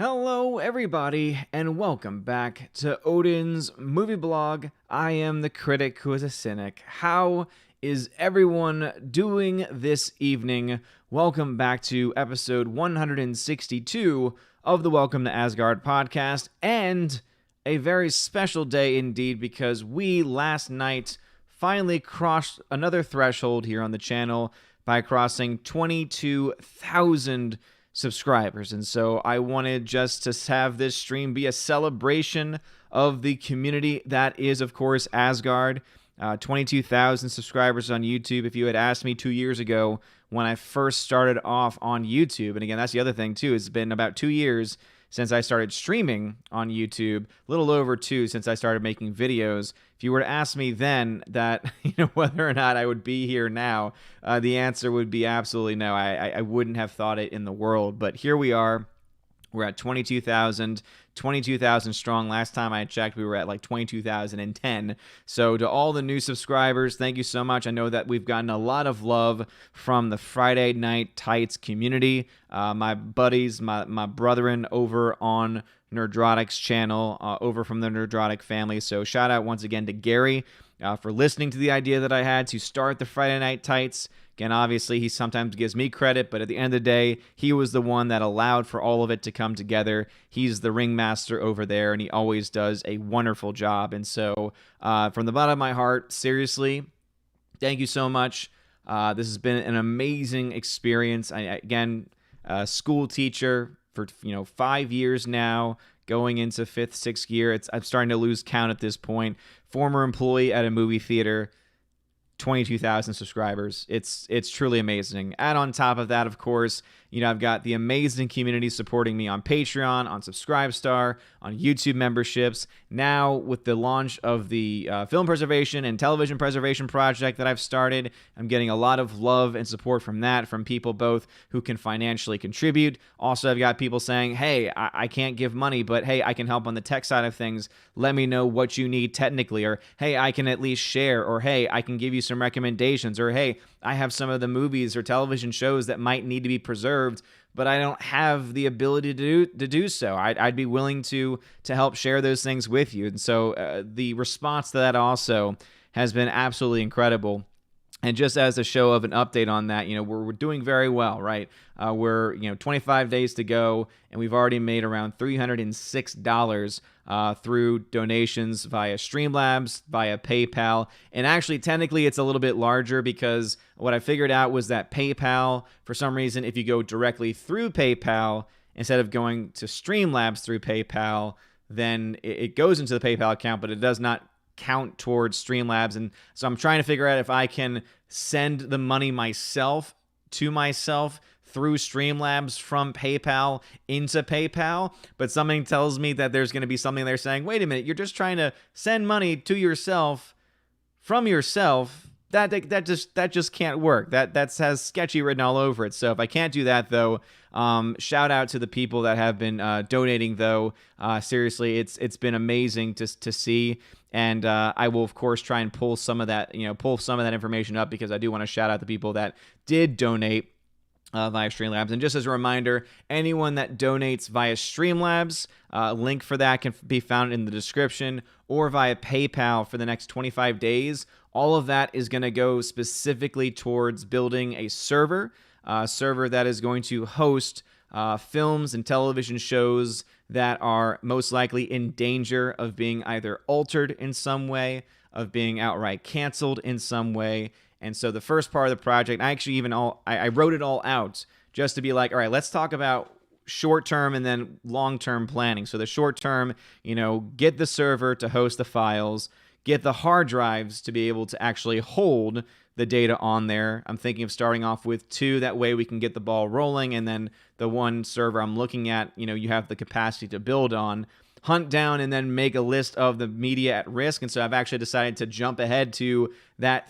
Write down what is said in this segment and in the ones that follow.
Hello, everybody, and welcome back to Odin's movie blog. I am the critic who is a cynic. How is everyone doing this evening? Welcome back to episode 162 of the Welcome to Asgard podcast, and a very special day indeed because we last night finally crossed another threshold here on the channel by crossing 22,000 subscribers. And so I wanted just to have this stream be a celebration of the community that is, of course, Asgard. 22,000 subscribers on YouTube. If you had asked me 2 years ago when I first started off on YouTube, and again, that's the other thing too, it's been about 2 years since I started streaming on YouTube, a little over 2 since I started making videos. If you were to ask me then that, whether or not I would be here now, the answer would be absolutely no. I wouldn't have thought it in the world. But here we are. We're at 22,000 strong. Last time I checked, we were at like 22,010. So to all the new subscribers, thank you so much. I know that we've gotten a lot of love from the Friday Night Tights community. My buddies, my brethren over on Nerdrotic's channel, over from the Nerdrotic family. So shout out once again to Gary for listening to the idea that I had to start the Friday Night Tights. Again, obviously, he sometimes gives me credit, but at the end of the day, he was the one that allowed for all of it to come together. He's the ringmaster over there, and he always does a wonderful job. And so, from the bottom of my heart, seriously, thank you so much. This has been an amazing experience. Again, school teacher for 5 years now, going into 5th, 6th year. I'm starting to lose count at this point. Former employee at a movie theater. 22,000 subscribers. It's truly amazing. And on top of that, of course, I've got the amazing community supporting me on Patreon, on Subscribestar, on YouTube memberships. Now, with the launch of the film preservation and television preservation project that I've started, I'm getting a lot of love and support from that, from people both who can financially contribute. Also, I've got people saying, hey, I can't give money, but hey, I can help on the tech side of things. Let me know what you need technically, or hey, I can at least share, or hey, I can give you some recommendations, or hey, I have some of the movies or television shows that might need to be preserved, but I don't have the ability to do so. I'd be willing to help share those things with you. And so the response to that also has been absolutely incredible. And just as a show of an update on that, we're doing very well, right? We're 25 days to go, and we've already made around $306 through donations via Streamlabs, via PayPal. And actually, technically, it's a little bit larger because what I figured out was that PayPal, for some reason, if you go directly through PayPal instead of going to Streamlabs through PayPal, then it goes into the PayPal account, but it does not count towards Streamlabs. And so I'm trying to figure out if I can send the money to myself through Streamlabs from PayPal into PayPal, but something tells me that there's going to be something there saying, wait a minute, you're just trying to send money to yourself from yourself. That just can't work. That has sketchy written all over it. So if I can't do that, though, shout out to the people that have been donating, though. Seriously, it's been amazing to see. And I will, of course, try and pull some of that information up, because I do want to shout out the people that did donate via Streamlabs. And just as a reminder, anyone that donates via Streamlabs, link for that can be found in the description, or via PayPal for the next 25 days. All of that is going to go specifically towards building a server that is going to host films and television shows that are most likely in danger of being either altered in some way, of being outright canceled in some way. And so the first part of the project, I wrote it all out just to be like, all right, let's talk about short-term and then long-term planning. So the short-term, get the server to host the files, get the hard drives to be able to actually hold the data on there. I'm thinking of starting off with 2. That way we can get the ball rolling. And then the one server I'm looking at, you have the capacity to build on. Hunt down and then make a list of the media at risk. And so I've actually decided to jump ahead to that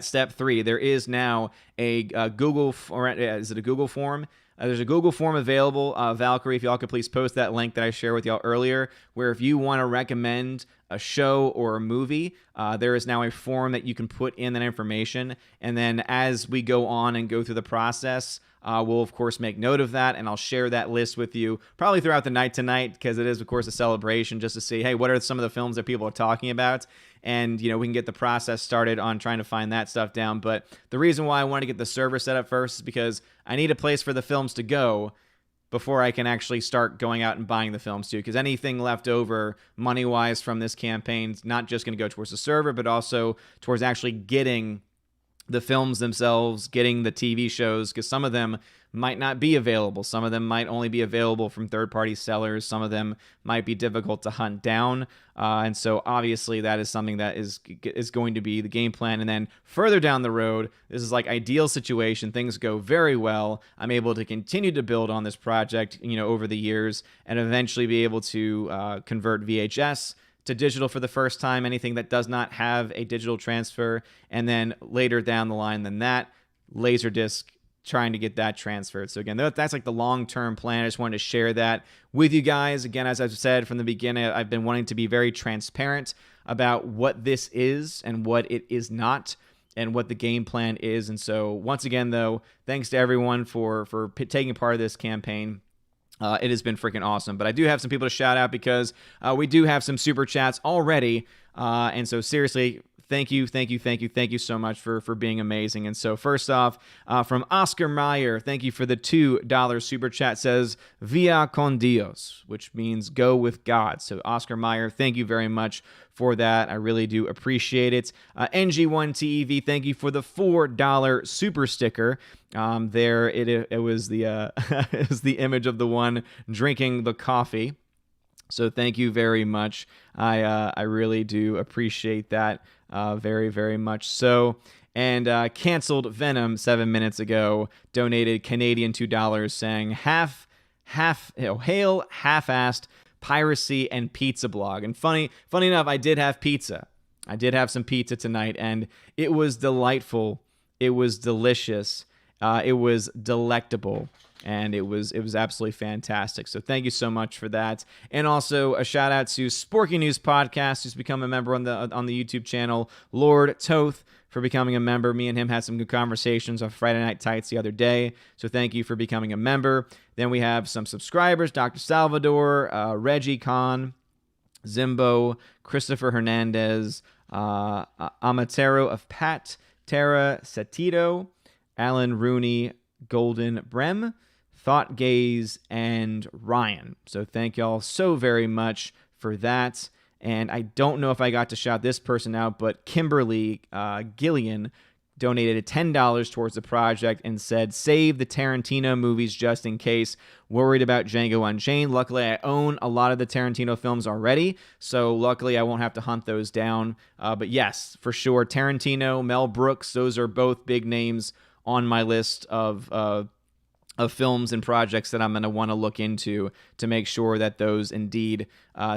step 3. There is now a Google, or is it a Google form? There's a Google form available. Valkyrie, if y'all could please post that link that I shared with y'all earlier, where if you want to recommend a show or a movie, there is now a form that you can put in that information. And then as we go on and go through the process, we'll, of course, make note of that, and I'll share that list with you probably throughout the night tonight, because it is, of course, a celebration just to see, hey, what are some of the films that people are talking about? And, we can get the process started on trying to find that stuff down. But the reason why I want to get the server set up first is because I need a place for the films to go before I can actually start going out and buying the films too, because anything left over money-wise from this campaign is not just going to go towards the server, but also towards actually getting the films themselves, getting the TV shows, because some of them might not be available. Some of them might only be available from third-party sellers. Some of them might be difficult to hunt down. And so obviously that is something that is going to be the game plan. And then further down the road, this is like ideal situation. Things go very well. I'm able to continue to build on this project, over the years, and eventually be able to convert VHS to digital for the first time, anything that does not have a digital transfer, and then later down the line than that, Laserdisc, trying to get that transferred. So again, that's like the long-term plan. I just wanted to share that with you guys. Again, as I've said from the beginning, I've been wanting to be very transparent about what this is and what it is not, and what the game plan is. And so once again, though, thanks to everyone for taking part of this campaign. It has been freaking awesome. But I do have some people to shout out, because we do have some super chats already. And so seriously, thank you so much for being amazing. And so first off, from Oscar Meyer, thank you for the $2 super chat, says Via con Dios, which means go with God. So Oscar Meyer, thank you very much for that. I really do appreciate it. NG1TEV, thank you for the $4 super sticker. There it was the it was the image of the one drinking the coffee. So thank you very much. I really do appreciate that very, very much so. And Canceled Venom 7 minutes ago donated Canadian $2, saying hail half-assed piracy and pizza blog. And funny enough, I did have pizza. I did have some pizza tonight, and it was delightful. It was delicious. It was delectable. And it was absolutely fantastic. So thank you so much for that. And also a shout out to Sporky News Podcast, who's become a member on the YouTube channel. Lord Toth, for becoming a member. Me and him had some good conversations on Friday Night Tights the other day. So thank you for becoming a member. Then we have some subscribers: Dr. Salvador, Reggie Khan, Zimbo, Christopher Hernandez, Amatero of Pat, Tara Setito, Alan Rooney, Golden Brem, Thought Gaze, and Ryan. So thank y'all so very much for that. And I don't know if I got to shout this person out, but Kimberly Gillian donated $10 towards the project and said, save the Tarantino movies just in case. Worried about Django Unchained. Luckily, I own a lot of the Tarantino films already, so luckily I won't have to hunt those down. But yes, for sure, Tarantino, Mel Brooks, those are both big names on my list of films and projects that I'm going to want to look into to make sure that those indeed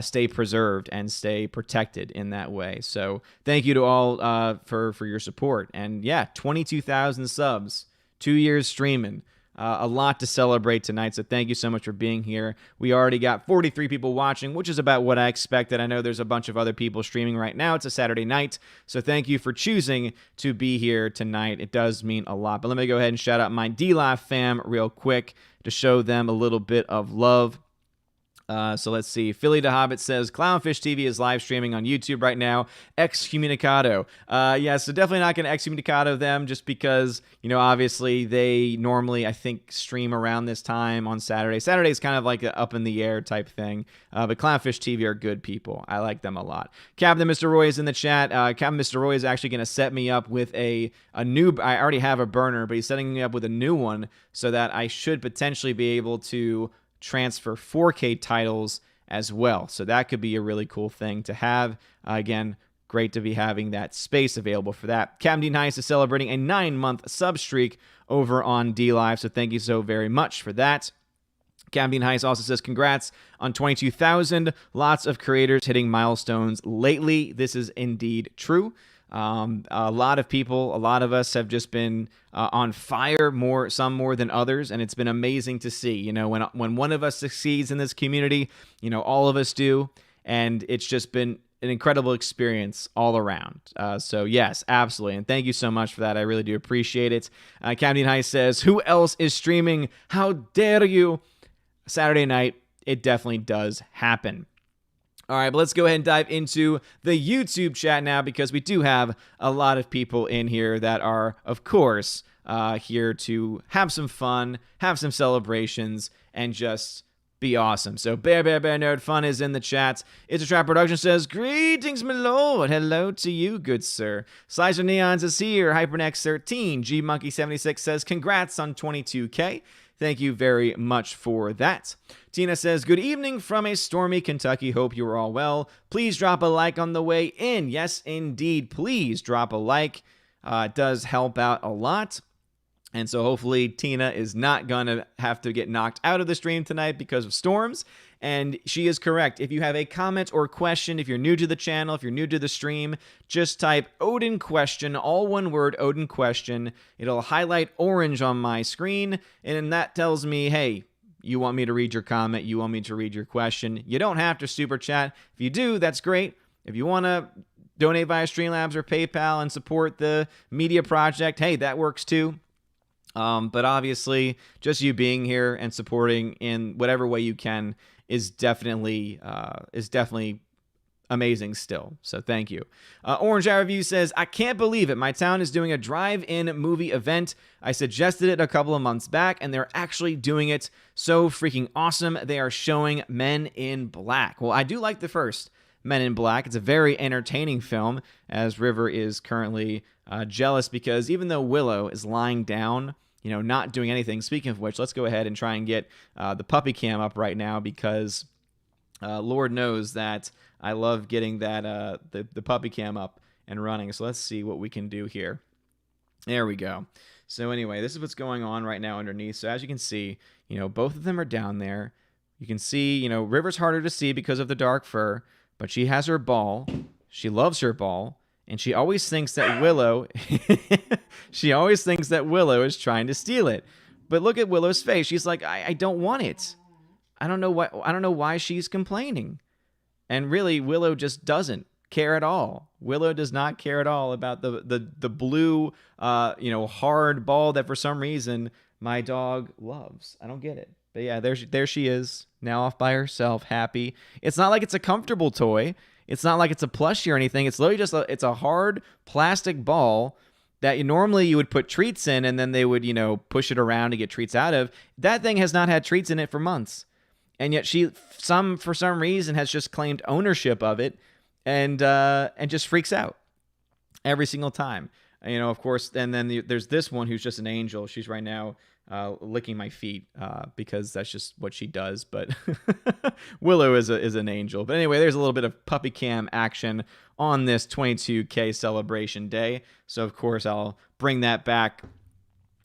stay preserved and stay protected in that way. So thank you to all for your support. And yeah, 22,000 subs, 2 years streaming. A lot to celebrate tonight, so thank you so much for being here. We already got 43 people watching, which is about what I expected. I know there's a bunch of other people streaming right now. It's a Saturday night, so thank you for choosing to be here tonight. It does mean a lot. But let me go ahead and shout out my D-Live fam real quick to show them a little bit of love. So let's see. Philly the Hobbit says, Clownfish TV is live streaming on YouTube right now. Excommunicado. Yeah, so definitely not going to excommunicado them, just because, obviously they normally, I think, stream around this time on Saturday. Saturday is kind of like an up in the air type thing. But Clownfish TV are good people. I like them a lot. Captain Mr. Roy is in the chat. Captain Mr. Roy is actually going to set me up with a new, I already have a burner, but he's setting me up with a new one so that I should potentially be able to transfer 4K titles as well. So that could be a really cool thing to have. Again, great to be having that space available for that. Captain D Nice is celebrating a 9-month sub streak over on D-Live, so thank you so very much for that. Captain Heist also says, congrats on 22,000. Lots of creators hitting milestones lately. This is indeed true. A lot of people, a lot of us have just been on fire, some more than others, and it's been amazing to see. When one of us succeeds in this community, all of us do, and it's just been an incredible experience all around. So yes, absolutely. And thank you so much for that. I really do appreciate it. Captain High says, who else is streaming? How dare you? Saturday night, it definitely does happen. All right, but let's go ahead and dive into the YouTube chat now, because we do have a lot of people in here that are, of course, here to have some fun, have some celebrations, and just be awesome. So Bear Nerd Fun is in the chat. It's a Trap Production says, greetings, my lord. Hello to you, good sir. Slicer Neons is here. HyperNex13. G Monkey 76 says, congrats on 22K. Thank you very much for that. Tina says, good evening from a stormy Kentucky. Hope you are all well. Please drop a like on the way in. Yes, indeed. Please drop a like. It does help out a lot. And so hopefully Tina is not going to have to get knocked out of the stream tonight because of storms. And she is correct. If you have a comment or question, if you're new to the channel, if you're new to the stream, just type Odin question, all one word, Odin question. It'll highlight orange on my screen, and that tells me, hey, you want me to read your comment, you want me to read your question. You don't have to super chat. If you do, that's great. If you want to donate via Streamlabs or PayPal and support the media project, hey, that works too. But obviously, just you being here and supporting in whatever way you can is definitely amazing still. So thank you. Orange Eye Review says, I can't believe it. My town is doing a drive-in movie event. I suggested it a couple of months back, and they're actually doing it. So freaking awesome. They are showing Men in Black. Well, I do like the first Men in Black. It's a very entertaining film, as River is currently jealous because even though Willow is lying down, not doing anything. Speaking of which, let's go ahead and try and get the puppy cam up right now, because Lord knows that I love getting that the puppy cam up and running. So let's see what we can do here. There we go. So anyway, this is what's going on right now underneath. So as you can see, both of them are down there. You can see, River's harder to see because of the dark fur, but she has her ball. She loves her ball. And she always thinks that Willow is trying to steal it. But look at Willow's face. She's like, I don't want it. I don't know why she's complaining. And really, Willow just doesn't care at all. Willow does not care at all about the blue, hard ball that for some reason my dog loves. I don't get it. But yeah, there she is, now off by herself, happy. It's not like it's a comfortable toy. It's not like it's a plushie or anything. It's literally just it's a hard plastic ball that normally you would put treats in, and then they would, push it around to get treats out of. That thing has not had treats in it for months. And yet for some reason, has just claimed ownership of it and just freaks out every single time. Of course, and then there's this one who's just an angel. She's right now licking my feet because that's just what she does. But Willow is an angel. But anyway, there's a little bit of puppy cam action on this 22K celebration day. So of course I'll bring that back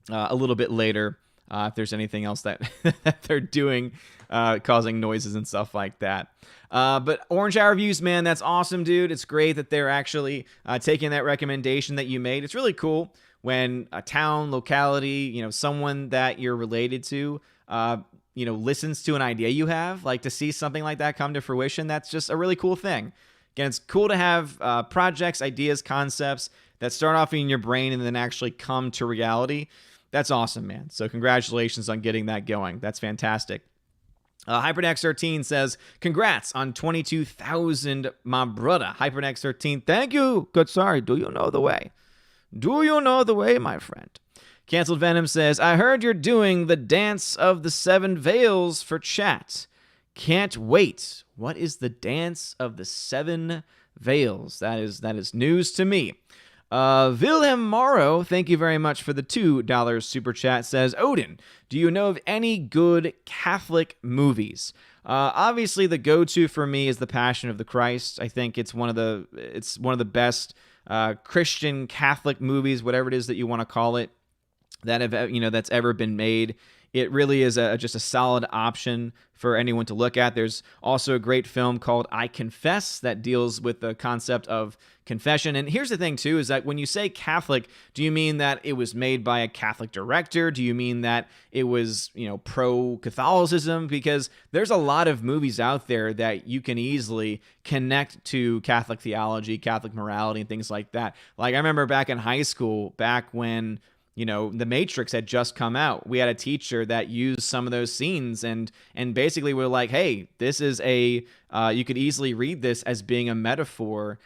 a little bit later if there's anything else that that they're doing, causing noises and stuff like that. But Orange Eye Reviews, man, that's awesome, dude. It's great that they're actually taking that recommendation that you made. It's really cool when a town, locality, someone that you're related to, listens to an idea you have. Like, to see something like that come to fruition, that's just a really cool thing. Again, it's cool to have projects, ideas, concepts that start off in your brain and then actually come to reality. That's awesome, man. So congratulations on getting that going. That's fantastic. HyperNex13 says, congrats on 22,000, my brother. HyperNex13, thank you. Good, sorry. Do you know the way? Do you know the way, my friend? Canceled Venom says, I heard you're doing the Dance of the Seven Veils for chat. Can't wait. What is the Dance of the Seven Veils? That is news to me. Wilhelm Morrow, thank you very much for the $2 super chat, says, Odin, do you know of any good Catholic movies? Obviously, the go-to for me is The Passion of the Christ. I think it's one of the best Christian Catholic movies, whatever it is that you want to call it, that have that's ever been made. it really is just a solid option for anyone to look at. There's also a great film called I Confess that deals with the concept of confession. And here's the thing, too, is that when you say Catholic, do you mean that it was made by a Catholic director? Do you mean that it was, pro-Catholicism? Because there's a lot of movies out there that you can easily connect to Catholic theology, Catholic morality, and things like that. Like, I remember back in high school, back when The Matrix had just come out, we had a teacher that used some of those scenes and basically we're like, hey, this is you could easily read this as being a metaphor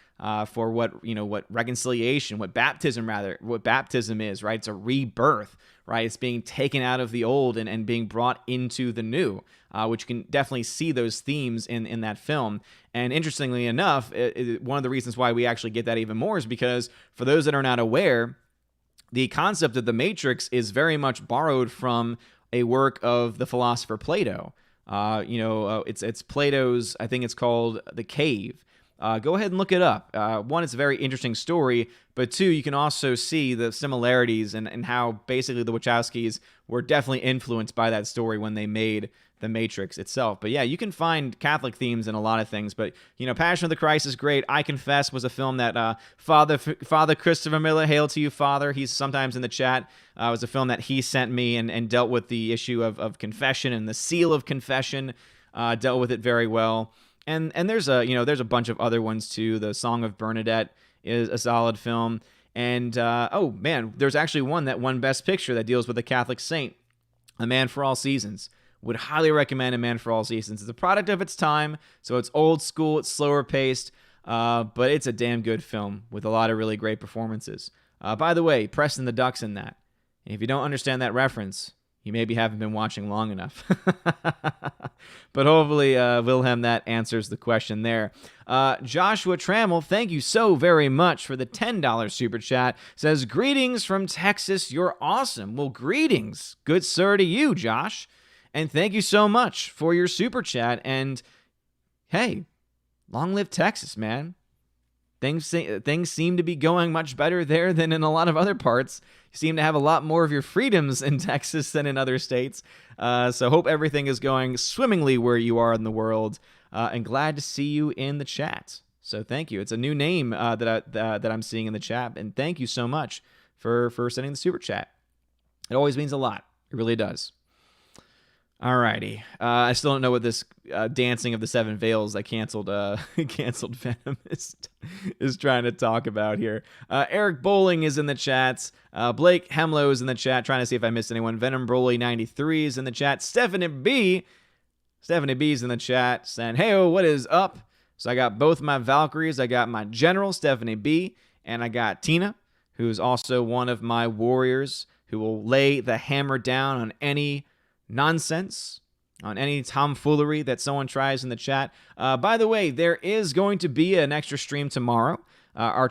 for what reconciliation, what baptism is, right? It's a rebirth, right? It's being taken out of the old and being brought into the new, which you can definitely see those themes in that film. And interestingly enough, one of the reasons why we actually get that even more is because for those that are not aware, the concept of the Matrix is very much borrowed from a work of the philosopher Plato. It's Plato's, I think it's called The Cave. Go ahead and look it up. One, it's a very interesting story, but two, you can also see the similarities and how basically the Wachowskis were definitely influenced by that story when they made The Matrix itself. But yeah, you can find Catholic themes in a lot of things, but Passion of the Christ is great. I Confess was a film that Father Christopher Miller, hail to you, Father, he's sometimes in the chat, was a film that he sent me and dealt with the issue of confession and the seal of confession, dealt with it very well. And there's a bunch of other ones too. The Song of Bernadette is a solid film. And there's actually one that won Best Picture that deals with a Catholic saint, A Man for All Seasons. Would highly recommend A Man for All Seasons. It's a product of its time, so it's old school, it's slower paced, but it's a damn good film with a lot of really great performances. By the way, Preston the Duck's in that. And if you don't understand that reference, you maybe haven't been watching long enough. But hopefully, Wilhelm, that answers the question there. Joshua Trammell, thank you so very much for the $10 super chat. Says, greetings from Texas. You're awesome. Well, greetings, good sir, to you, Josh. And thank you so much for your super chat. And hey, long live Texas, man. Things seem to be going much better there than in a lot of other parts. You seem to have a lot more of your freedoms in Texas than in other states. So hope everything is going swimmingly where you are in the world. And glad to see you in the chat. So thank you. It's a new name that I'm seeing in the chat. And thank you so much for sending the super chat. It always means a lot. It really does. Alrighty. I still don't know what this Dancing of the Seven Veils that canceled Venom is trying to talk about here. Eric Bowling is in the chats. Blake Hemlow is in the chat, trying to see if I missed anyone. Venom Broly 93 is in the chat. Stephanie B is in the chat saying, hey-o, what is up? So I got both my Valkyries. I got my General, Stephanie B, and I got Tina, who's also one of my warriors who will lay the hammer down on any nonsense, on any tomfoolery that someone tries in the chat. By the way, there is going to be an extra stream tomorrow. Our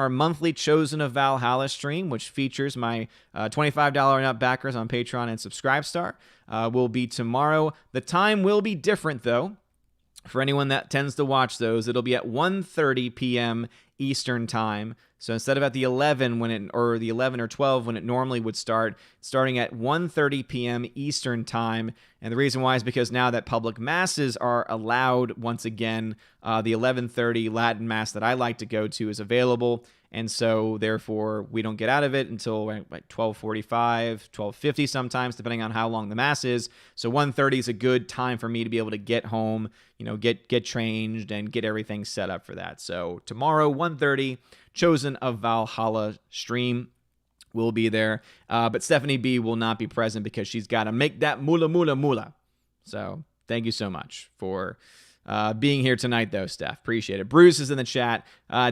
monthly Chosen of Valhalla stream, which features my $25 and up backers on Patreon and Subscribestar, will be tomorrow. The time will be different, though. For anyone that tends to watch those, it'll be at 1:30 p.m. Eastern Time. So instead of at the 11 or 12 when it normally would start, starting at 1:30 p.m. Eastern Time. And the reason why is because now that public masses are allowed once again, the 11:30 Latin Mass that I like to go to is available. And so therefore we don't get out of it until like 12:45, 12:50 sometimes, depending on how long the Mass is. So 1:30 is a good time for me to be able to get home, get changed and get everything set up for that. So tomorrow, 1:30, Chosen of Valhalla stream will be there. But Stephanie B will not be present because she's got to make that moolah. So thank you so much for being here tonight, though, Steph. Appreciate it. Bruce is in the chat.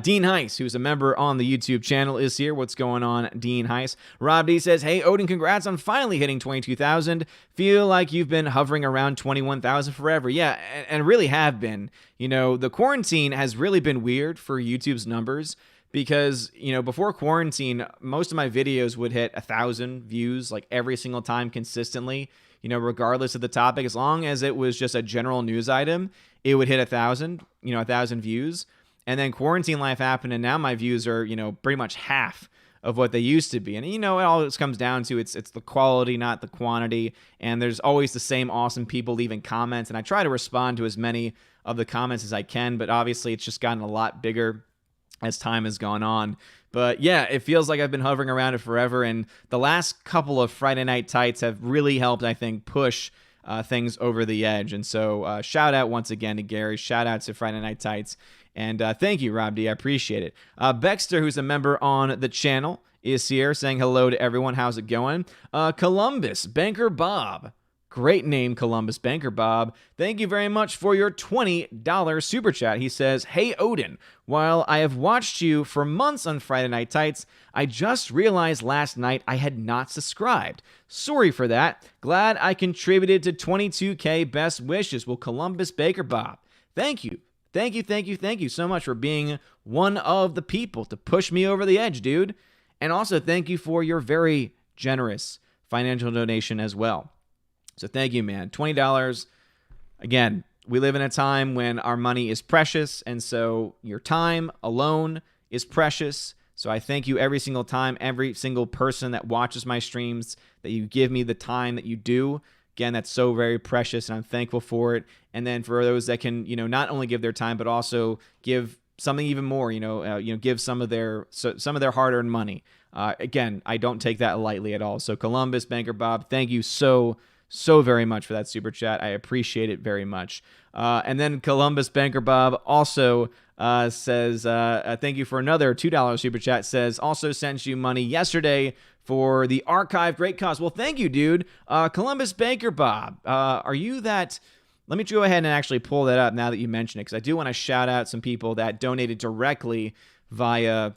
Dean Heiss, who's a member on the YouTube channel, is here. What's going on, Dean Heiss? Rob D says, hey, Odin, congrats on finally hitting 22,000. Feel like you've been hovering around 21,000 forever. Yeah, and really have been. The quarantine has really been weird for YouTube's numbers. Because, before quarantine, most of my videos would hit 1,000 views like every single time consistently, regardless of the topic. As long as it was just a general news item, it would hit 1,000 views. And then quarantine life happened, and now my views are, pretty much half of what they used to be. And it always comes down to it's the quality, not the quantity. And there's always the same awesome people leaving comments, and I try to respond to as many of the comments as I can, but obviously it's just gotten a lot bigger as time has gone on. But yeah, it feels like I've been hovering around it forever, and the last couple of Friday Night Tights have really helped, I think, push things over the edge. And so shout out once again to Gary, shout out to Friday Night Tights, and thank you, Rob D. I appreciate it. Baxter, who's a member on the channel, is here saying hello to everyone. How's it going? Columbus Banker Bob. Great name, Columbus Banker Bob. Thank you very much for your $20 super chat. He says, "Hey Odin, while I have watched you for months on Friday Night Tights, I just realized last night I had not subscribed. Sorry for that. Glad I contributed to 22K best wishes." Well, Columbus Banker Bob, thank you. Thank you so much for being one of the people to push me over the edge, dude. And also thank you for your very generous financial donation as well. So thank you, man. $20. Again, we live in a time when our money is precious, and so your time alone is precious. So I thank you every single time, every single person that watches my streams, that you give me the time that you do. Again, that's so very precious, and I'm thankful for it. And then for those that can, not only give their time, but also give something even more, give some of their hard-earned money. Again, I don't take that lightly at all. So Columbus Banker Bob, thank you so very much for that super chat. I appreciate it very much. And then Columbus Banker Bob also says, thank you for another $2 super chat. Says, also sent you money yesterday for the archive. Great cause. Well, thank you, dude. Columbus Banker Bob, are you that? Let me go ahead and actually pull that up now that you mention it, because I do want to shout out some people that donated directly via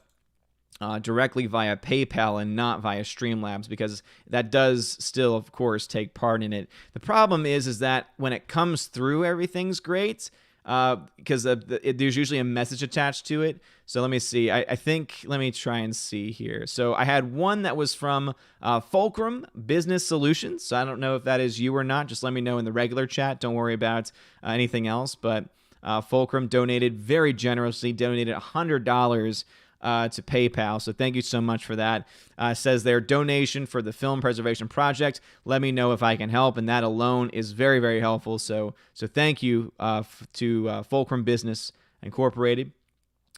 PayPal and not via Streamlabs, because that does still, of course, take part in it. The problem is that when it comes through, everything's great, because there's usually a message attached to it. So let me see. I think, let me try and see here. So I had one that was from Fulcrum Business Solutions. So I don't know if that is you or not. Just let me know in the regular chat. Don't worry about anything else. But Fulcrum donated very generously, donated $100 to PayPal. So thank you so much for that. Says their donation for the Film Preservation Project. Let me know if I can help, and that alone is very, very helpful. So thank you to Fulcrum Business Incorporated.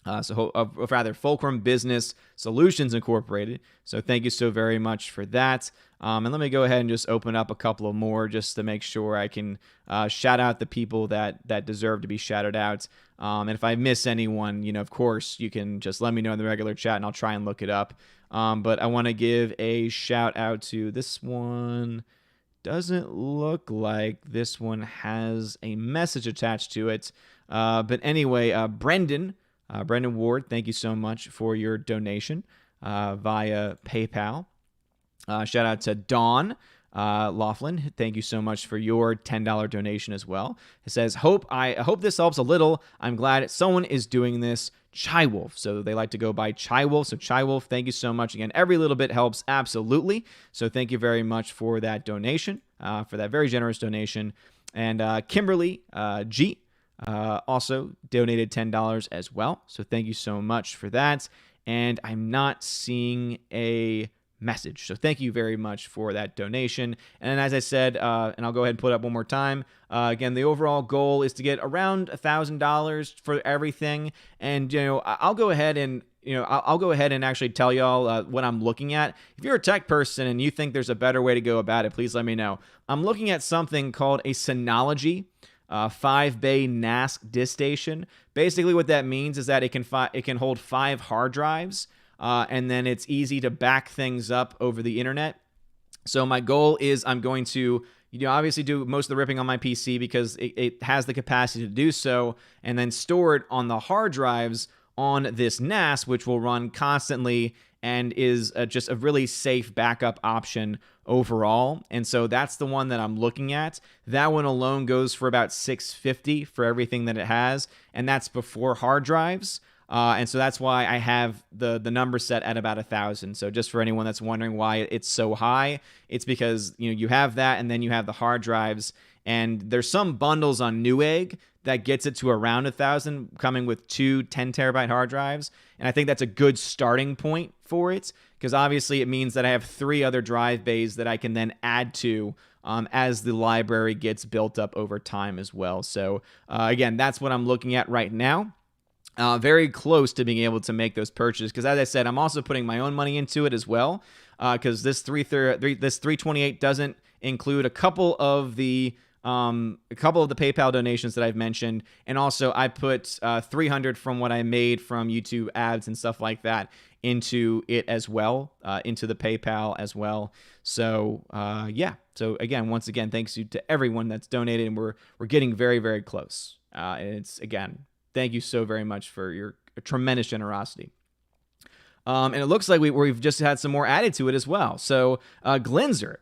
Fulcrum Business Solutions Incorporated. So thank you so very much for that. And let me go ahead and just open up a couple of more just to make sure I can shout out the people that deserve to be shouted out. And if I miss anyone, of course, you can just let me know in the regular chat and I'll try and look it up. But I want to give a shout out to this one. Doesn't look like this one has a message attached to it. But anyway, Brendan Ward, thank you so much for your donation via PayPal. Shout out to Dawn Laughlin. Thank you so much for your $10 donation as well. It says, I hope this helps a little. I'm glad someone is doing this. Chai Wolf. So they like to go by Chai Wolf. So Chai Wolf, thank you so much. Again, every little bit helps, absolutely. So thank you very much for that donation, for that very generous donation. And Kimberly G also donated $10 as well. So thank you so much for that. And I'm not seeing a message. So thank you very much for that donation. And as I said, and I'll go ahead and put up one more time. Again, the overall goal is to get around $1,000 for everything. And, I'll go ahead and I'll go ahead and actually tell y'all what I'm looking at. If you're a tech person and you think there's a better way to go about it, please let me know. I'm looking at something called a Synology 5-bay NAS disk station. Basically what that means is that it can hold 5 hard drives, and then it's easy to back things up over the internet. So my goal is I'm going to obviously do most of the ripping on my PC because it has the capacity to do so, and then store it on the hard drives on this NAS, which will run constantly and is just a really safe backup option overall. And so that's the one that I'm looking at. That one alone goes for about $650 for everything that it has, and that's before hard drives. And so that's why I have the number set at about 1,000. So just for anyone that's wondering why it's so high, it's because you have that, and then you have the hard drives, and there's some bundles on Newegg that gets it to around 1,000, coming with 2 10 terabyte hard drives. And I think that's a good starting point for it, because obviously it means that I have 3 other drive bays that I can then add to as the library gets built up over time as well. So again, that's what I'm looking at right now. Very close to being able to make those purchases, because as I said, I'm also putting my own money into it as well, because this 328 doesn't include a couple of the PayPal donations that I've mentioned, and also I put 300 from what I made from YouTube ads and stuff like that into it as well, into the PayPal as well. So yeah. So again, once again, thanks to everyone that's donated, and we're getting very, very close. And it's, again, thank you so very much for your tremendous generosity. And it looks like we've just had some more added to it as well. So Glinzer,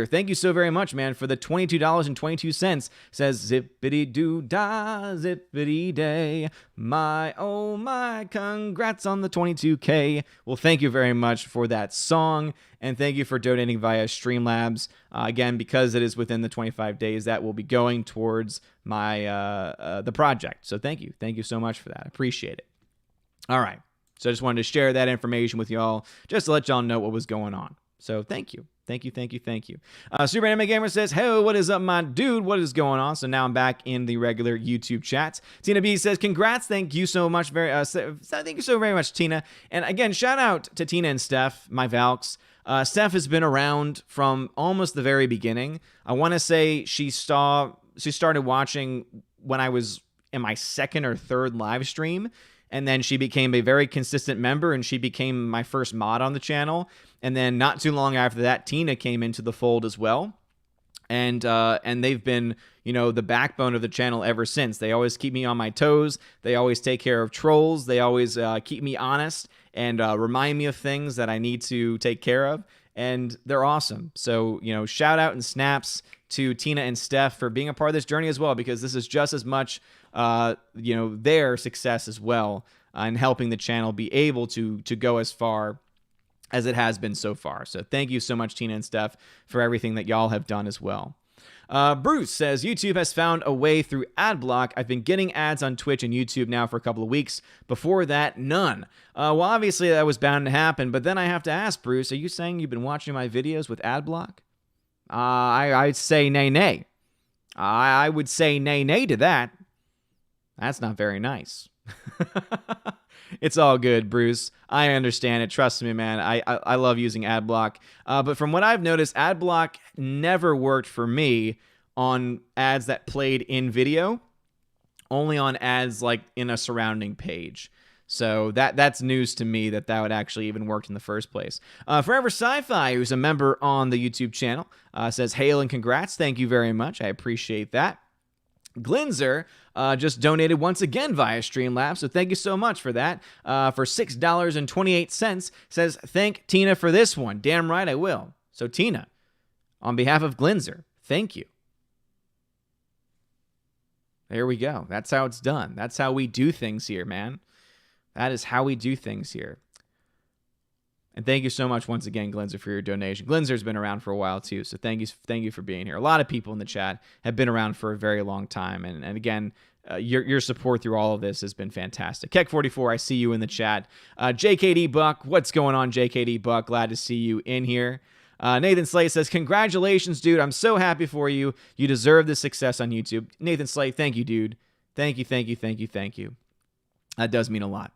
thank you so very much, man, for the $22.22. Says, zippity-doo-dah, zippity-day, my, oh my, congrats on the 22K. Well, thank you very much for that song, and thank you for donating via Streamlabs. Again, because it is within the 25 days, that will be going towards my the project. So thank you so much for that. I appreciate it. All right. So I just wanted to share that information with y'all, just to let y'all know what was going on. So thank you. Super Anime Gamer says, hey, what is up, my dude? What is going on? So now I'm back in the regular YouTube chats. Tina B says, congrats. Thank you so much. Thank you so very much, Tina. And again, shout out to Tina and Steph, my Valks. Steph has been around from almost the very beginning. I want to say she started watching when I was in my 2nd or 3rd live stream. And then she became a very consistent member, and she became my first mod on the channel. And then not too long after that, Tina came into the fold as well. And they've been, the backbone of the channel ever since. They always keep me on my toes. They always take care of trolls. They always keep me honest and remind me of things that I need to take care of. And they're awesome. So, shout out and snaps to Tina and Steph for being a part of this journey as well, because this is just as much their success as well, and helping the channel be able to go as far as it has been so far. So thank you so much, Tina and Steph, for everything that y'all have done as well. Bruce says, YouTube has found a way through ad block. I've been getting ads on Twitch and YouTube now for a couple of weeks. Before that, none. Well, obviously that was bound to happen, but then I have to ask, Bruce, are you saying you've been watching my videos with ad block? I'd say nay. I would say nay to that. That's not very nice. It's all good, Bruce. I understand it. Trust me, man. I love using AdBlock. But from what I've noticed, AdBlock never worked for me on ads that played in video, only on ads like in a surrounding page. So that's news to me that would actually even work in the first place. Forever Sci-Fi, who's a member on the YouTube channel, says, hail and congrats. Thank you very much. I appreciate that. Glinzer just donated once again via Streamlabs, so thank you so much for that. For $6.28, says, thank Tina for this one. Damn right I will. So Tina, on behalf of Glinzer, thank you. There we go. That's how it's done. That's how we do things here, man. That is how we do things here. And thank you so much once again, Glinzer, for your donation. Glinzer's been around for a while too, so thank you for being here. A lot of people in the chat have been around for a very long time, and again, your support through all of this has been fantastic. Keck44, I see you in the chat. JKD Buck, what's going on, JKD Buck? Glad to see you in here. Nathan Slate says, congratulations, dude. I'm so happy for you. You deserve this success on YouTube. Nathan Slate, thank you, dude. Thank you. That does mean a lot.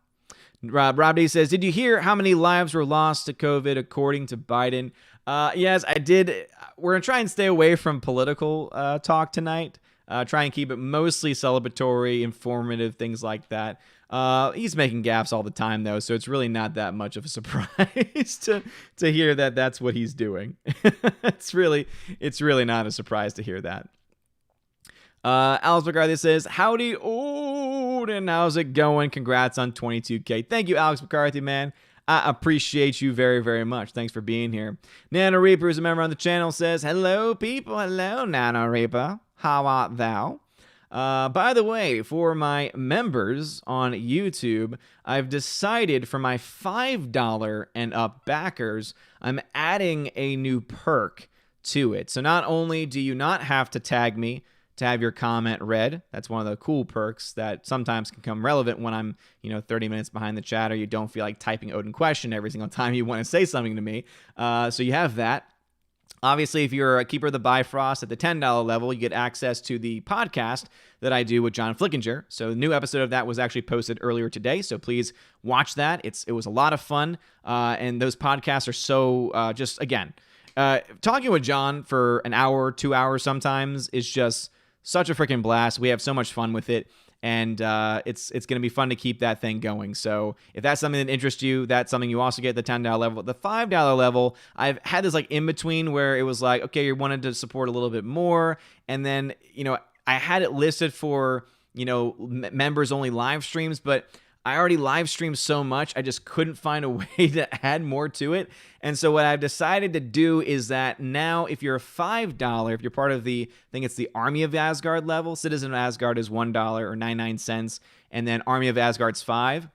Rob D says, did you hear how many lives were lost to COVID according to Biden? Yes, I did. We're going to try and stay away from political talk tonight. Try and keep it mostly celebratory, informative, things like that. He's making gaffes all the time, though, so it's really not that much of a surprise to hear that that's what he's doing. It's really not a surprise to hear that. Alex McCarthy says, howdy, Odin, how's it going? Congrats on 22K. Thank you, Alex McCarthy, man. I appreciate you very, very much. Thanks for being here. Nano Reaper, who's a member on the channel, says, hello, people. Hello, Nano Reaper. How art thou? By the way, for my members on YouTube, I've decided for my $5 and up backers, I'm adding a new perk to it. So not only do you not have to tag me to have your comment read. That's one of the cool perks that sometimes can come relevant when I'm, 30 minutes behind the chat, or you don't feel like typing Odin question every single time you want to say something to me. So you have that. Obviously, if you're a keeper of the Bifrost at the $10 level, you get access to the podcast that I do with John Flickinger. So the new episode of that was actually posted earlier today, so please watch that. It was a lot of fun, and those podcasts are so talking with John for an hour, 2 hours sometimes is just such a freaking blast. We have so much fun with it. And it's going to be fun to keep that thing going. So if that's something that interests you, that's something you also get at the $10 level. At the $5 level, I've had this like in between where it was like, okay, you wanted to support a little bit more. And then, I had it listed for, members only live streams, but I already live streamed so much, I just couldn't find a way to add more to it. And so what I've decided to do is that now if you're a $5, if you're part of the, I think it's the Army of Asgard level, Citizen of Asgard is $1 or 99 cents, and then Army of Asgard's $5,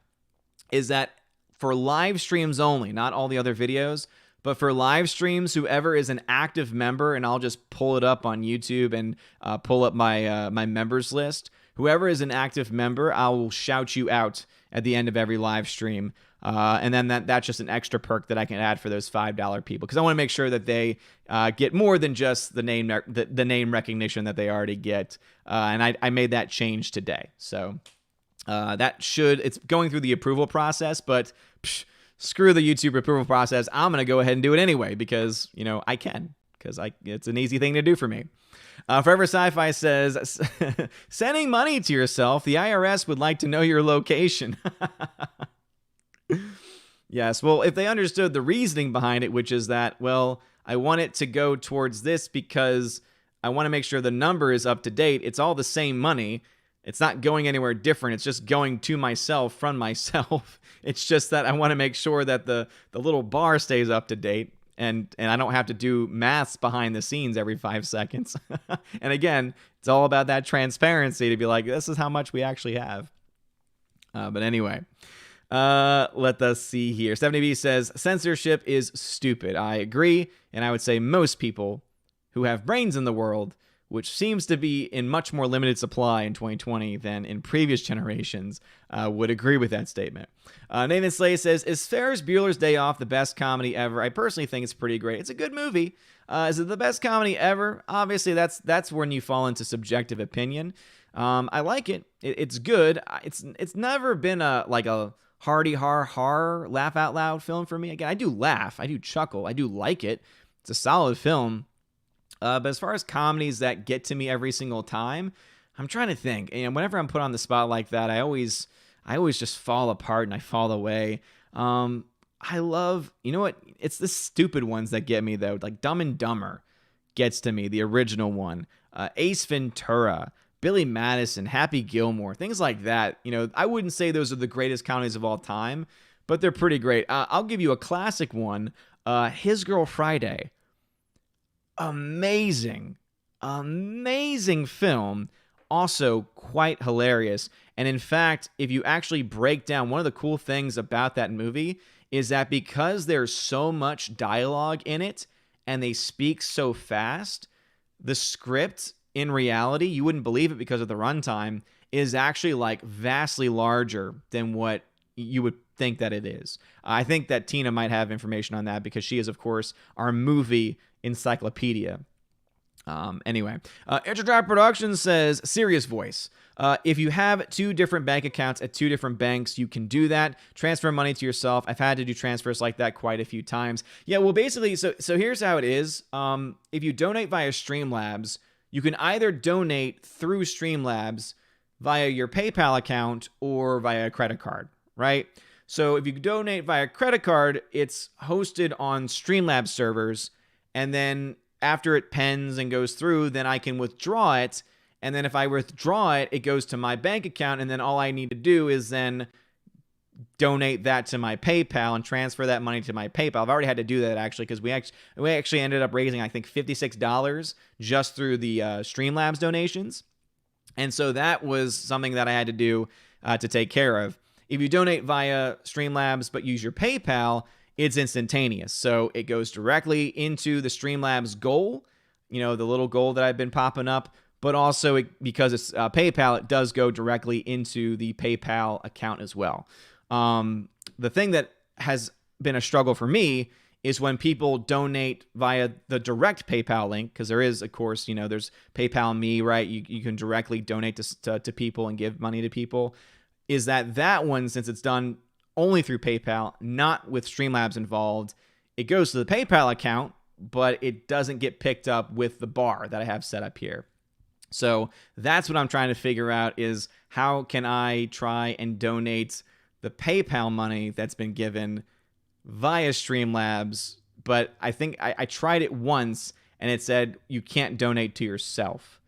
is that for live streams only, not all the other videos, but for live streams, whoever is an active member, and I'll just pull it up on YouTube and pull up my my members list, whoever is an active member, I will shout you out at the end of every live stream. And then that's just an extra perk that I can add for those $5 people, because I want to make sure that they get more than just the name recognition that they already get. And I made that change today. So it's going through the approval process, but screw the YouTube approval process. I'm going to go ahead and do it anyway because, I can, because it's an easy thing to do for me. Forever Sci-Fi says, sending money to yourself, the IRS would like to know your location. Yes, well, if they understood the reasoning behind it, which is that, well, I want it to go towards this because I want to make sure the number is up to date. It's all the same money. It's not going anywhere different. It's just going to myself from myself. It's just that I want to make sure that the little bar stays up to date. And I don't have to do maths behind the scenes every 5 seconds. And again, it's all about that transparency to be like, this is how much we actually have. But anyway, let us see here. 70B says, censorship is stupid. I agree. And I would say most people who have brains in the world, which seems to be in much more limited supply in 2020 than in previous generations, would agree with that statement. Nathan Slay says, is Ferris Bueller's Day Off the best comedy ever? I personally think it's pretty great. It's a good movie. Is it the best comedy ever? Obviously, that's when you fall into subjective opinion. I like it. It's good. It's never been a hardy har laugh out loud film for me. Again, I do laugh. I do chuckle. I do like it. It's a solid film. But as far as comedies that get to me every single time, I'm trying to think. And whenever I'm put on the spot like that, I always just fall apart and I fall away. I love, it's the stupid ones that get me though. Like Dumb and Dumber gets to me, the original one. Ace Ventura, Billy Madison, Happy Gilmore, things like that. I wouldn't say those are the greatest comedies of all time, but they're pretty great. I'll give you a classic one. His Girl Friday. Amazing film, also quite hilarious. And in fact, if you actually break down, one of the cool things about that movie is that because there's so much dialogue in it and they speak so fast, the script in reality, you wouldn't believe it because of the runtime, is actually like vastly larger than what you would think that it is. I think that Tina might have information on that because she is, of course, our movie encyclopedia. Anyway, Interdrive Productions says, serious voice. If you have 2 different bank accounts at 2 different banks, you can do that. Transfer money to yourself. I've had to do transfers like that quite a few times. Yeah, well, basically, so here's how it is. If you donate via Streamlabs, you can either donate through Streamlabs via your PayPal account or via a credit card, right? So if you donate via credit card, it's hosted on Streamlabs servers, and then after it pens and goes through, then I can withdraw it. And then if I withdraw it, it goes to my bank account. And then all I need to do is then donate that to my PayPal and transfer that money to my PayPal. I've already had to do that actually, because we actually ended up raising, I think, $56 just through the Streamlabs donations. And so that was something that I had to do to take care of. If you donate via Streamlabs but use your PayPal, it's instantaneous. So it goes directly into the Streamlabs goal, the little goal that I've been popping up. but also because it's PayPal, it does go directly into the PayPal account as well. The thing that has been a struggle for me is when people donate via the direct PayPal link, because there is, of course, there's PayPal Me, right? You can directly donate to people and give money to people. Is that one, since it's done only through PayPal, not with Streamlabs involved, it goes to the PayPal account, but it doesn't get picked up with the bar that I have set up here. So that's what I'm trying to figure out, is how can I try and donate the PayPal money that's been given via Streamlabs. But I think I tried it once and it said you can't donate to yourself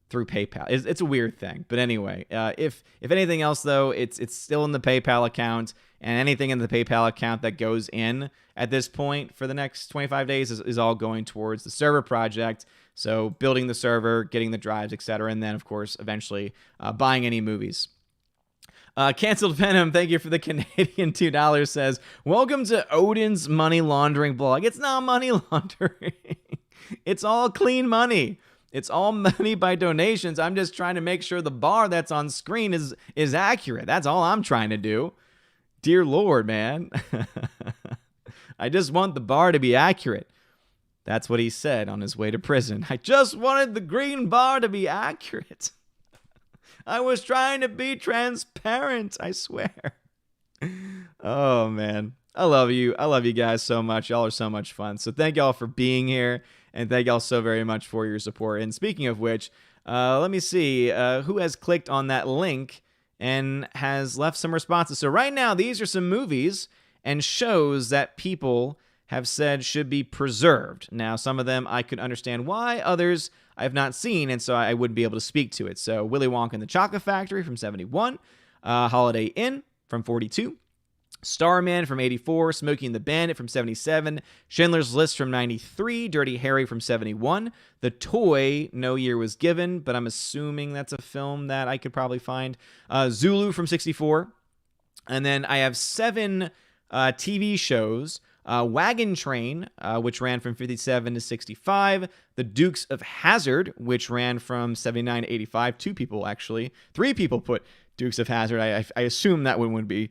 through PayPal. It's a weird thing. But anyway, if anything else, though, it's still in the PayPal account, and anything in the PayPal account that goes in at this point for the next 25 days is all going towards the server project. So building the server, getting the drives, etc., and then, of course, eventually buying any movies. Canceled Venom, thank you for the Canadian $2, says, welcome to Odin's money laundering blog. It's not money laundering. It's all clean money. It's all money by donations. I'm just trying to make sure the bar that's on screen is accurate. That's all I'm trying to do. Dear Lord, man. I just want the bar to be accurate. That's what he said on his way to prison. I just wanted the green bar to be accurate. I was trying to be transparent, I swear. Oh, man. I love you. I love you guys so much. Y'all are so much fun. So thank y'all for being here, and thank y'all so very much for your support. And speaking of which, let me see who has clicked on that link and has left some responses. So right now, these are some movies and shows that people have said should be preserved. Now, some of them I could understand why, others I have not seen, and so I wouldn't be able to speak to it. So Willy Wonka and the Chocolate Factory from 71, Holiday Inn from 42, Starman from 84, Smokey and the Bandit from 77, Schindler's List from 93, Dirty Harry from 71, The Toy, no year was given, but I'm assuming that's a film that I could probably find, Zulu from 64, and then I have 7 TV shows, Wagon Train, which ran from 57 to 65, The Dukes of Hazzard, which ran from 79 to 85, 2 people actually, 3 people put Dukes of Hazzard, I assume that one would be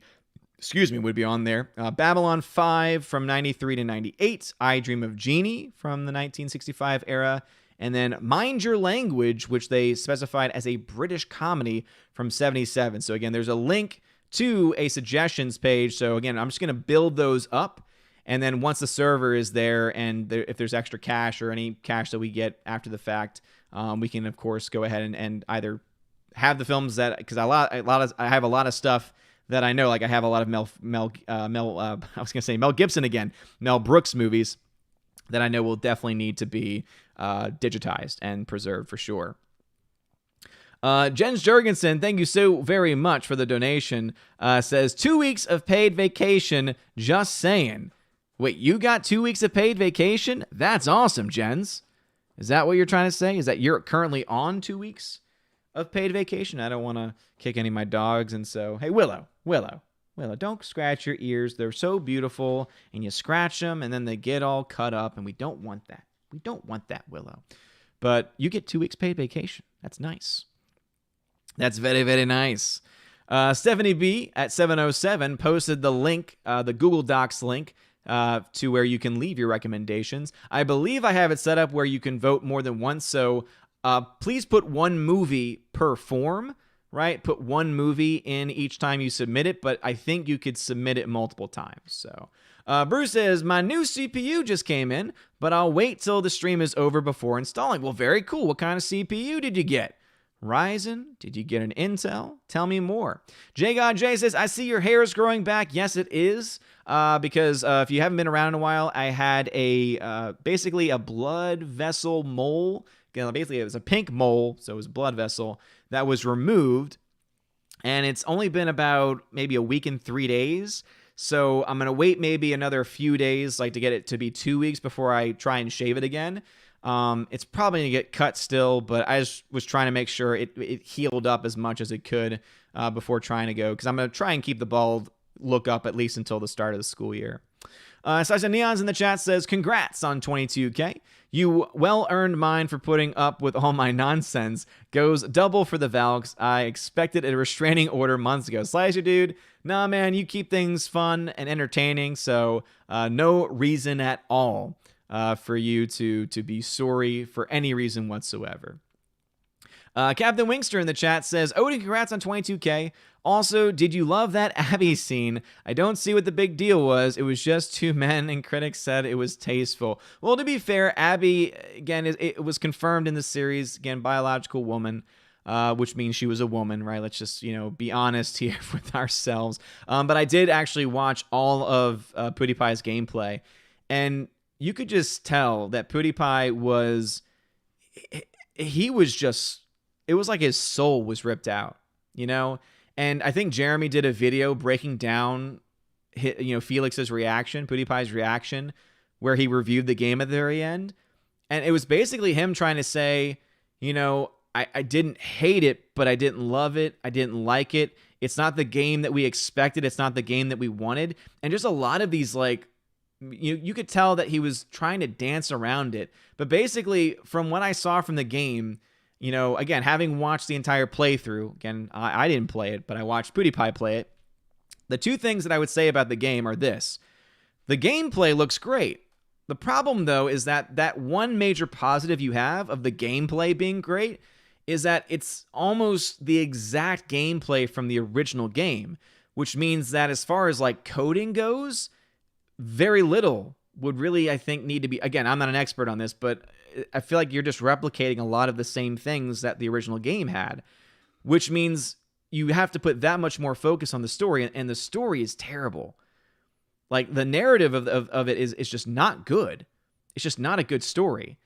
on there. Babylon 5 from 93 to 98. I Dream of Jeannie from the 1965 era. And then Mind Your Language, which they specified as a British comedy from 77. So again, there's a link to a suggestions page. So again, I'm just going to build those up. And then once the server is there, and if there's extra cash or any cash that we get after the fact, we can, of course, go ahead and either have the films that, because I have a lot of stuff that I know, like I have a lot of Mel Gibson again, Mel Brooks movies that I know will definitely need to be digitized and preserved for sure. Jens Jurgensen, thank you so very much for the donation, says 2 weeks of paid vacation, just saying. Wait, you got 2 weeks of paid vacation? That's awesome, Jens. Is that what you're trying to say? Is that you're currently on 2 weeks of paid vacation? I don't want to kick any of my dogs, and so, hey, Willow, don't scratch your ears. They're so beautiful, and you scratch them, and then they get all cut up, and we don't want that. We don't want that, Willow. But you get 2 weeks paid vacation. That's nice. That's very, very nice. Stephanie B at 707 posted the link, the Google Docs link, to where you can leave your recommendations. I believe I have it set up where you can vote more than once, so please put one movie per form, right? Put one movie in each time you submit it, but I think you could submit it multiple times. So Bruce says, my new CPU just came in, but I'll wait till the stream is over before installing. Well, very cool. What kind of CPU did you get? Ryzen? Did you get an Intel? Tell me more. JGodJ says, I see your hair is growing back. Yes, it is. Because if you haven't been around in a while, I had basically a blood vessel mole. Basically, it was a pink mole, so it was a blood vessel that was removed. And it's only been about maybe a week and 3 days. So I'm going to wait maybe another few days, like to get it to be 2 weeks before I try and shave it again. It's probably going to get cut still, but I just was trying to make sure it healed up as much as it could before trying to go, because I'm going to try and keep the bald look up at least until the start of the school year. Sasha Neons in the chat says, congrats on 22K. You well-earned mine for putting up with all my nonsense. Goes double for the Valks. I expected a restraining order months ago. Slasher dude, nah, man, you keep things fun and entertaining, so no reason at all for you to be sorry for any reason whatsoever. Captain Wingster in the chat says, Odin, congrats on 22K. Also, did you love that Abby scene? I don't see what the big deal was. It was just two men, and critics said it was tasteful. Well, to be fair, Abby, again, it was confirmed in the series, again, biological woman, which means she was a woman, right? Let's just, be honest here with ourselves. But I did actually watch all of PewDiePie's gameplay, and you could just tell that PewDiePie was, he was just, it was like his soul was ripped out, And I think Jeremy did a video breaking down, Felix's reaction, PewDiePie's reaction, where he reviewed the game at the very end. And it was basically him trying to say, I didn't hate it, but I didn't love it. I didn't like it. It's not the game that we expected. It's not the game that we wanted. And just a lot of these, you could tell that he was trying to dance around it. But basically, from what I saw from the game, again, having watched the entire playthrough, again, I didn't play it, but I watched PewDiePie play it. The two things that I would say about the game are this. The gameplay looks great. The problem, though, is that one major positive you have of the gameplay being great is that it's almost the exact gameplay from the original game, which means that as far as coding goes, very little would really, I think, need to be, again, I'm not an expert on this, but I feel like you're just replicating a lot of the same things that the original game had, which means you have to put that much more focus on the story, and the story is terrible. The narrative of it is just not good. It's just not a good story.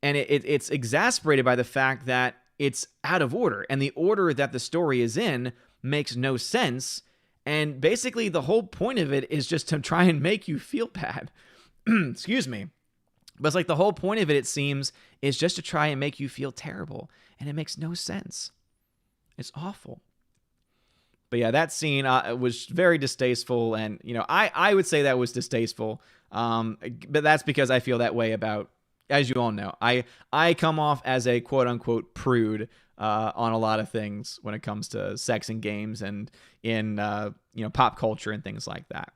And it's exasperated by the fact that it's out of order, and the order that the story is in makes no sense, and basically the whole point of it is just to try and make you feel bad. Excuse me. But it's the whole point of it seems, is just to try and make you feel terrible. And it makes no sense. It's awful. But yeah, that scene was very distasteful. And, I would say that was distasteful. But that's because I feel that way about, as you all know, I come off as a quote-unquote prude on a lot of things when it comes to sex and games and in, pop culture and things like that.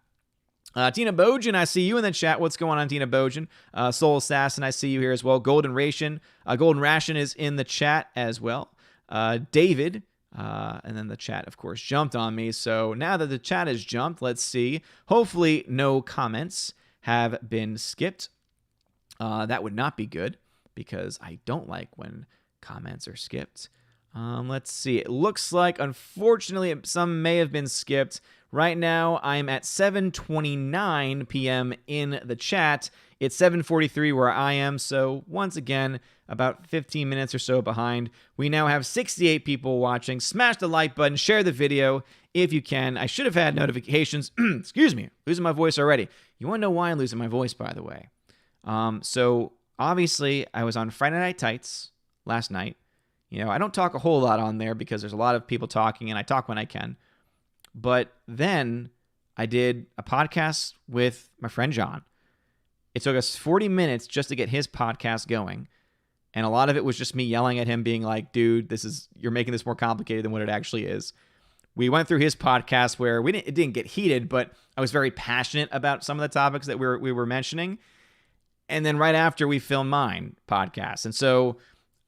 Tina Bojan, I see you in the chat. What's going on, Tina Bojan? Soul Assassin, I see you here as well. Golden Ration is in the chat as well. David, and then the chat, of course, jumped on me. So now that the chat has jumped, let's see. Hopefully no comments have been skipped. That would not be good because I don't like when comments are skipped. Let's see. It looks like, unfortunately, some may have been skipped. Right now, I'm at 7:29 p.m. in the chat. It's 7:43 where I am, so once again, about 15 minutes or so behind. We now have 68 people watching. Smash the like button, share the video if you can. I should have had notifications. Excuse me, losing my voice already. You want to know why I'm losing my voice, by the way? So, obviously, I was on Friday Night Tights last night. I don't talk a whole lot on there because there's a lot of people talking, and I talk when I can. But then I did a podcast with my friend John. It took us 40 minutes just to get his podcast going. And a lot of it was just me yelling at him, being like, dude, you're making this more complicated than what it actually is. We went through his podcast where it didn't get heated, but I was very passionate about some of the topics that we were mentioning. And then right after we filmed mine podcast. And so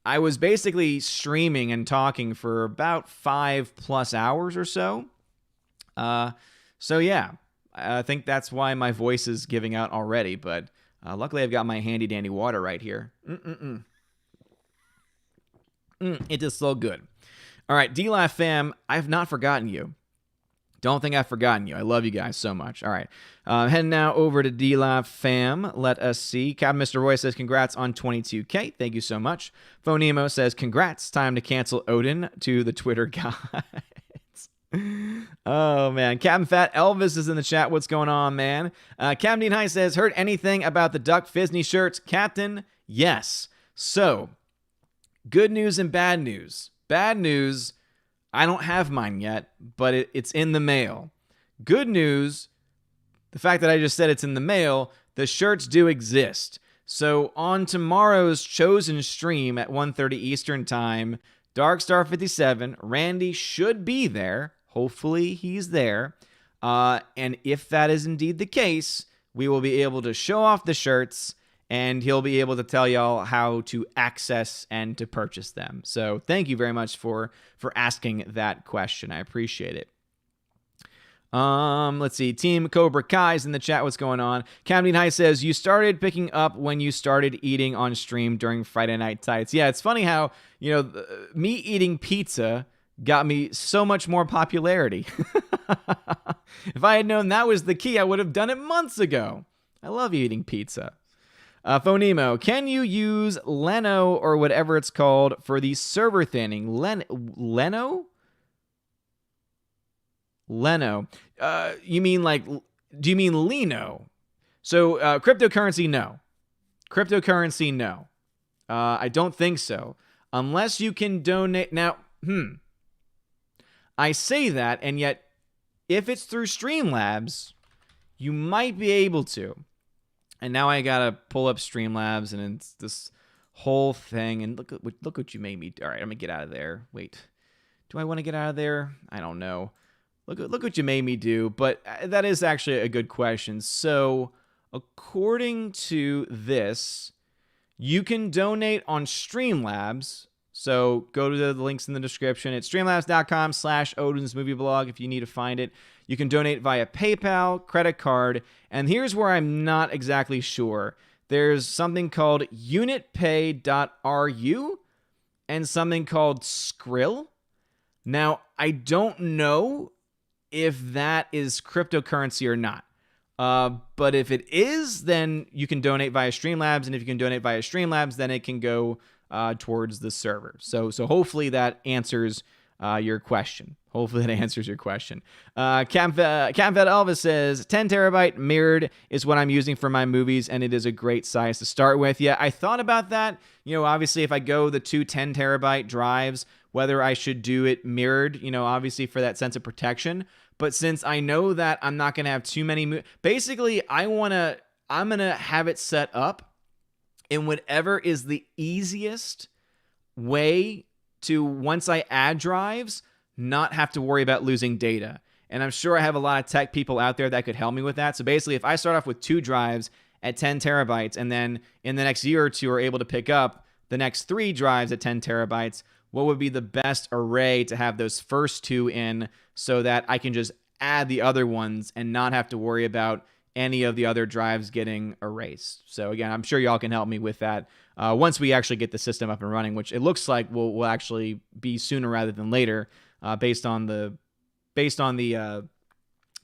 I was basically streaming and talking for about 5+ hours or so. So yeah, I think that's why my voice is giving out already, but luckily I've got my handy dandy water right here. It is so good. All right, D-Live fam, I have not forgotten you. Don't think I've forgotten you. I love you guys so much. All right, heading now over to D-Live fam. Let us see. Captain Mr. Roy says, congrats on 22K. Thank you so much. Phonemo says, congrats. Time to cancel Odin to the Twitter guy. Oh, man. Captain Fat Elvis is in the chat. What's going on, man? Captain Dean High says, heard anything about the Duck Fisney shirts? Captain, yes. So, good news and bad news. Bad news, I don't have mine yet, but it's in the mail. Good news, the fact that I just said it's in the mail, the shirts do exist. So on tomorrow's chosen stream at 1:30 Eastern Time, Darkstar57, Randy should be there. Hopefully he's there. And if that is indeed the case, we will be able to show off the shirts, and he'll be able to tell y'all how to access and to purchase them. So thank you very much for asking that question. I appreciate it. Let's see. Team Cobra Kai's in the chat. What's going on? Camden High says, you started picking up when you started eating on stream during Friday Night Tights. Yeah, it's funny how, me eating pizza got me so much more popularity. If I had known that was the key, I would have done it months ago. I love eating pizza. Phonemo, can you use Leno or whatever it's called for the server thinning? Leno? Leno. You mean do you mean Leno? So cryptocurrency, no. Cryptocurrency, no. I don't think so. Unless you can donate. Now, I say that, and yet if it's through Streamlabs, you might be able to. And now I gotta pull up Streamlabs, and it's this whole thing. And look what you made me do. All right, I'm gonna get out of there. Wait, do I want to get out of there? I don't know. Look what you made me do. But that is actually a good question. So according to this, you can donate on Streamlabs. So go to the links in the description. It's streamlabs.com/OdinsMovieBlog if you need to find it. You can donate via PayPal, credit card, and here's where I'm not exactly sure. There's something called unitpay.ru and something called Skrill. Now, I don't know if that is cryptocurrency or not. But if it is, then you can donate via Streamlabs, and if you can donate via Streamlabs, then it can go towards the server. So hopefully that answers your question. Hopefully that answers your question. Camfed Elvis says, 10 terabyte mirrored is what I'm using for my movies, and it is a great size to start with. Yeah, I thought about that. Obviously, if I go the two 10 terabyte drives, whether I should do it mirrored, obviously for that sense of protection. But since I know that I'm not going to have too many, basically, I'm going to have it set up in whatever is the easiest way to, once I add drives, not have to worry about losing data. And I'm sure I have a lot of tech people out there that could help me with that. So basically, if I start off with 2 drives at 10 terabytes, and then in the next year or two are able to pick up the next 3 drives at 10 terabytes, what would be the best array to have those first 2 in so that I can just add the other ones and not have to worry about any of the other drives getting erased. So again, I'm sure y'all can help me with that once we actually get the system up and running, which it looks like will actually be sooner rather than later, based on the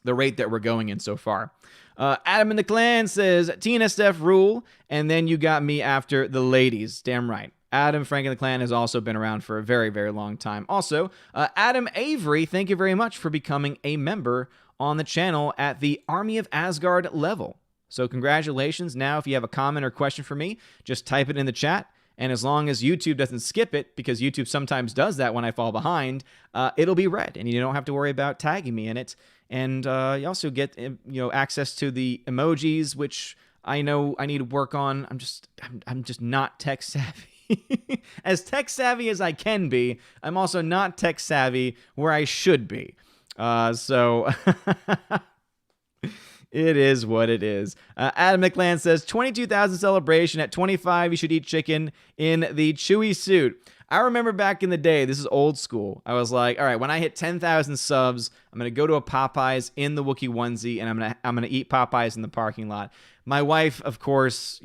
rate that we're going in so far. Adam in the Clan says, Tina Steph rule, and then you got me after the ladies. Damn right. Adam Frank in the Clan has also been around for a very, very long time. Also, Adam Avery, thank you very much for becoming a member on the channel at the Army of Asgard level. So congratulations. Now, if you have a comment or question for me, just type it in the chat. And as long as YouTube doesn't skip it, because YouTube sometimes does that when I fall behind, it'll be read, and you don't have to worry about tagging me in it. And you also get access to the emojis, which I know I need to work on. I'm just not tech savvy. As tech savvy as I can be, I'm also not tech savvy where I should be. So it is what it is. Adam McLand says, 22,000 celebration. At 25, you should eat chicken in the chewy suit. I remember back in the day, this is old school. I was like, all right, when I hit 10,000 subs, I'm going to go to a Popeyes in the Wookiee onesie, and I'm gonna eat Popeyes in the parking lot. My wife, of course,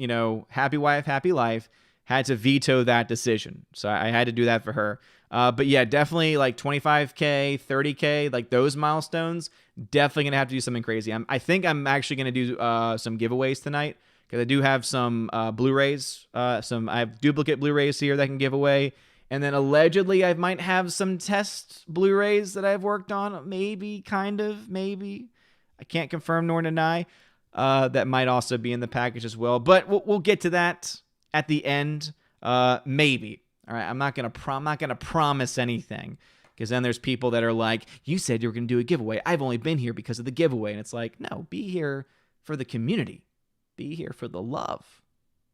happy wife, happy life, had to veto that decision. So I had to do that for her. But yeah, definitely like 25K, 30K, like those milestones, definitely going to have to do something crazy. I think I'm actually going to do some giveaways tonight, because I do have some Blu-rays. I have duplicate Blu-rays here that I can give away. And then allegedly I might have some test Blu-rays that I've worked on. Maybe, kind of, maybe. I can't confirm nor deny. That might also be in the package as well. But we'll get to that at the end. Maybe. All right, I'm not gonna promise anything, Because then there's people that are like, you said you were going to do a giveaway. I've only been here because of the giveaway. And it's like, no, be here for the community. Be here for the love.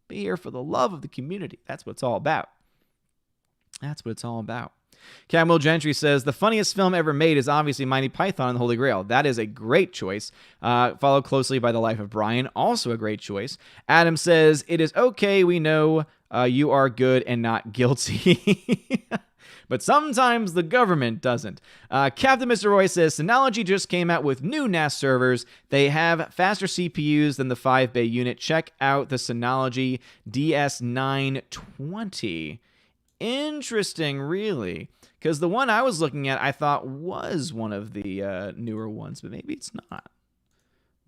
Be here for the love of the community. That's what it's all about. That's what it's all about. Camille Gentry says, the funniest film ever made is obviously Monty Python and the Holy Grail. That is a great choice. Followed closely by The Life of Brian. Also a great choice. Adam says, it is okay. We know you are good and not guilty. But sometimes the government doesn't. Captain Mr. Roy says, Synology just came out with new NAS servers. They have faster CPUs than the 5-bay unit. Check out the Synology DS920. Interesting, really. Because the one I was looking at, I thought was one of the newer ones, but maybe it's not.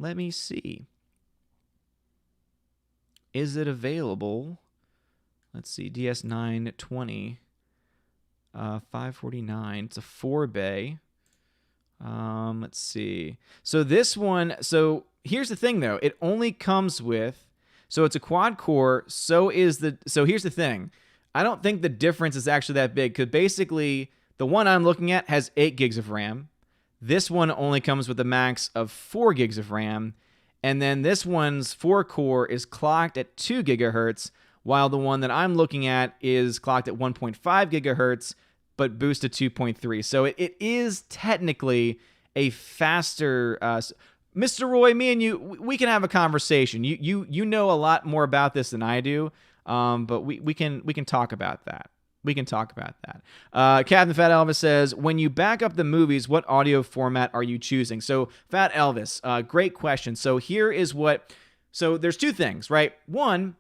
Let me see. Is it available? Let's see, DS920. 549. It's a 4-bay. Let's see. So this one, so here's the thing though. It only comes with, so it's a quad core. So here's the thing. I don't think the difference is actually that big because basically the one I'm looking at has 8 gigs of RAM. This one only comes with a max of 4 gigs of RAM. And then this one's 4-core is clocked at 2 gigahertz, while the one that I'm looking at is clocked at 1.5 gigahertz, but boosted 2.3. So it is technically a faster... Mr. Roy, me and you, we can have a conversation. You know a lot more about this than I do, but we can talk about that. We can talk about that. Captain Fat Elvis says, when you back up the movies, what audio format are you choosing? So, Fat Elvis, great question. So here is what... So there's 2 things, right? One,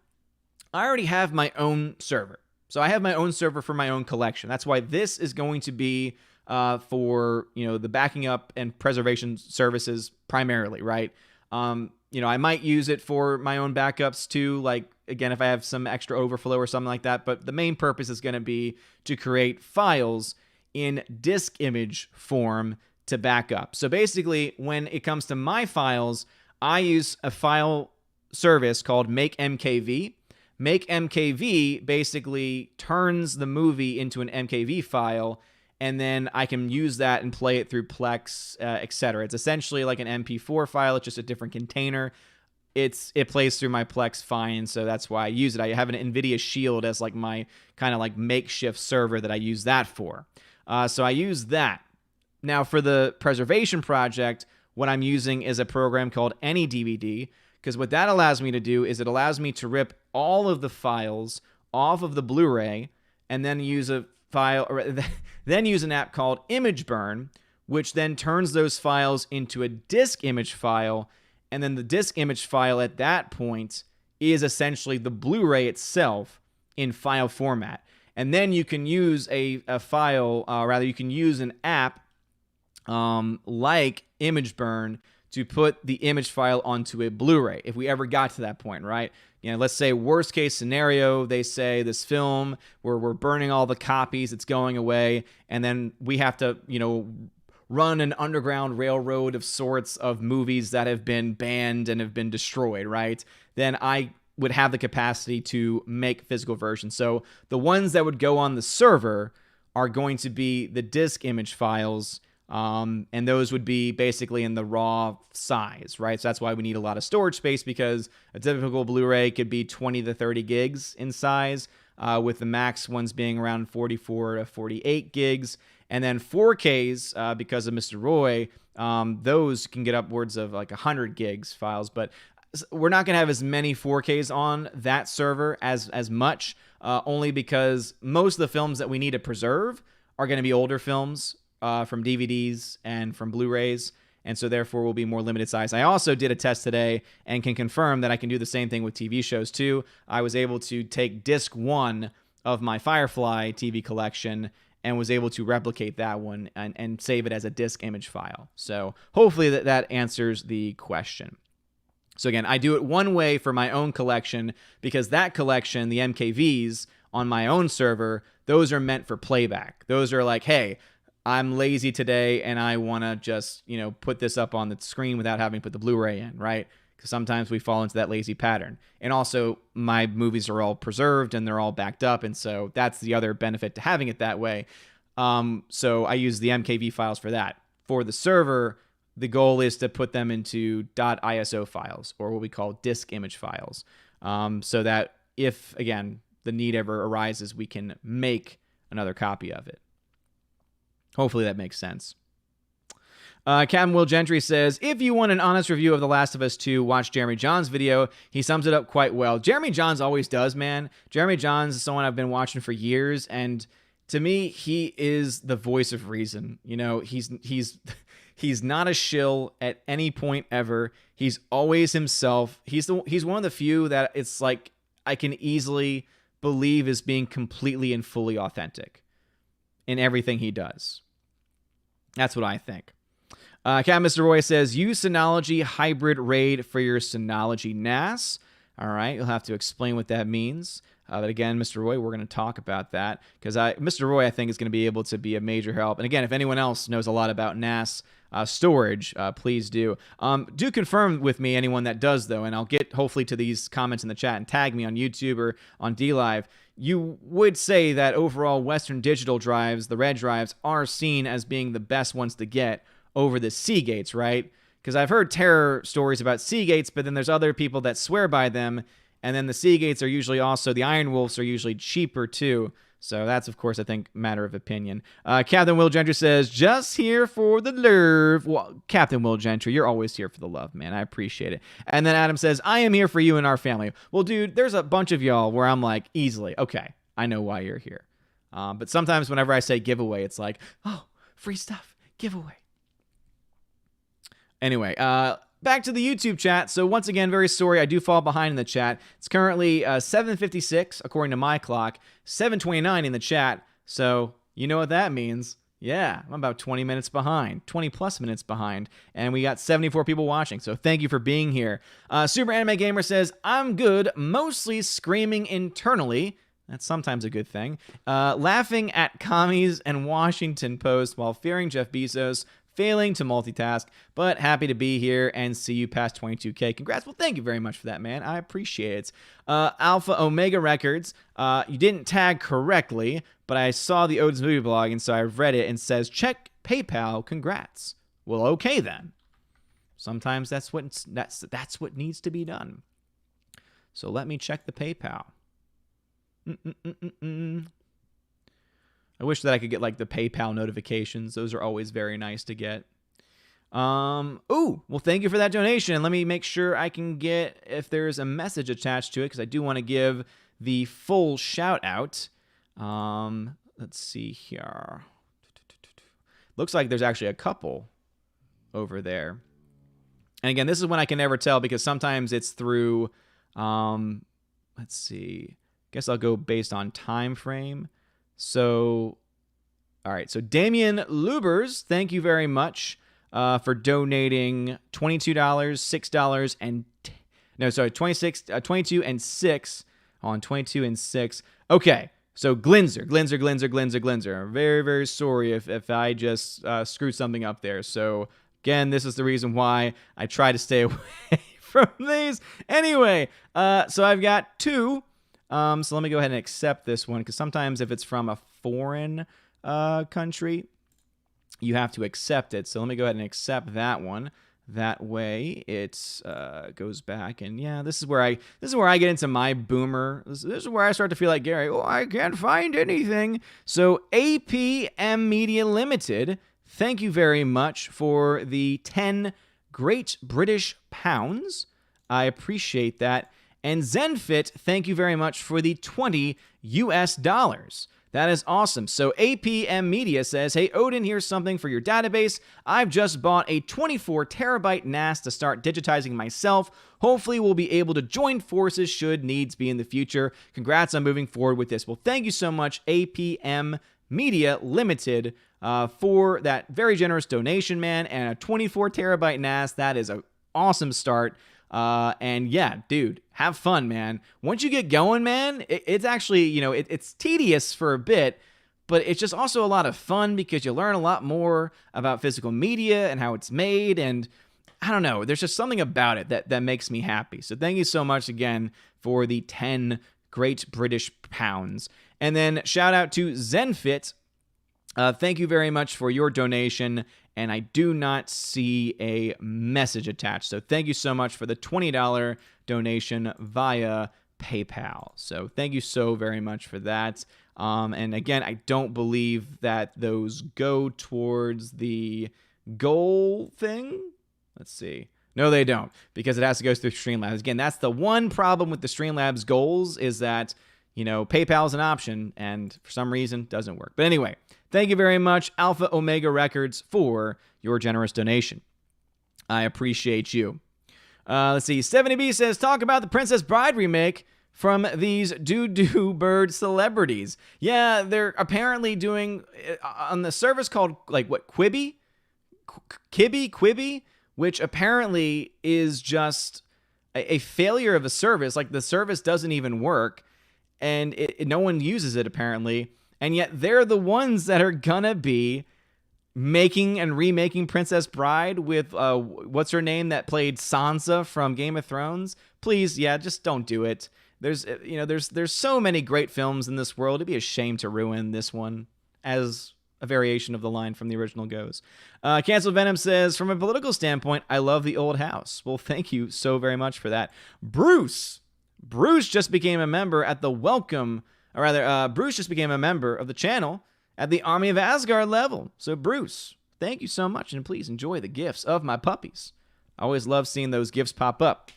I already have my own server. So I have my own server for my own collection. That's why this is going to be for, the backing up and preservation services primarily, right? I might use it for my own backups too, like, again, if I have some extra overflow or something like that. But the main purpose is going to be to create files in disk image form to back up. So basically, when it comes to my files, I use a file service called MakeMKV. MakeMKV basically turns the movie into an MKV file, and then I can use that and play it through Plex, etc. It's essentially like an MP4 file. It's just a different container. It plays through my Plex fine, so that's why I use it. I have an NVIDIA Shield as like my kind of like makeshift server that I use that for. So I use that. Now for the preservation project, what I'm using is a program called AnyDVD, because what that allows me to do is it allows me to rip all of the files off of the Blu-ray and then use a file, or then use an app called ImageBurn, which then turns those files into a disk image file, and then the disk image file at that point is essentially the Blu-ray itself in file format. And then you can use you can use an app like ImageBurn to put the image file onto a Blu-ray, if we ever got to that point, right? Let's say worst case scenario, they say this film where we're burning all the copies, it's going away, and then we have to, run an underground railroad of sorts of movies that have been banned and have been destroyed, right? Then I would have the capacity to make physical versions. So the ones that would go on the server are going to be the disk image files, and those would be basically in the raw size, right? So that's why we need a lot of storage space, because a typical Blu-ray could be 20 to 30 gigs in size, with the max ones being around 44 to 48 gigs. And then 4Ks, because of Mr. Roy, those can get upwards of like 100 gigs files. But we're not going to have as many 4Ks on that server as much, only because most of the films that we need to preserve are going to be older films, from DVDs and from Blu-rays, and so therefore will be more limited size. I also did a test today and can confirm that I can do the same thing with TV shows too. I was able to take disc 1 of my Firefly TV collection and was able to replicate that one and save it as a disk image file. So hopefully that answers the question. So again, I do it one way for my own collection, because that collection, the MKVs on my own server, those are meant for playback. Those are like, hey, I'm lazy today and I want to just, put this up on the screen without having to put the Blu-ray in, right? Because sometimes we fall into that lazy pattern. And also, my movies are all preserved and they're all backed up, and so that's the other benefit to having it that way. So I use the MKV files for that. For the server, the goal is to put them into .iso files, or what we call disk image files, so that if, again, the need ever arises, we can make another copy of it. Hopefully that makes sense. Captain Will Gentry says, if you want an honest review of The Last of Us 2, watch Jeremy John's video. He sums it up quite well. Jeremy Johns always does, man. Jeremy Johns is someone I've been watching for years, and to me, he is the voice of reason. You know, he's not a shill at any point ever. He's always himself. He's one of the few that it's like I can easily believe is being completely and fully authentic in everything he does. That's what I think. Cat Mr. Roy says, use Synology Hybrid RAID for your Synology NAS. All right, you'll have to explain what that means. But again, Mr. Roy, we're going to talk about that because Mr. Roy, I think, is going to be able to be a major help. And again, if anyone else knows a lot about NAS storage, please do. Do confirm with me, anyone that does, though, and I'll get hopefully to these comments in the chat and tag me on YouTube or on DLive. You would say that overall Western Digital drives, the red drives, are seen as being the best ones to get over the Seagates, right? Because I've heard terror stories about Seagates, but then there's other people that swear by them, and then the Seagates are usually also, the Iron Wolves are usually cheaper too. So that's, of course, I think, matter of opinion. Captain Will Gentry says, just here for the love. Well, Captain Will Gentry, you're always here for the love, man. I appreciate it. And then Adam says, I am here for you and our family. Well, dude, there's a bunch of y'all where I'm like, easily, okay, I know why you're here. But sometimes whenever I say giveaway, it's like, oh, free stuff, giveaway. Anyway, back to the YouTube chat. So once again, very sorry, I do fall behind in the chat. It's currently 7:56 according to my clock, 7:29 in the chat. So you know what that means. Yeah, I'm about 20 minutes behind, 20 plus minutes behind, and we got 74 people watching. So thank you for being here. Super Anime Gamer says, I'm good, mostly screaming internally. That's sometimes a good thing. Laughing at commies and Washington Post while fearing Jeff Bezos, failing to multitask, but happy to be here and see you past 22K. Congrats. Well, thank you very much for that, man. I appreciate it. Alpha Omega Records, you didn't tag correctly, but I saw the Odin's movie blog, and so I read it and says, check PayPal. Congrats. Well, okay then. Sometimes that's what needs to be done. So let me check the PayPal. I wish that I could get like the PayPal notifications. Those are always very nice to get. Well, thank you for that donation. Let me make sure I can get if there's a message attached to it, because I do want to give the full shout out. Let's see here. Looks like there's actually a couple over there. And again, this is when I can never tell because sometimes it's through, let's see. Guess I'll go based on time frame. So, all right. So Damian Lubers, thank you very much for donating $22, $6, and no, sorry, 22 and 6 on 22 and 6. Okay. So Glinzer. I'm very, very sorry if I just screwed something up there. So again, this is the reason why I try to stay away from these. Anyway, so I've got 2. So let me go ahead and accept this one, because sometimes if it's from a foreign country, you have to accept it. So let me go ahead and accept that one. That way it goes back, and yeah, this is where I get into my boomer. This is where I start to feel like Gary. Oh, I can't find anything. So APM Media Limited, thank you very much for the 10 Great British Pounds. I appreciate that. And ZenFit, thank you very much for the $20 US. That is awesome. So APM Media says, hey, Odin, here's something for your database. I've just bought a 24 terabyte NAS to start digitizing myself. Hopefully we'll be able to join forces should needs be in the future. Congrats on moving forward with this. Well, thank you so much, APM Media Limited, for that very generous donation, man. And a 24 terabyte NAS, that is an awesome start. And yeah, dude, have fun, man. Once you get going, man, it's actually, you know, it's tedious for a bit, but it's just also a lot of fun because you learn a lot more about physical media and how it's made. And I don't know, there's just something about it that makes me happy. So thank you so much again for the 10 Great British Pounds. And then shout out to ZenFit. Thank you very much for your donation, and I do not see a message attached. So thank you so much for the $20 donation via PayPal. So thank you so very much for that. And again, I don't believe that those go towards the goal thing. Let's see. No, they don't, because it has to go through Streamlabs. Again, that's the one problem with the Streamlabs goals, is that, PayPal is an option, and for some reason doesn't work. But anyway, thank you very much, Alpha Omega Records, for your generous donation. I appreciate you. Let's see. 70B says, talk about the Princess Bride remake from these doo-doo bird celebrities. Yeah, they're apparently doing on the service called, Quibi? Quibi? Which apparently is just a failure of a service. Like, the service doesn't even work, and no one uses it apparently. And yet they're the ones that are gonna be making and remaking Princess Bride with what's her name that played Sansa from Game of Thrones. Please, just don't do it. There's so many great films in this world. It'd be a shame to ruin this one, as a variation of the line from the original goes. Cancel Venom says, from a political standpoint, I love the old house. Well, thank you so very much for that. Bruce just became a member at the Bruce just became a member of the channel at the Army of Asgard level. So Bruce, thank you so much, and please enjoy the gifts of my puppies. I always love seeing those gifts pop up.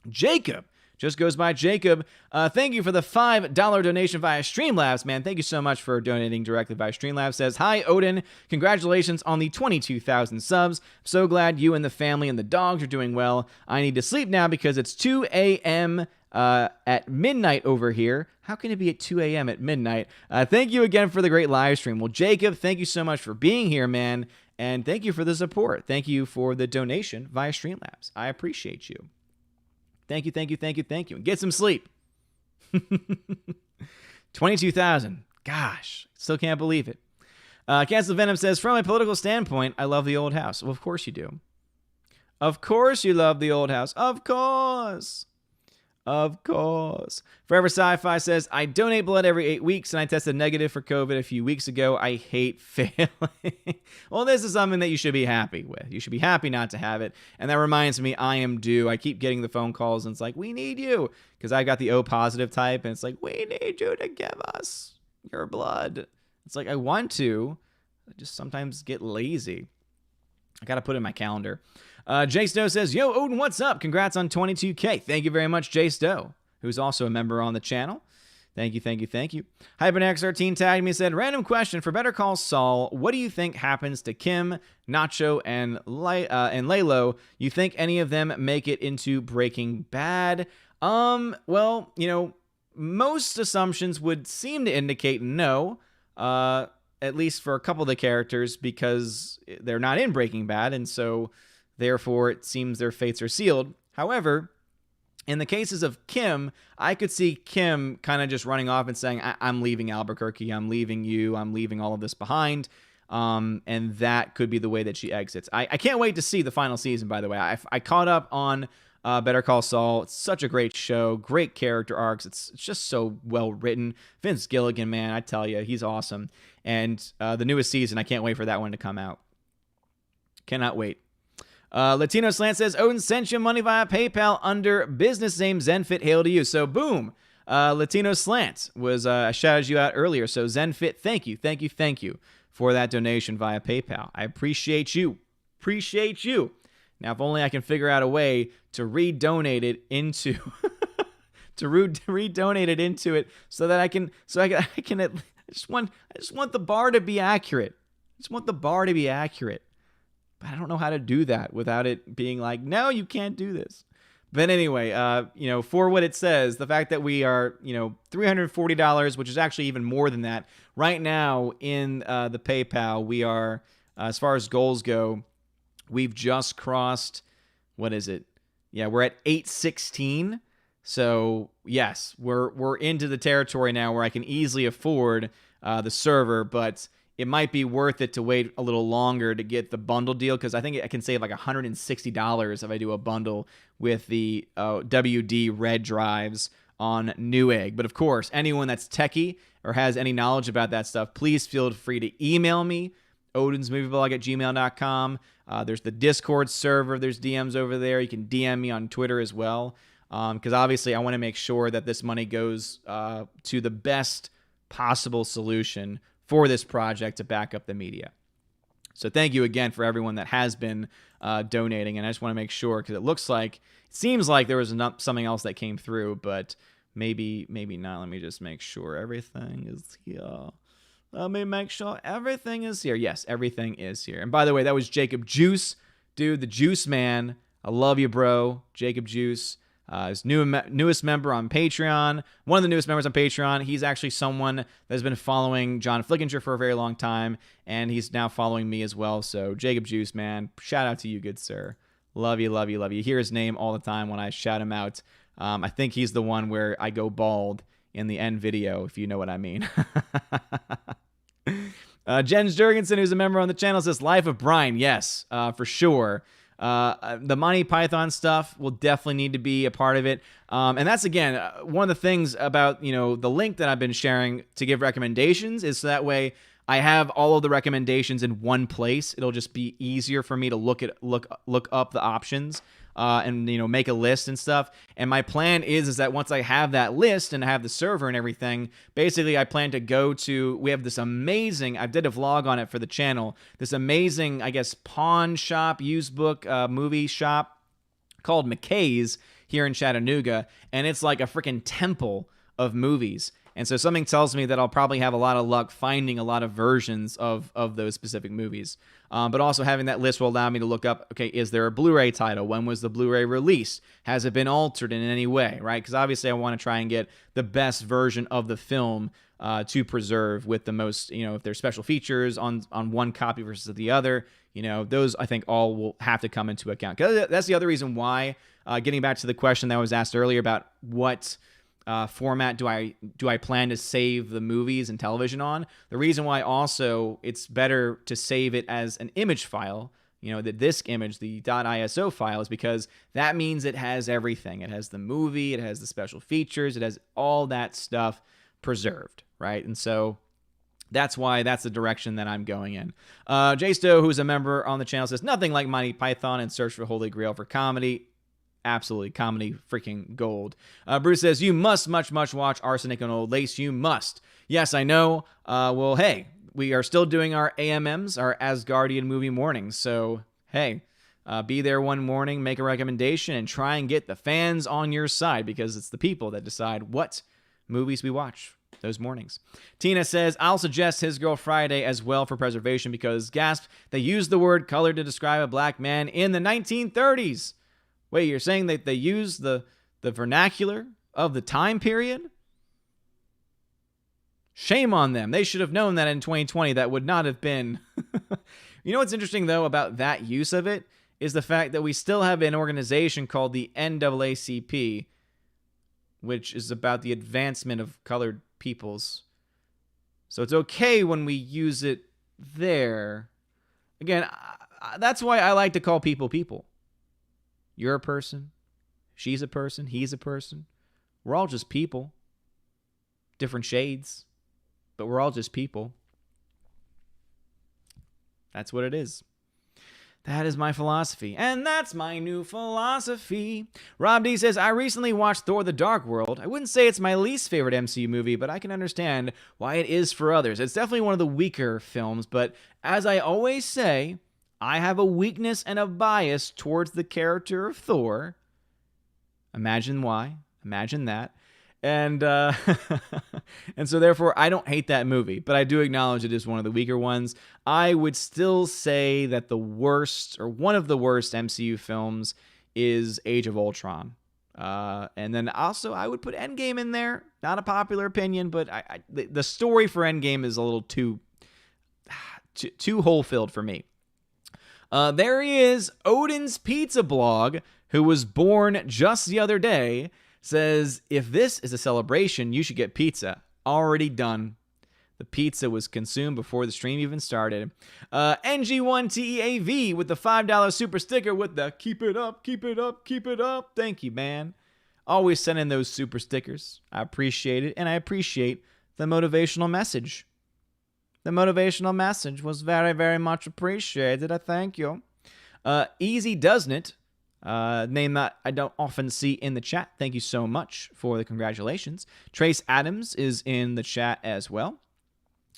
Jacob just goes by Jacob. Thank you for the $5 donation via Streamlabs, man. Thank you so much for donating directly via Streamlabs. Says, hi, Odin. Congratulations on the 22,000 subs. I'm so glad you and the family and the dogs are doing well. I need to sleep now because it's 2 a.m. At midnight over here. How can it be at 2 a.m. at midnight? Thank you again for the great live stream. Well, Jacob, thank you so much for being here, man. And thank you for the support. Thank you for the donation via Streamlabs. I appreciate you. Thank you. And get some sleep. 22,000. Gosh, still can't believe it. Cancel Venom says, from a political standpoint, I love the old house. Well, of course you do. Of course you love the old house. Of course. Forever Sci-Fi says, I donate blood every 8 weeks, and I tested negative for COVID a few weeks ago. I hate failing. Well, this is something that you should be happy with. You should be happy not to have it. And that reminds me, I am due. I keep getting the phone calls, and it's like, we need you. Because I got the O positive type, and it's like, we need you to give us your blood. It's like, I want to. I just sometimes get lazy. I got to put it in my calendar. Jay Stowe says, yo, Odin, what's up? Congrats on 22K. Thank you very much, Jay Stowe, who's also a member on the channel. Thank you. HyperNex13 tagged me and said, random question for Better Call Saul. What do you think happens to Kim, Nacho, and Laylo? You think any of them make it into Breaking Bad? Well, most assumptions would seem to indicate no, at least for a couple of the characters, because they're not in Breaking Bad, and so therefore it seems their fates are sealed. However, in the cases of Kim, I could see Kim kind of just running off and saying, I'm leaving Albuquerque, I'm leaving you, I'm leaving all of this behind, and that could be the way that she exits. I can't wait to see the final season, by the way. I caught up on Better Call Saul. It's such a great show, great character arcs. It's just so well written. Vince Gilligan, man, I tell you, he's awesome. And the newest season, I can't wait for that one to come out. Cannot wait. Latino Slant says, Odin sent you money via PayPal under business name ZenFit. Hail to you. So boom, Latino Slant was I shouted you out earlier. So ZenFit, thank you for that donation via PayPal. I appreciate you. Now, if only I can figure out a way to redonate it into redonate it into it so that I can I just want the bar to be accurate. But I don't know how to do that without it being like, no, you can't do this. But anyway, for what it says, the fact that we are, $340, which is actually even more than that. Right now in the PayPal, we are, as far as goals go, we've just crossed, what is it? Yeah, we're at 816. So yes, we're into the territory now where I can easily afford the server, but it might be worth it to wait a little longer to get the bundle deal, because I think I can save like $160 if I do a bundle with the WD red drives on Newegg. But of course, anyone that's techie or has any knowledge about that stuff, please feel free to email me, odinsmovieblog@gmail.com. There's the Discord server. There's DMs over there. You can DM me on Twitter as well. Because obviously I want to make sure that this money goes to the best possible solution for this project to back up the media. So thank you again for everyone that has been donating. And I just want to make sure, because it seems like there was something else that came through, but maybe not. Let me just make sure everything is here. Let me make sure everything is here. Yes, everything is here. And by the way, that was Jacob Juice, dude, the Juice Man. I love you, bro. Jacob Juice. His newest member on Patreon. One of the newest members on Patreon. He's actually someone that has been following John Flickinger for a very long time, and he's now following me as well. So Jacob Juice, man, shout out to you, good sir. Love you, love you, love you. You hear his name all the time when I shout him out. I think he's the one where I go bald in the end video, if you know what I mean. Jens Jurgensen, who's a member on the channel, says Life of Brian. Yes, for sure. The Monty Python stuff will definitely need to be a part of it. And that's, again, one of the things about, the link that I've been sharing to give recommendations is so that way I have all of the recommendations in one place. It'll just be easier for me to look up the options and make a list and stuff. And my plan is that once I have that list and I have the server and everything, basically I plan to go to, we have this amazing, I did a vlog on it for the channel, this amazing, I guess, pawn shop, used book, movie shop called McKay's here in Chattanooga. And it's like a freaking temple of movies. And so something tells me that I'll probably have a lot of luck finding a lot of versions of those specific movies. But also having that list will allow me to look up, okay, is there a Blu-ray title? When was the Blu-ray released? Has it been altered in any way, right? Because obviously I want to try and get the best version of the film to preserve with the most, if there's special features on one copy versus the other, those I think all will have to come into account. Because that's the other reason why, getting back to the question that was asked earlier about what format do I plan to save the movies and television on? The reason why also it's better to save it as an image file, the disk image, the .iso file, is because that means it has everything. It has the movie, it has the special features, it has all that stuff preserved, right? And so that's why that's the direction that I'm going in. Jay Stowe, who's a member on the channel, says, nothing like Monty Python and Search for Holy Grail for comedy. Absolutely, comedy freaking gold. Bruce says, you must much watch Arsenic and Old Lace. You must. Yes, I know. Well, hey, we are still doing our AMMs, our Asgardian movie mornings. So, hey, be there one morning, make a recommendation, and try and get the fans on your side, because it's the people that decide what movies we watch those mornings. Tina says, I'll suggest His Girl Friday as well for preservation because, gasp, they used the word color to describe a black man in the 1930s. Wait, you're saying that they used the vernacular of the time period? Shame on them. They should have known that in 2020 that would not have been. You know what's interesting, though, about that use of it is the fact that we still have an organization called the NAACP, which is about the advancement of colored peoples. So it's okay when we use it there. Again, that's why I like to call people people. You're a person. She's a person. He's a person. We're all just people. Different shades. But we're all just people. That's what it is. That is my philosophy. And that's my new philosophy. Rob D says, I recently watched Thor the Dark World. I wouldn't say it's my least favorite MCU movie, but I can understand why it is for others. It's definitely one of the weaker films, but as I always say, I have a weakness and a bias towards the character of Thor. Imagine why. Imagine that. And and so therefore, I don't hate that movie, but I do acknowledge it is one of the weaker ones. I would still say that the worst, or one of the worst MCU films is Age of Ultron. And then also, I would put Endgame in there. Not a popular opinion, but the story for Endgame is a little too hole-filled for me. There he is, Odin's Pizza Blog, who was born just the other day, says, if this is a celebration, you should get pizza. Already done. The pizza was consumed before the stream even started. NG1TEAV with the $5 super sticker with the keep it up, keep it up, keep it up. Thank you, man. always sending those super stickers. I appreciate it, and I appreciate the motivational message. The motivational message was very, very much appreciated. I thank you. Easy Doesn't It, name that I don't often see in the chat. Thank you so much for the congratulations. Trace Adams is in the chat as well.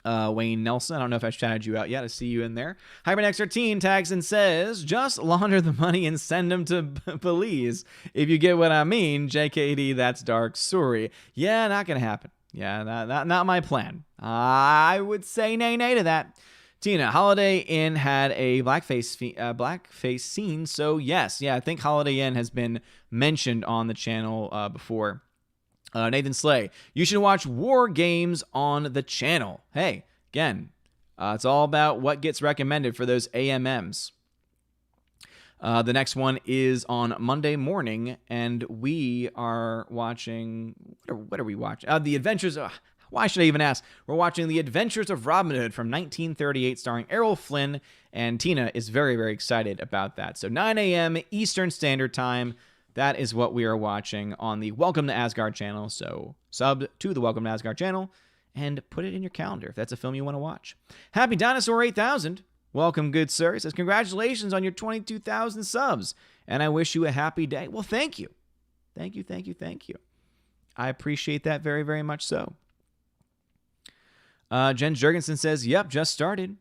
Wayne Nelson, I don't know if I shouted you out yet. I see you in there. HyperNex13 tags and says, just launder the money and send them to Belize. If you get what I mean, JKD, that's dark. Sorry. Yeah, not going to happen. Yeah, not my plan. I would say nay to that. Tina, Holiday Inn had a blackface scene, so yes. Yeah, I think Holiday Inn has been mentioned on the channel before. Nathan Slay, you should watch War Games on the channel. Hey, again, it's all about what gets recommended for those AMMs. The next one is on Monday morning, and we are watching... What are we watching? The Adventures... Why should I even ask? We're watching The Adventures of Robin Hood from 1938, starring Errol Flynn, and Tina is very, very excited about that. So 9 a.m. Eastern Standard Time, that is what we are watching on the Welcome to Asgard channel. So sub to the Welcome to Asgard channel and put it in your calendar if that's a film you want to watch. Happy Dinosaur 8000. Welcome, good sir. He says, congratulations on your 22,000 subs, and I wish you a happy day. Well, thank you. Thank you. I appreciate that very, very much so. Jen Jurgensen says, yep, just started.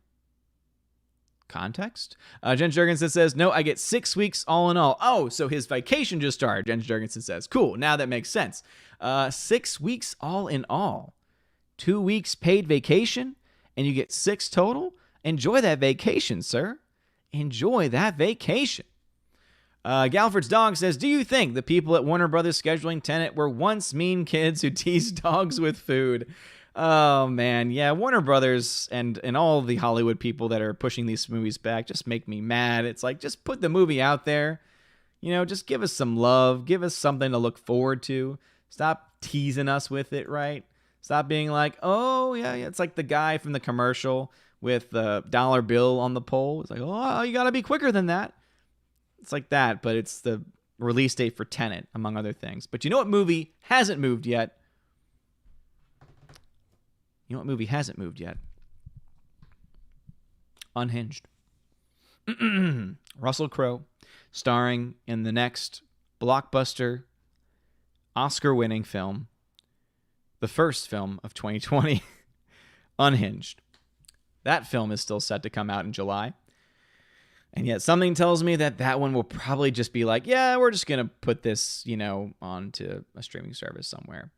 Context? Jen Jurgensen says, no, I get 6 weeks all in all. Oh, so his vacation just started, Jen Jurgensen says. Cool, now that makes sense. 6 weeks all in all. 2 weeks paid vacation, and you get 6 total? Enjoy that vacation, sir. Enjoy that vacation. Galford's dog says, do you think the people at Warner Brothers scheduling Tenet were once mean kids who teased dogs with food? Oh, man. Yeah, Warner Brothers and all the Hollywood people that are pushing these movies back just make me mad. It's like, just put the movie out there. You know, just give us some love. Give us something to look forward to. Stop teasing us with it, right? Stop being like, oh, yeah. It's like the guy from the commercial with the dollar bill on the pole. It's like, oh, you got to be quicker than that. It's like that, but it's the release date for Tenet, among other things. But you know what movie hasn't moved yet? You know what movie hasn't moved yet? Unhinged. Russell Crowe, starring in the next blockbuster, Oscar-winning film, the first film of 2020, Unhinged. That film is still set to come out in July. And yet something tells me that that one will probably just be like, yeah, we're just going to put this, onto a streaming service somewhere.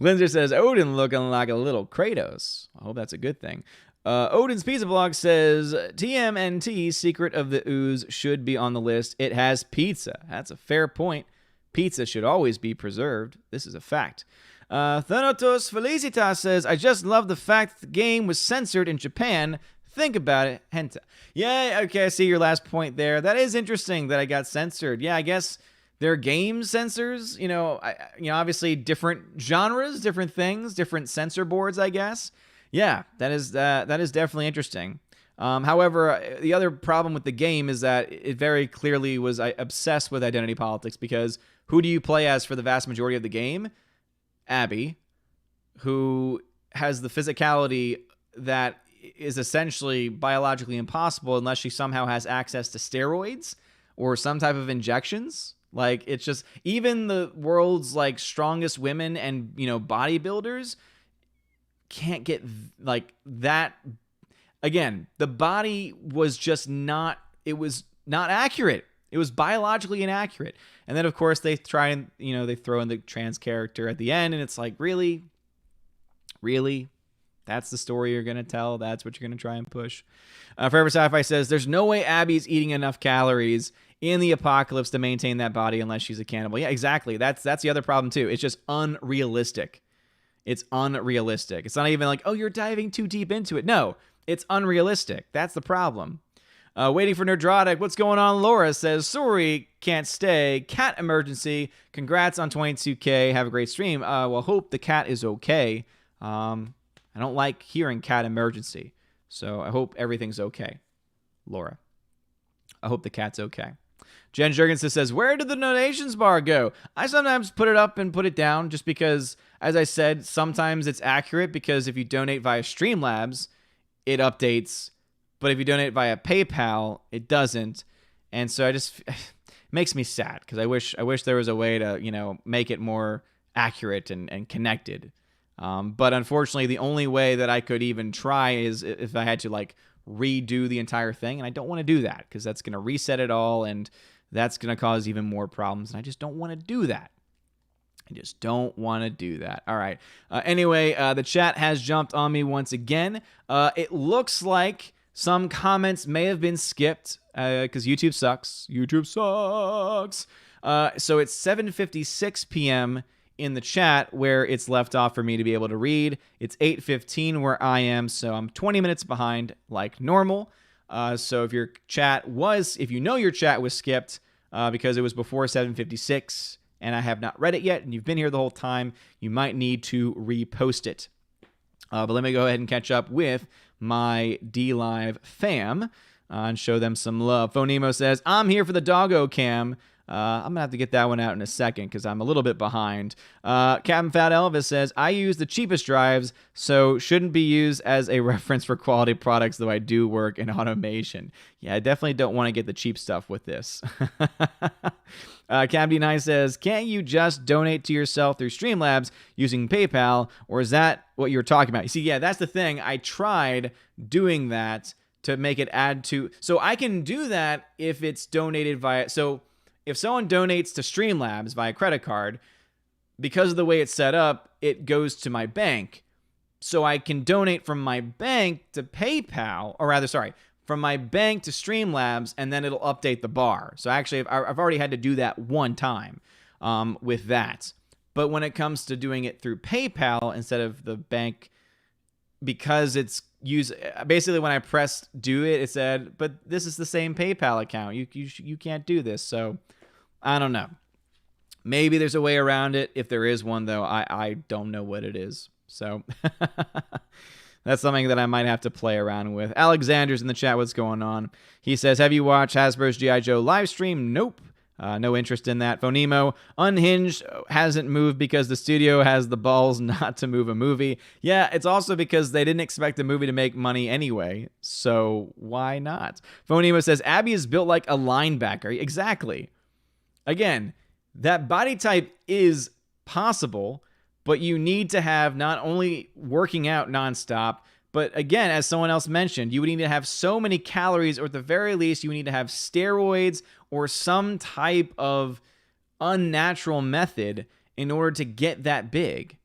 Glinzer says, Odin looking like a little Kratos. I hope that's a good thing. Odin's Pizza Blog says, TMNT, Secret of the Ooze, should be on the list. It has pizza. That's a fair point. Pizza should always be preserved. This is a fact. Thanatos Felicitas says, I just love the fact the game was censored in Japan. Think about it. Hentai. Yeah, okay, I see your last point there. That is interesting that I got censored. Yeah, I guess... They're game censors, obviously different genres, different things, different censor boards, I guess. Yeah, that is definitely interesting. However, the other problem with the game is that it very clearly was obsessed with identity politics, because who do you play as for the vast majority of the game? Abby, who has the physicality that is essentially biologically impossible unless she somehow has access to steroids or some type of injections. Like, it's just, even the world's like strongest women and, bodybuilders can't get like that. Again, the body was just not, it was not accurate. It was biologically inaccurate. And then of course they try and, they throw in the trans character at the end, and it's like, really? That's the story you're going to tell? That's what you're going to try and push? Forever Sci-Fi says, there's no way Abby's eating enough calories in the apocalypse to maintain that body unless she's a cannibal. Yeah, exactly. That's the other problem too. It's just unrealistic. It's unrealistic. It's not even like, oh, you're diving too deep into it. No, it's unrealistic. That's the problem. Waiting for Nerdrotic. What's going on? Laura says, sorry, can't stay. Cat emergency. Congrats on 22K. Have a great stream. Well, hope the cat is okay. I don't like hearing cat emergency. So I hope everything's okay, Laura. I hope the cat's okay. Jen Jurgensen says, where did the donations bar go? I sometimes put it up and put it down just because, as I said, sometimes it's accurate because if you donate via Streamlabs, it updates. But if you donate via PayPal, it doesn't. And so it makes me sad because I wish there was a way to, make it more accurate and connected. But unfortunately, the only way that I could even try is if I had to redo the entire thing. And I don't want to do that because that's going to reset it all and that's going to cause even more problems. And I just don't want to do that. I just don't want to do that. All right. Anyway, the chat has jumped on me once again. It looks like some comments may have been skipped because YouTube sucks. YouTube sucks. So it's 7:56 p.m. in the chat where it's left off for me to be able to read. It's 8:15 where I am, so I'm 20 minutes behind like normal. So if your chat was skipped because it was before 7:56 and I have not read it yet and you've been here the whole time, you might need to repost it. But let me go ahead and catch up with my DLive fam and show them some love. Phonemo says, I'm here for the doggo cam. I'm going to have to get that one out in a second because I'm a little bit behind. Captain Fat Elvis says, I use the cheapest drives, so shouldn't be used as a reference for quality products, though I do work in automation. Yeah, I definitely don't want to get the cheap stuff with this. Captain D9 says, can't you just donate to yourself through Streamlabs using PayPal, or is that what you're talking about? You see, yeah, that's the thing. I tried doing that to make it add to... So I can do that if it's donated via... So if someone donates to Streamlabs via credit card, because of the way it's set up, it goes to my bank. So I can donate from my bank to PayPal, or rather, sorry, from my bank to Streamlabs, and then it'll update the bar. So actually, I've already had to do that one time with that. But when it comes to doing it through PayPal instead of the bank, because it's basically when I pressed do it, it said, but this is the same PayPal account. You can't do this. So I don't know. Maybe there's a way around it. If there is one, though, I don't know what it is. So that's something that I might have to play around with. Alexander's in the chat. What's going on? He says, have you watched Hasbro's G.I. Joe live stream? Nope. No interest in that. Phonemo, Unhinged hasn't moved because the studio has the balls not to move a movie. Yeah, it's also because they didn't expect the movie to make money anyway. So why not? Phonemo says, Abby is built like a linebacker. Exactly. Again, that body type is possible, but you need to have not only working out nonstop, but again, as someone else mentioned, you would need to have so many calories, or at the very least, you would need to have steroids or some type of unnatural method in order to get that big.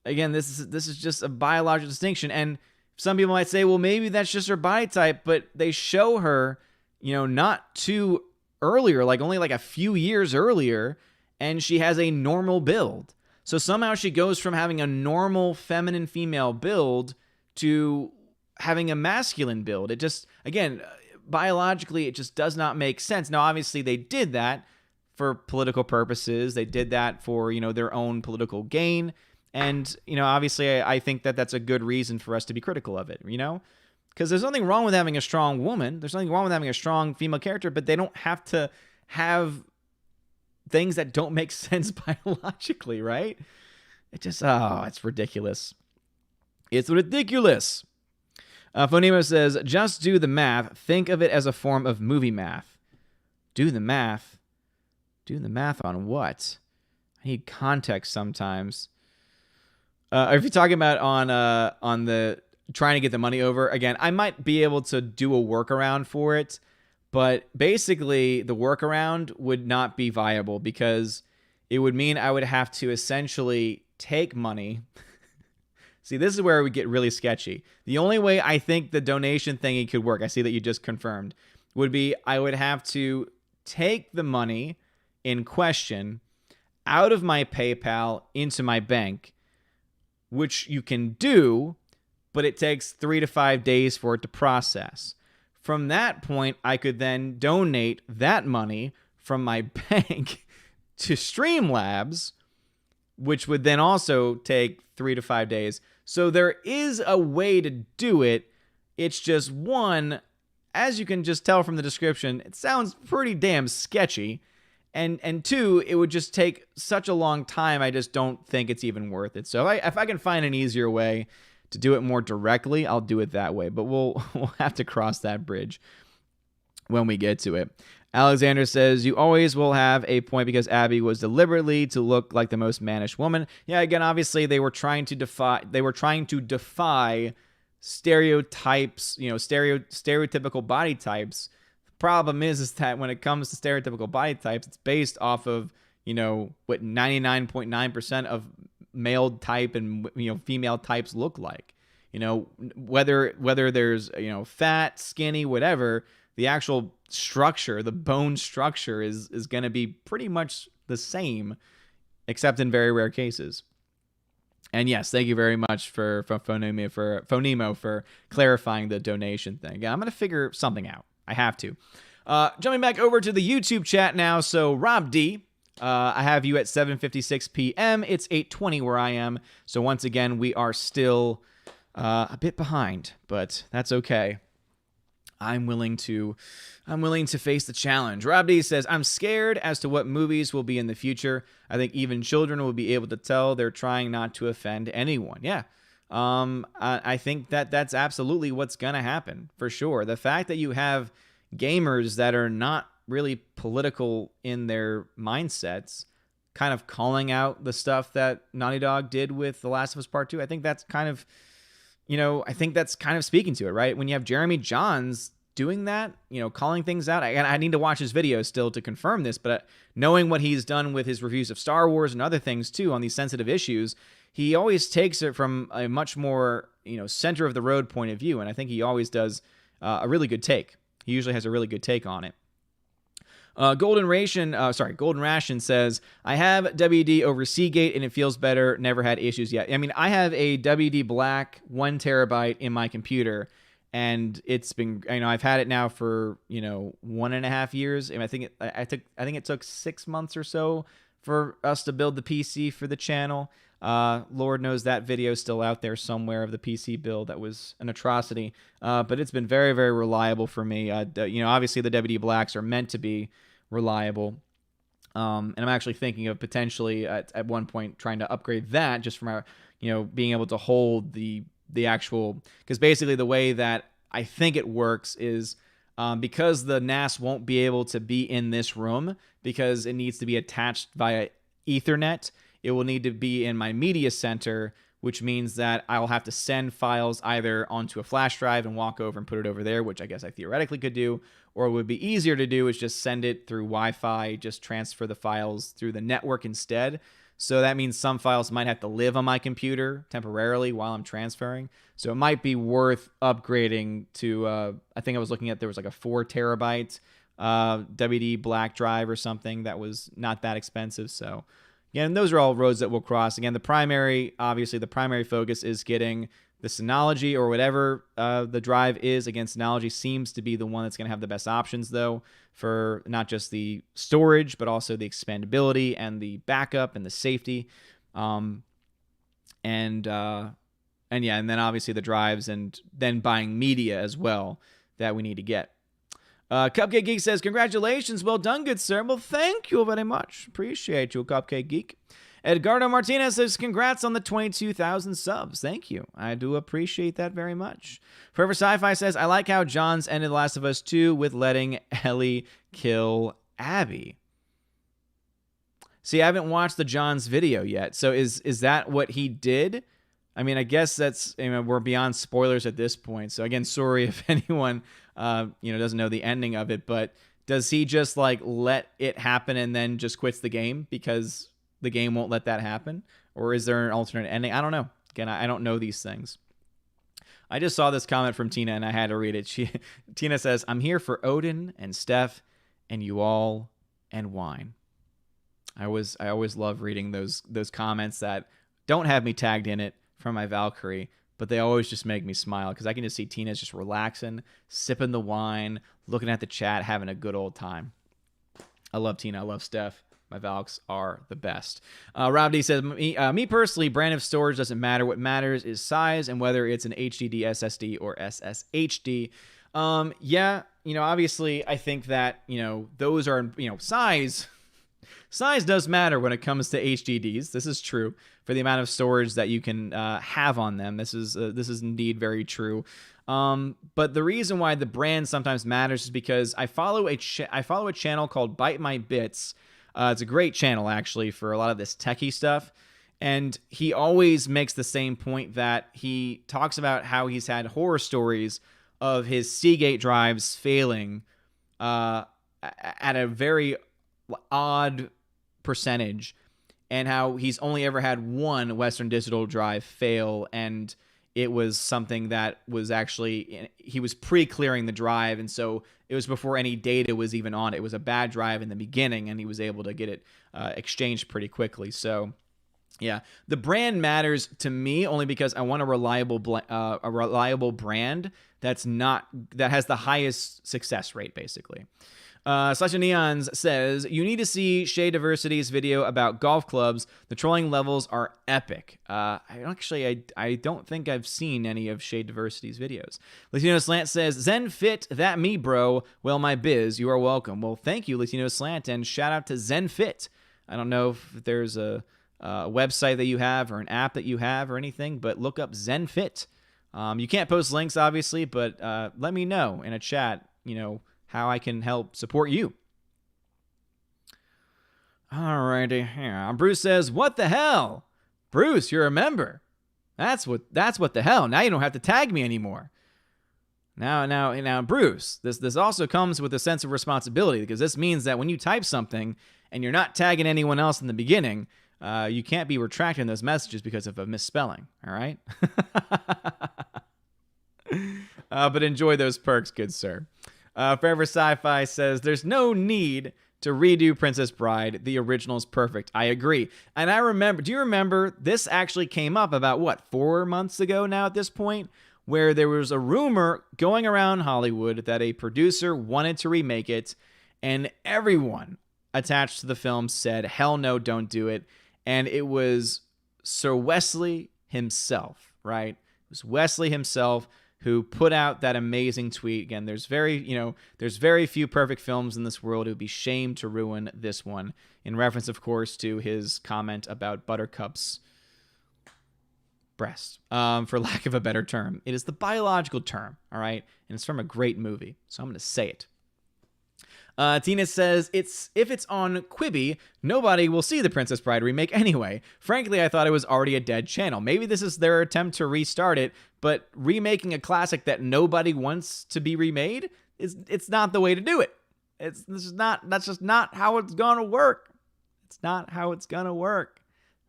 Again, this is just a biological distinction. And some people might say, well, maybe that's just her body type, but they show her, not too earlier, only a few years earlier, and she has a normal build. So somehow she goes from having a normal feminine female build to having a masculine build. It just, again, biologically, it just does not make sense. Now, obviously, they did that for political purposes. They did that for, their own political gain. And, obviously, I think that that's a good reason for us to be critical of it, Because there's nothing wrong with having a strong woman. There's nothing wrong with having a strong female character, but they don't have to have things that don't make sense biologically, right? It just, it's ridiculous. It's ridiculous. Phonemo says, just do the math. Think of it as a form of movie math. Do the math? Do the math on what? I need context sometimes. If you're talking about on the trying to get the money over, again, I might be able to do a workaround for it, but basically the workaround would not be viable because it would mean I would have to essentially take money. See, this is where it would get really sketchy. The only way I think the donation thingy could work, I see that you just confirmed, would be I would have to take the money in question out of my PayPal into my bank, which you can do, but it takes 3 to 5 days for it to process. From that point, I could then donate that money from my bank to Streamlabs, which would then also take 3 to 5 days. So there is a way to do it. It's just, one, as you can just tell from the description, it sounds pretty damn sketchy. And two, it would just take such a long time. I just don't think it's even worth it. So if I can find an easier way to do it more directly, I'll do it that way. But we'll have to cross that bridge when we get to it. Alexander says, you always will have a point because Abby was deliberately to look like the most mannish woman. Yeah, again, obviously they were trying to defy stereotypes, stereotypical body types. The problem is that when it comes to stereotypical body types, it's based off of, what 99.9% of male type and, female types look like. Whether there's, fat, skinny, whatever, the actual structure, the bone structure is going to be pretty much the same, except in very rare cases. And yes, thank you very much for Phonemo for clarifying the donation thing. Yeah, I'm going to figure something out. I have to. Jumping back over to the YouTube chat now. So Rob D, I have you at 7:56 p.m. It's 8:20 where I am. So once again, we are still a bit behind, but that's okay. I'm willing to face the challenge. Rob D says, I'm scared as to what movies will be in the future. I think even children will be able to tell they're trying not to offend anyone. Yeah. I think that's absolutely what's going to happen for sure. The fact that you have gamers that are not really political in their mindsets kind of calling out the stuff that Naughty Dog did with The Last of Us Part 2, I think that's kind of speaking to it, right? When you have Jeremy Jahns doing that, calling things out. I need to watch his videos still to confirm this, but knowing what he's done with his reviews of Star Wars and other things too on these sensitive issues, he always takes it from a much more, center of the road point of view. And I think he always does a really good take. He usually has a really good take on it. Golden Ration says, I have WD over Seagate and it feels better. Never had issues yet. I mean, I have a WD Black 1 terabyte in my computer, and it's been, I've had it now for 1.5 years. And I think it took 6 months or so for us to build the PC for the channel. Lord knows that video is still out there somewhere of the PC build. That was an atrocity. But it's been very, very reliable for me. Obviously the WD Blacks are meant to be reliable. And I'm actually thinking of potentially at one point trying to upgrade that just from our, being able to hold the actual, because basically the way that I think it works is because the NAS won't be able to be in this room because it needs to be attached via Ethernet. It will need to be in my media center, which means that I'll have to send files either onto a flash drive and walk over and put it over there, which I guess I theoretically could do, or it would be easier to do is just send it through Wi-Fi, just transfer the files through the network instead. So that means some files might have to live on my computer temporarily while I'm transferring. So it might be worth upgrading to, I think I was looking at, there was like a 4 terabyte WD Black drive or something that was not that expensive. So yeah, and those are all roads that we'll cross. Again, the primary focus is getting the Synology or whatever the drive is. Again, Synology seems to be the one that's going to have the best options, though, for not just the storage, but also the expandability and the backup and the safety. And then obviously the drives and then buying media as well that we need to get. Cupcake Geek says, congratulations. Well done, good sir. Well, thank you very much. Appreciate you, Cupcake Geek. Edgardo Martinez says, congrats on the 22,000 subs. Thank you. I do appreciate that very much. Forever Sci-Fi says, I like how John's ended The Last of Us 2 with letting Ellie kill Abby. See, I haven't watched the John's video yet. So is that what he did? I mean, I guess that's, we're beyond spoilers at this point. So again, sorry if anyone, doesn't know the ending of it, but does he just let it happen and then just quits the game because the game won't let that happen? Or is there an alternate ending? I don't know. Again, I don't know these things. I just saw this comment from Tina and I had to read it. Tina says, I'm here for Odin and Steph and you all and wine. I always love reading those comments that don't have me tagged in it from my Valkyrie, but they always just make me smile because I can just see Tina's just relaxing, sipping the wine, looking at the chat, having a good old time. I love Tina. I love Steph. My Valks are the best. Rob D says, me personally, brand of storage doesn't matter. What matters is size and whether it's an HDD, SSD, or SSHD. Yeah, obviously, I think that, those are, size does matter when it comes to HDDs. This is true for the amount of storage that you can have on them. This is indeed very true. But the reason why the brand sometimes matters is because I follow a channel called Bite My Bits. It's a great channel, actually, for a lot of this techie stuff. And he always makes the same point that he talks about how he's had horror stories of his Seagate drives failing at a very odd percentage, and how he's only ever had one Western Digital drive fail, and it was something that was actually, he was pre-clearing the drive, and so it was before any data was even on it. It was a bad drive in the beginning, and he was able to get it exchanged pretty quickly. So yeah, the brand matters to me only because I want a reliable brand that has the highest success rate, basically. Sasha Neons says, you need to see Shea Diversity's video about golf clubs. The trolling levels are epic. I don't think I've seen any of Shea Diversity's videos. Latino Slant says, Zen Fit, that me, bro. Well, my biz, you are welcome. Well, thank you, Latino Slant, and shout out to Zen Fit. I don't know if there's a website that you have or an app that you have or anything, but look up Zen Fit. You can't post links, obviously, but let me know in a chat, how I can help support you. Alrighty, yeah. Bruce says, what the hell? Bruce, you're a member. That's what the hell. Now you don't have to tag me anymore. Now, Bruce, this also comes with a sense of responsibility, because this means that when you type something and you're not tagging anyone else in the beginning, you can't be retracting those messages because of a misspelling, all right? But enjoy those perks, good sir. Forever Sci-Fi says, there's no need to redo Princess Bride. The original is perfect. I agree. And do you remember, this actually came up about, 4 months ago now at this point, where there was a rumor going around Hollywood that a producer wanted to remake it, and everyone attached to the film said, hell no, don't do it. And it was Sir Wesley himself, right? It was Wesley himself who put out that amazing tweet. Again, there's very few perfect films in this world. It would be shame to ruin this one. In reference, of course, to his comment about Buttercup's breast, for lack of a better term. It is the biological term, all right? And it's from a great movie, so I'm going to say it. Tina says, if it's on Quibi, nobody will see the Princess Bride remake anyway. Frankly, I thought it was already a dead channel. Maybe this is their attempt to restart it, but remaking a classic that nobody wants to be remade, it's not the way to do it. That's just not how it's gonna work. It's not how it's gonna work.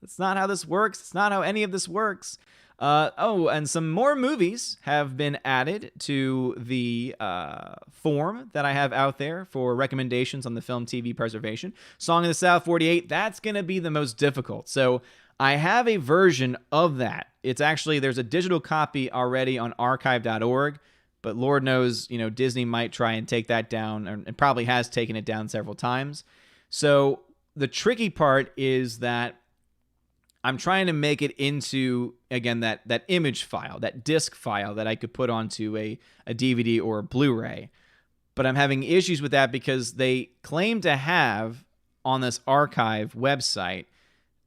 It's not how this works. It's not how any of this works. And some more movies have been added to the form that I have out there for recommendations on the film TV preservation. Song of the South 48, that's going to be the most difficult. So I have a version of that. It's actually, there's a digital copy already on archive.org, but Lord knows, Disney might try and take that down, and probably has taken it down several times. So the tricky part is that I'm trying to make it into, again, that image file, that disc file that I could put onto a DVD or a Blu-ray. But I'm having issues with that because they claim to have on this archive website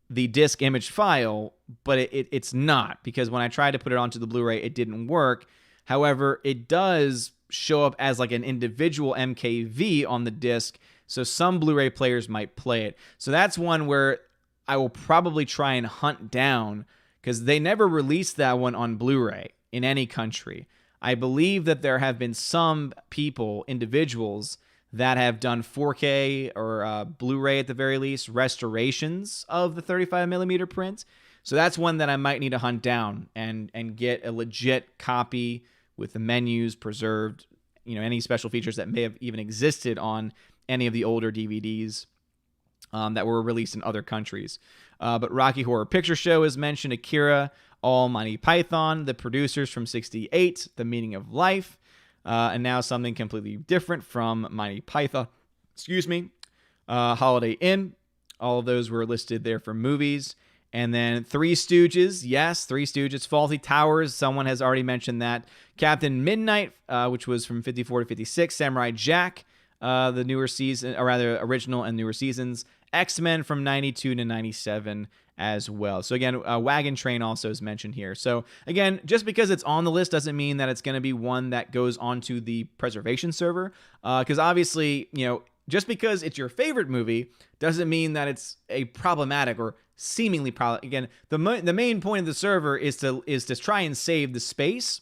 the disc image file, but it's not, because when I tried to put it onto the Blu-ray, it didn't work. However, it does show up as like an individual MKV on the disc, so some Blu-ray players might play it. So that's one where I will probably try and hunt down, because they never released that one on Blu-ray in any country. I believe that there have been some people, individuals, that have done 4K or Blu-ray at the very least, restorations of the 35mm print. So that's one that I might need to hunt down and get a legit copy with the menus preserved, any special features that may have even existed on any of the older DVDs. That were released in other countries. But Rocky Horror Picture Show is mentioned, Akira, All Monty Python, the producers from 68, The Meaning of Life, and now something completely different from Monty Python. Holiday Inn, All of those were listed there for movies. And then Three Stooges. Yes, Three Stooges. Fawlty Towers. Someone has already mentioned that. Captain Midnight, which was from 54 to 56. Samurai Jack, the newer season, or rather original and newer seasons. X-Men from 92 to 97 as well. So again, Wagon Train also is mentioned here. So again, just because it's on the list doesn't mean that it's going to be one that goes onto the preservation server. Because obviously, just because it's your favorite movie doesn't mean that it's a problematic or seemingly problem. Again, the main point of the server is to try and save the space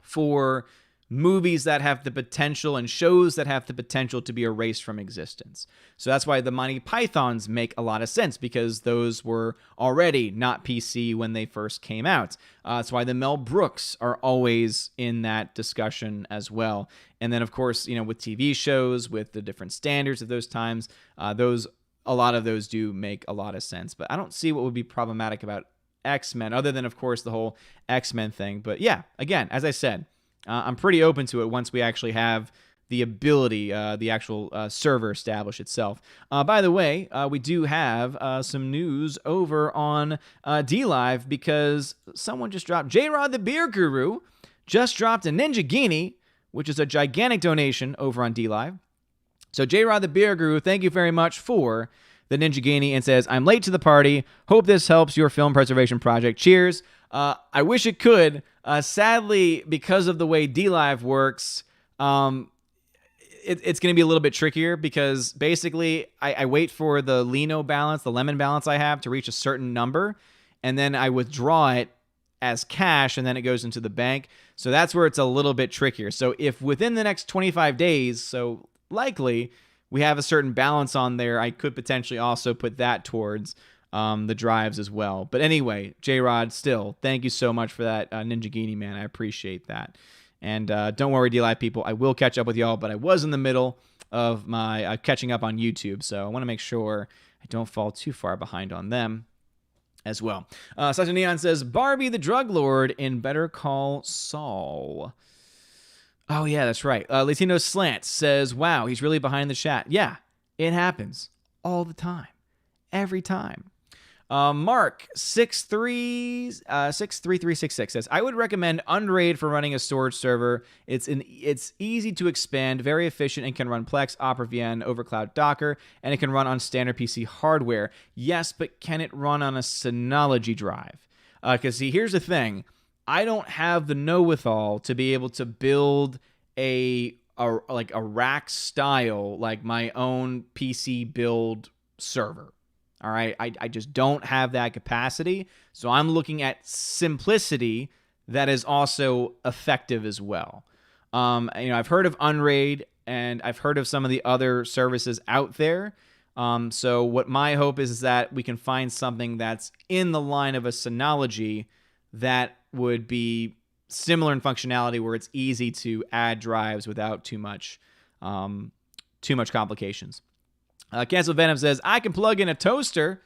for movies that have the potential and shows that have the potential to be erased from existence. So that's why the Monty Pythons make a lot of sense, because those were already not PC when they first came out. That's why the Mel Brooks are always in that discussion as well. And then, of course, with TV shows, with the different standards of those times, a lot of those do make a lot of sense. But I don't see what would be problematic about X-Men, other than, of course, the whole X-Men thing. But yeah, again, as I said, I'm pretty open to it once we actually have the ability, the actual server established itself. By the way, we do have some news over on DLive, because someone just dropped, J-Rod the Beer Guru just dropped a Ninja Guinea, which is a gigantic donation over on DLive. So J-Rod the Beer Guru, thank you very much for the Ninja Guinea, and says, I'm late to the party. Hope this helps your film preservation project. Cheers. I wish it could. Sadly, because of the way DLive works, it's going to be a little bit trickier, because basically I wait for the Lino balance, the lemon balance I have, to reach a certain number, and then I withdraw it as cash, and then it goes into the bank. So that's where it's a little bit trickier. So if within the next 25 days, so likely, we have a certain balance on there, I could potentially also put that towards the drives as well. But anyway, J-Rod, still, thank you so much for that Ninja Guinea, man. I appreciate that. And don't worry, DLive people, I will catch up with y'all, but I was in the middle of my catching up on YouTube, so I want to make sure I don't fall too far behind on them as well. Sasha Neon says, Barbie the Drug Lord in Better Call Saul. Oh, yeah, that's right. Latino Slant says, wow, he's really behind the chat. Yeah, it happens all the time. Every time. Mark 63366 says, I would recommend Unraid for running a storage server. It's easy to expand, very efficient, and can run Plex, Opera VN, over Cloud Docker, and it can run on standard PC hardware. Yes, but can it run on a Synology drive? Because see, here's the thing. I don't have the know-withal to be able to build a rack style, like my own PC build server. All right, I just don't have that capacity. So I'm looking at simplicity that is also effective as well. I've heard of Unraid, and I've heard of some of the other services out there. So what my hope is that we can find something that's in the line of a Synology that would be similar in functionality, where it's easy to add drives without too much complications. Cancel Venom says, I can plug in a toaster.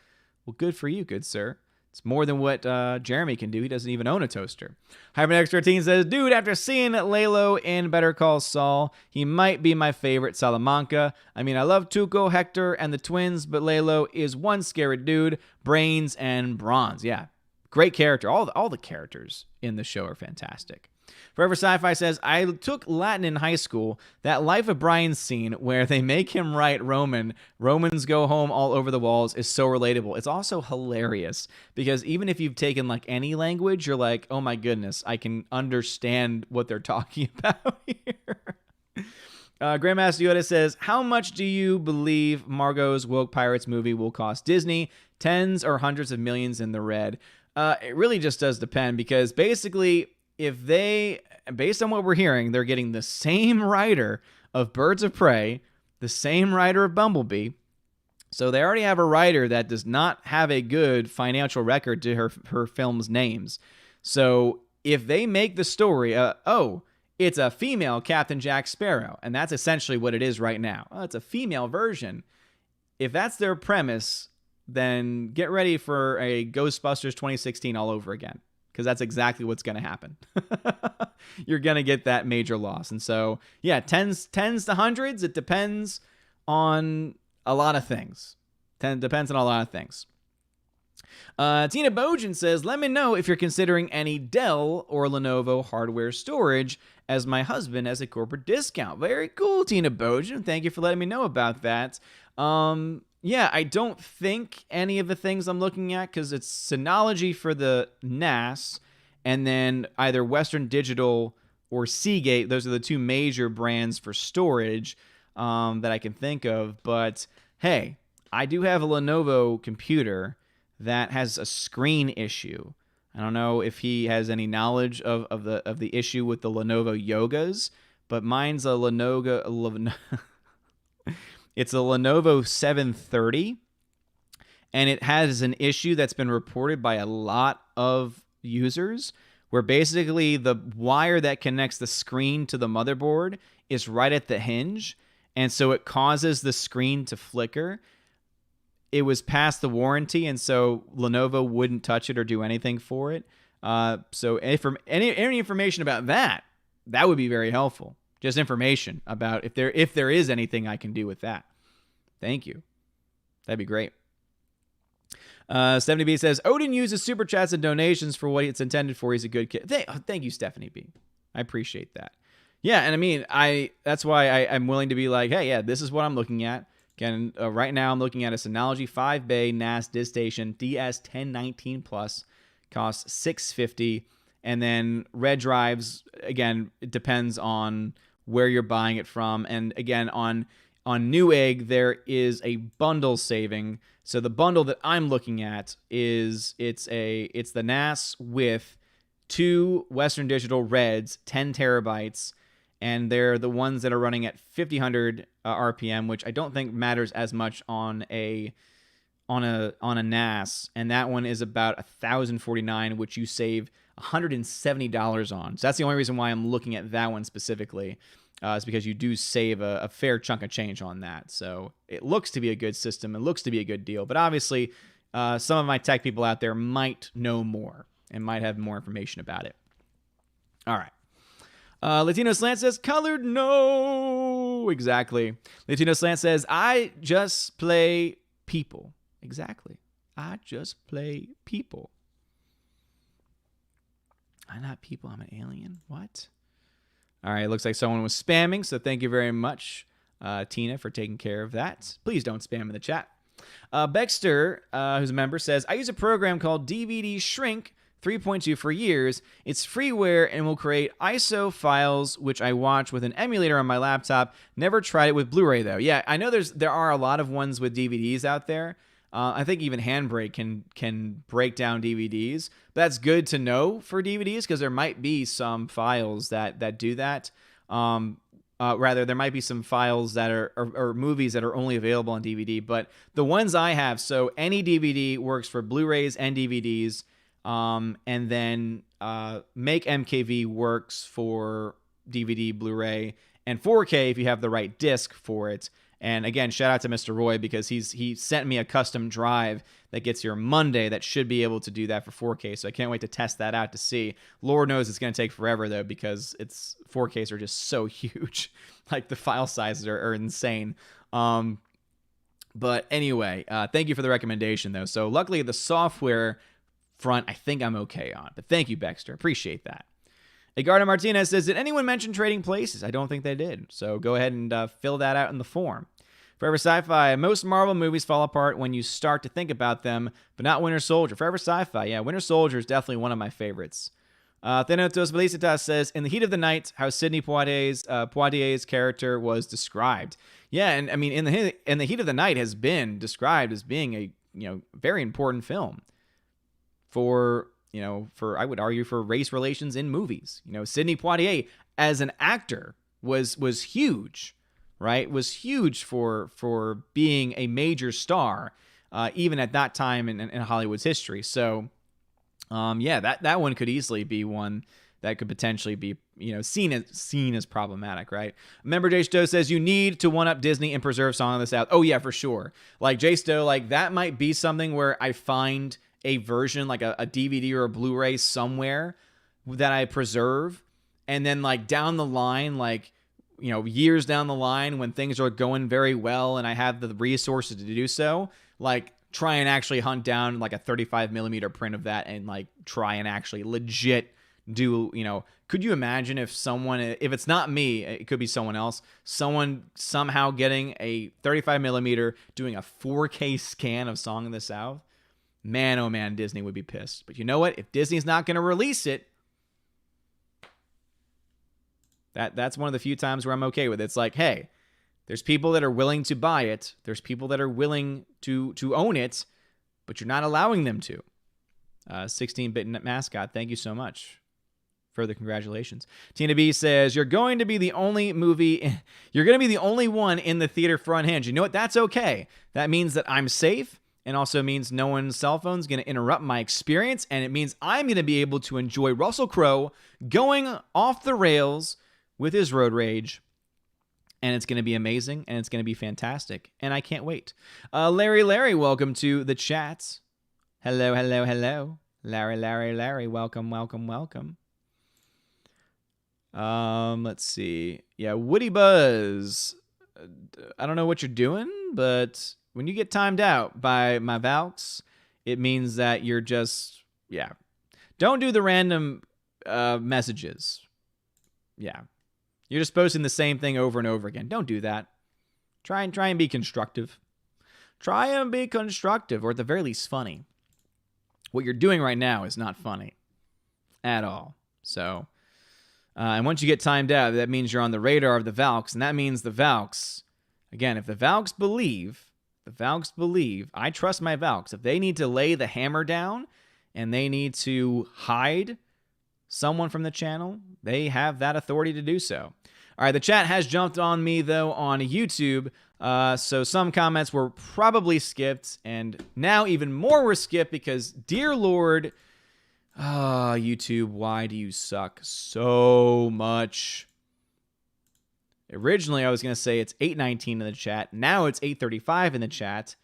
Well, good for you, good sir. It's more than what Jeremy can do. He doesn't even own a toaster. Hypernex13 says, dude, after seeing Lalo in Better Call Saul, he might be my favorite Salamanca. I mean, I love Tuco, Hector, and the twins, but Lalo is one scary dude. Brains and bronze. Yeah, great character. All the characters in the show are fantastic. Forever Sci-Fi says, I took Latin in high school. That Life of Brian scene where they make him write Romans go home all over the walls is so relatable. It's also hilarious, because even if you've taken like any language, you're like, oh my goodness, I can understand what they're talking about here. Grandmaster Yoda says, how much do you believe Margot's Woke Pirates movie will cost Disney? Tens or hundreds of millions in the red? It really just does depend, because basically, if they, based on what we're hearing, they're getting the same writer of Birds of Prey, the same writer of Bumblebee. So they already have a writer that does not have a good financial record to her film's names. So if they make the story, it's a female Captain Jack Sparrow, and that's essentially what it is right now. Oh, it's a female version. If that's their premise, then get ready for a Ghostbusters 2016 all over again, because that's exactly what's going to happen. You're going to get that major loss. And so, yeah, tens to hundreds, it depends on a lot of things. Depends on a lot of things. Tina Bojan says, let me know if you're considering any Dell or Lenovo hardware storage, as my husband has a corporate discount. Very cool, Tina Bojan. Thank you for letting me know about that. Yeah, I don't think any of the things I'm looking at, because it's Synology for the NAS, and then either Western Digital or Seagate. Those are the two major brands for storage that I can think of. But hey, I do have a Lenovo computer that has a screen issue. I don't know if he has any knowledge of the issue with the Lenovo Yogas, but mine's a Lenovo. It's a Lenovo 730, and it has an issue that's been reported by a lot of users, where basically the wire that connects the screen to the motherboard is right at the hinge, and so it causes the screen to flicker. It was past the warranty, and so Lenovo wouldn't touch it or do anything for it. So if any information about that would be very helpful. Just information about if there is anything I can do with that. Thank you. That'd be great. 70B says, Odin uses super chats and donations for what it's intended for. He's a good kid. Thank you, Stephanie B. I appreciate that. Yeah, and I mean, that's why I'm willing to be like, hey, yeah, this is what I'm looking at. Again, right now I'm looking at a Synology 5-bay NAS DiskStation DS1019 Plus. Costs $650. And then red drives, again, it depends on where you're buying it from. And again, on Newegg, there is a bundle saving. So the bundle that I'm looking at is it's the NAS with 2 Western Digital Reds, 10 terabytes, and they're the ones that are running at 5000 RPM, which I don't think matters as much on a NAS. And that one is about $1,049, which you save $170 on. So that's the only reason why I'm looking at that one specifically. Is because you do save a fair chunk of change on that. So it looks to be a good system. It looks to be a good deal. But obviously, some of my tech people out there might know more and might have more information about it. All right. Latino Slant says, colored, no. Exactly. Latino Slant says, I just play people. Exactly. I just play people. I'm not people. I'm an alien. What? All right, it looks like someone was spamming, so thank you very much, Tina, for taking care of that. Please don't spam in the chat. Bexter, who's a member, says, I use a program called DVD Shrink 3.2 for years. It's freeware and will create ISO files, which I watch with an emulator on my laptop. Never tried it with Blu-ray, though. Yeah, I know there are a lot of ones with DVDs out there. I think even Handbrake can break down DVDs. But that's good to know for DVDs, because there might be some files that do that. Rather, there might be some files that are or movies that are only available on DVD. But the ones I have, so any DVD works for Blu-rays and DVDs. And then Make MKV works for DVD, Blu-ray, and 4K if you have the right disc for it. And again, shout out to Mr. Roy, because he sent me a custom drive that gets here Monday that should be able to do that for 4K. So I can't wait to test that out to see. Lord knows it's going to take forever, though, because 4Ks are just so huge. Like, the file sizes are insane. But anyway, thank you for the recommendation, though. So luckily, the software front, I think I'm okay on. But thank you, Baxter. Appreciate that. Edgardo Martinez says, did anyone mention Trading Places? I don't think they did. So go ahead and fill that out in the form. Forever Sci-Fi, most Marvel movies fall apart when you start to think about them, but not Winter Soldier. Forever Sci-Fi, yeah, Winter Soldier is definitely one of my favorites. Thanatos Felicitas says, in the heat of the night, how Sidney Poitier's character was described. Yeah, and I mean, in the heat of the night has been described as being a very important film for I would argue for race relations in movies. Sidney Poitier as an actor was huge, right? Was huge for being a major star, even at that time in Hollywood's history. So, yeah, that one could easily be one that could potentially be seen as problematic, right? Member Jay Stowe says, you need to one up Disney and preserve Song of the South. Oh yeah, for sure. Like Jay Stowe, like that might be something where I find a version, like a DVD or a Blu-ray somewhere that I preserve, and then like down the line, years down the line when things are going very well and I have the resources to do so, like try and actually hunt down like a 35 millimeter print of that and like try and actually legit do, could you imagine if it's not me, it could be someone else, someone somehow getting a 35 millimeter, doing a 4K scan of Song of the South? Man, oh man, Disney would be pissed. But you know what? If Disney's not going to release it, that's one of the few times where I'm okay with it. It's like, hey, there's people that are willing to buy it. There's people that are willing to own it, but you're not allowing them to. 16-bit mascot, thank you so much. Further congratulations. Tina B says, you're going to be the only one in the theater front hinge. You know what? That's okay. That means that I'm safe, and also means no one's cell phone's going to interrupt my experience, and it means I'm going to be able to enjoy Russell Crowe going off the rails with his road rage, and it's going to be amazing, and it's going to be fantastic, and I can't wait. Larry, welcome to the chats. Hello. Larry, welcome. Let's see. Yeah, Woody Buzz. I don't know what you're doing, but when you get timed out by my Valks, it means that you're just, don't do the random messages. Yeah. You're just posting the same thing over and over again. Don't do that. Try and be constructive. Try and be constructive, or at the very least funny. What you're doing right now is not funny at all. So, and once you get timed out, that means you're on the radar of the Valks, and that means the Valks, again, if the Valks believe, I trust my Valks. If they need to lay the hammer down and they need to hide someone from the channel, they have that authority to do so. All right, the chat has jumped on me, though, on YouTube. So some comments were probably skipped, and now even more were skipped because, dear Lord, YouTube, why do you suck so much? Originally, I was going to say it's 8:19 in the chat. Now it's 8:35 in the chat,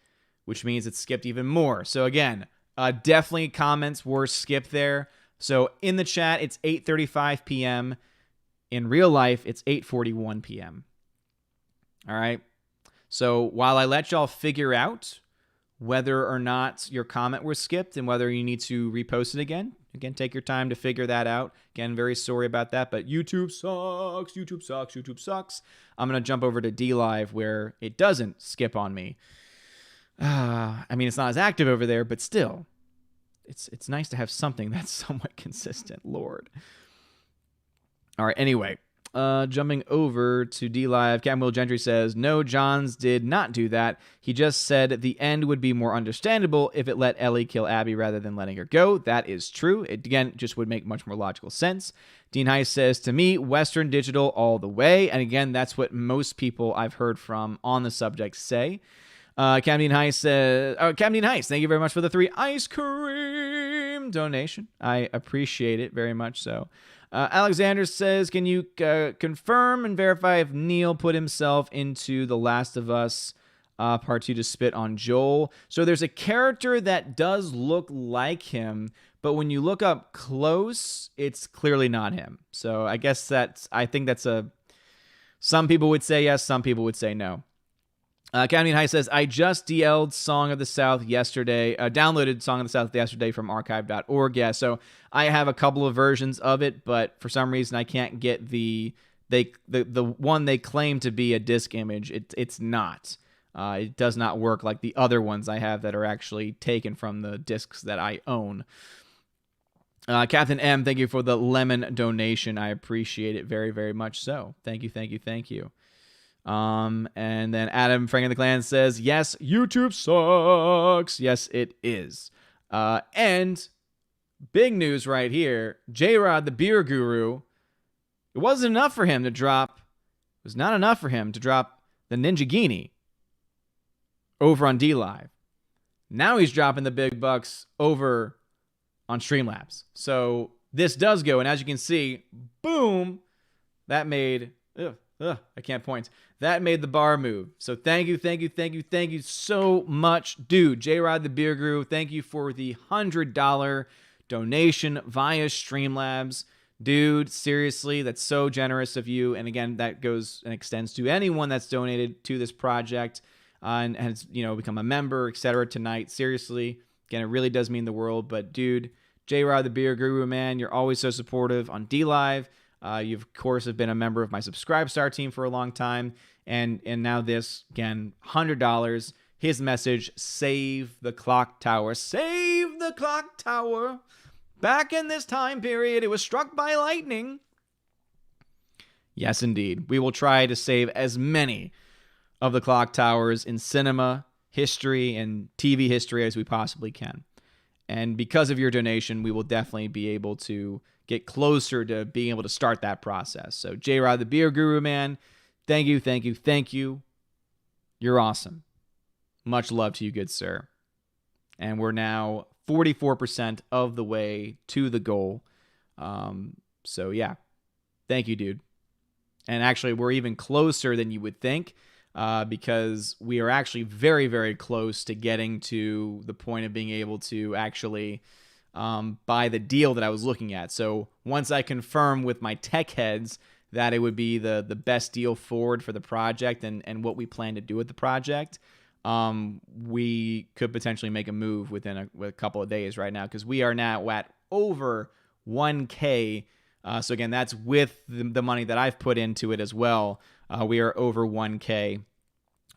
which means it's skipped even more. So again, definitely comments were skipped there. So in the chat, it's 8:35 p.m. In real life, it's 8:41 p.m. All right. So while I let y'all figure out whether or not your comment was skipped and whether you need to repost it again, take your time to figure that out. Again, very sorry about that, but YouTube sucks. I'm going to jump over to DLive where it doesn't skip on me. I mean, it's not as active over there, but still, it's nice to have something that's somewhat consistent, Lord. All right, anyway, jumping over to DLive, Captain Will Gentry says, no, Johns did not do that. He just said the end would be more understandable if it let Ellie kill Abby rather than letting her go. That is true. It, again, just would make much more logical sense. Dean Heiss says, to me, Western digital all the way. And again, that's what most people I've heard from on the subject say. Captain Dean Heiss says, Captain Dean Heiss, thank you very much for the 3 ice cream donation. I appreciate it very much so. Alexander says, can you confirm and verify if Neil put himself into The Last of Us Part 2 to spit on Joel? So there's a character that does look like him, but when you look up close, it's clearly not him. So I guess I think that's some people would say yes, some people would say no. Captain High says, I just DL'd Song of the South yesterday, downloaded Song of the South yesterday from archive.org. Yeah, so I have a couple of versions of it, but for some reason I can't get the one they claim to be a disc image. It's not. It does not work like the other ones I have that are actually taken from the discs that I own. Captain M, thank you for the lemon donation. I appreciate it very, very much so. Thank you. And then Adam Frank in the Clan says, yes, YouTube sucks. Yes, it is. And big news right here. J-Rod, the beer guru, it wasn't enough for him to drop. It was not enough for him to drop the Ninjagini over on DLive. Now he's dropping the big bucks over on Streamlabs. So this does go. And as you can see, boom, that made, I can't point. That made the bar move. So thank you so much. Dude, J-Rod the Beer Guru, thank you for the $100 donation via Streamlabs. Dude, seriously, that's so generous of you. And again, that goes and extends to anyone that's donated to this project. and has, become a member, etc. tonight. Seriously, again, it really does mean the world. But dude, J-Rod the Beer Guru, man, you're always so supportive on D-Live. You, of course, have been a member of my Subscribe Star team for a long time. And now this, again, $100. His message, save the clock tower. Save the clock tower. Back in this time period, it was struck by lightning. Yes, indeed. We will try to save as many of the clock towers in cinema history and TV history as we possibly can. And because of your donation, we will definitely be able to get closer to being able to start that process. So, J-Rod the Beer Guru, man, thank you, thank you, thank you. You're awesome. Much love to you, good sir. And we're now 44% of the way to the goal. So, yeah. Thank you, dude. And actually, we're even closer than you would think, because we are actually very, very close to getting to the point of being able to actually buy the deal that I was looking at. So once I confirm with my tech heads that it would be the best deal forward for the project and what we plan to do with the project, we could potentially make a move within a couple of days right now, because we are now at over 1K. So again, that's with the money that I've put into it as well. We are over 1K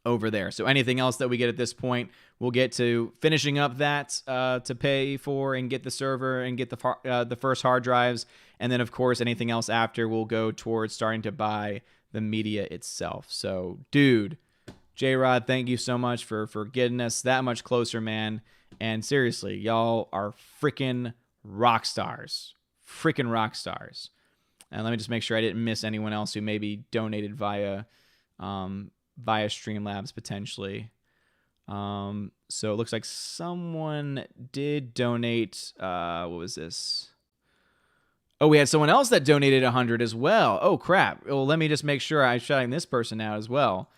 over there. So anything else that we get at this point, we'll get to finishing up that to pay for and get the server and get the first hard drives. And then, of course, anything else after will go towards starting to buy the media itself. So, dude, J-Rod, thank you so much for getting us that much closer, man. And seriously, y'all are freaking rock stars. Freaking rock stars. And let me just make sure I didn't miss anyone else who maybe donated via Streamlabs potentially. So it looks like someone did donate. What was this? Oh, we had someone else that donated 100 as well. Oh, crap. Well, let me just make sure I'm shouting this person out as well.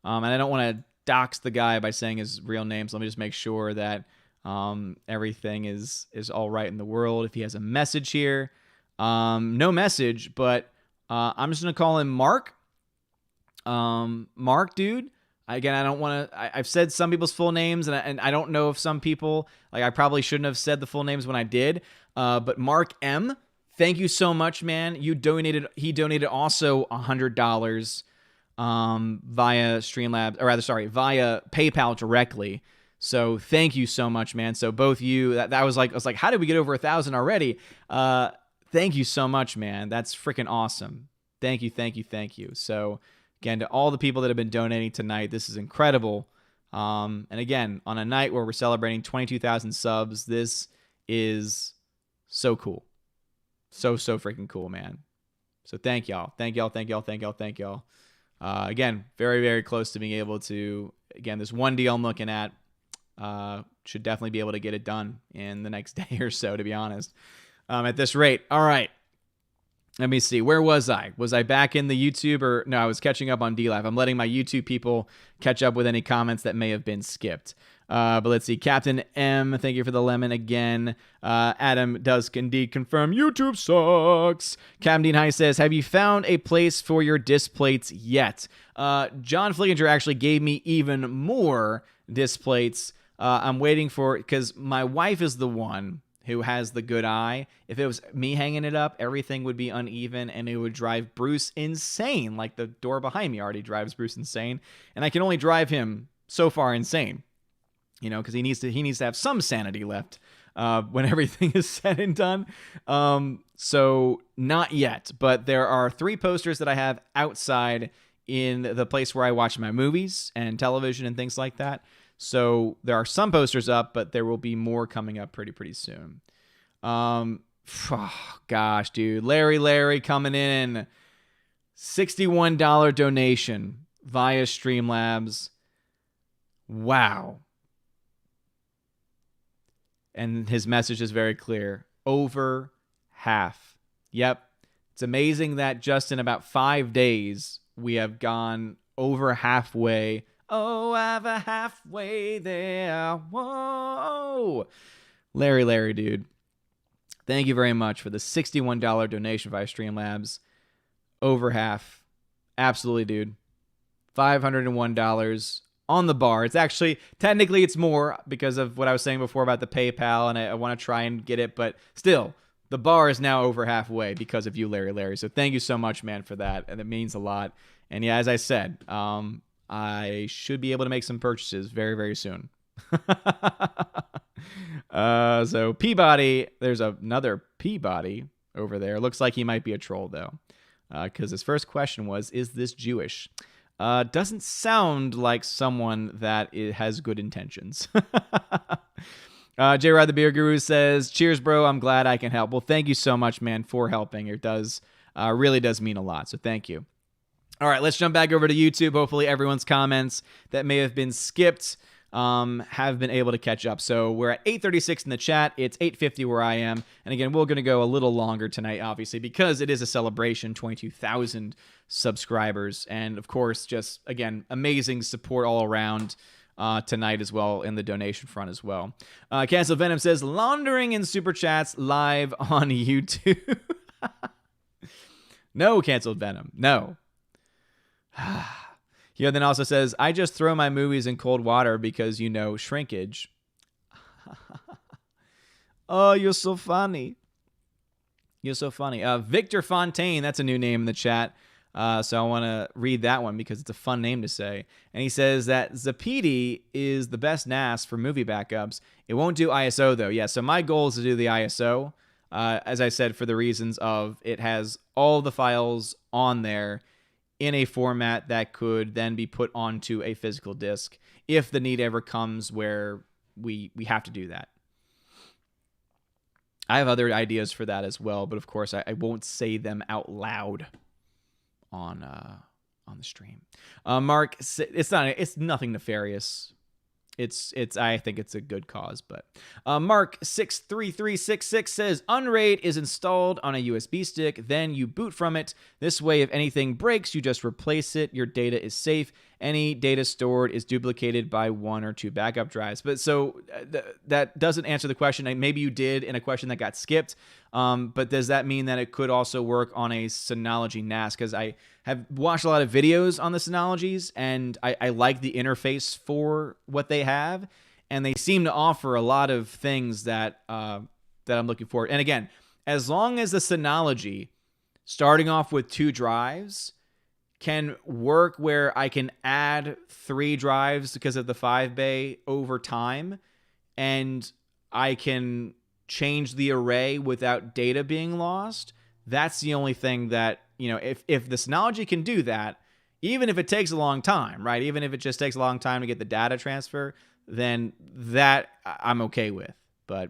And I don't want to dox the guy by saying his real name, so let me just make sure that everything is all right in the world. If he has a message here, no message, but I'm just gonna call him Mark. Mark, dude. Again, I don't want to. I've said some people's full names, and I don't know if some people, like, I probably shouldn't have said the full names when I did. But Mark M, thank you so much, man. He donated also $100 via Streamlabs, or rather, sorry, via PayPal directly. So thank you so much, man. So both you, that was like, I was like, how did we get over 1,000 already? Thank you so much, man. That's freaking awesome. Thank you, thank you, thank you. So again, to all the people that have been donating tonight, this is incredible. And again, on a night where we're celebrating 22,000 subs, this is so cool. So freaking cool, man. So thank y'all. Thank y'all, thank y'all, thank y'all, thank y'all. Again, very, very close to being able to, again, this one deal I'm looking at, should definitely be able to get it done in the next day or so, to be honest, at this rate. All right. Let me see. Where was I? Was I back in the YouTube, or no, I was catching up on D-Live. I'm letting my YouTube people catch up with any comments that may have been skipped. But let's see. Captain M, thank you for the lemon again. Adam does indeed confirm YouTube sucks. Captain Dean High says, have you found a place for your disc plates yet? John Flickinger actually gave me even more disc plates. I'm waiting for, because my wife is the one who has the good eye. If it was me hanging it up, everything would be uneven and it would drive Bruce insane. Like the door behind me already drives Bruce insane. And I can only drive him so far insane, you know, because he needs to have some sanity left when everything is said and done. So not yet, but there are 3 posters that I have outside in the place where I watch my movies and television and things like that. So there are some posters up, but there will be more coming up pretty soon. Gosh, dude. Larry coming in. $61 donation via Streamlabs. Wow. And his message is very clear. Over half. Yep. It's amazing that just in about 5 days, we have gone over halfway. Oh, I'm halfway there. Whoa. Larry, dude. Thank you very much for the $61 donation via Streamlabs. Over half. Absolutely, dude. $501 on the bar. It's actually, technically it's more because of what I was saying before about the PayPal, and I want to try and get it, but still, the bar is now over halfway because of you, Larry. So thank you so much, man, for that, and it means a lot. And yeah, as I said, I should be able to make some purchases very, very soon. So Peabody, there's another Peabody over there. Looks like he might be a troll, though, because his first question was, is this Jewish? Doesn't sound like someone that has good intentions. J-Rod the Beer Guru says, cheers, bro. I'm glad I can help. Well, thank you so much, man, for helping. It does really does mean a lot, so thank you. All right, let's jump back over to YouTube. Hopefully everyone's comments that may have been skipped have been able to catch up. So we're at 8:36 in the chat. It's 8:50 where I am. And again, we're going to go a little longer tonight, obviously, because it is a celebration, 22,000 subscribers. And of course, just, again, amazing support all around tonight as well in the donation front as well. Cancel Venom says, laundering in Super Chats live on YouTube. No, Canceled Venom. No. He then also says, I just throw my movies in cold water because, shrinkage. Oh, you're so funny. You're so funny. Victor Fontaine, that's a new name in the chat. So I want to read that one because it's a fun name to say. And he says that Zapiti is the best NAS for movie backups. It won't do ISO, though. Yeah, so my goal is to do the ISO. As I said, for the reasons of it has all the files on there in a format that could then be put onto a physical disk if the need ever comes where we have to do that. I have other ideas for that as well, but of course I won't say them out loud on the stream. Mark, it's nothing nefarious. I think it's a good cause, but Mark 63366 says Unraid is installed on a USB stick, then you boot from it. This way, if anything breaks, you just replace it. Your data is safe. Any data stored is duplicated by 1 or 2 backup drives. But so that doesn't answer the question. Maybe you did in a question that got skipped. But does that mean that it could also work on a Synology NAS? Because I have watched a lot of videos on the Synologies, and I like the interface for what they have, and they seem to offer a lot of things that I'm looking for. And again, as long as the Synology, starting off with 2 drives, can work where I can add 3 drives because of the 5-bay over time, and I can change the array without data being lost, that's the only thing that, if the Synology can do that, even if it takes a long time, right? Even if it just takes a long time to get the data transfer, then that I'm okay with. But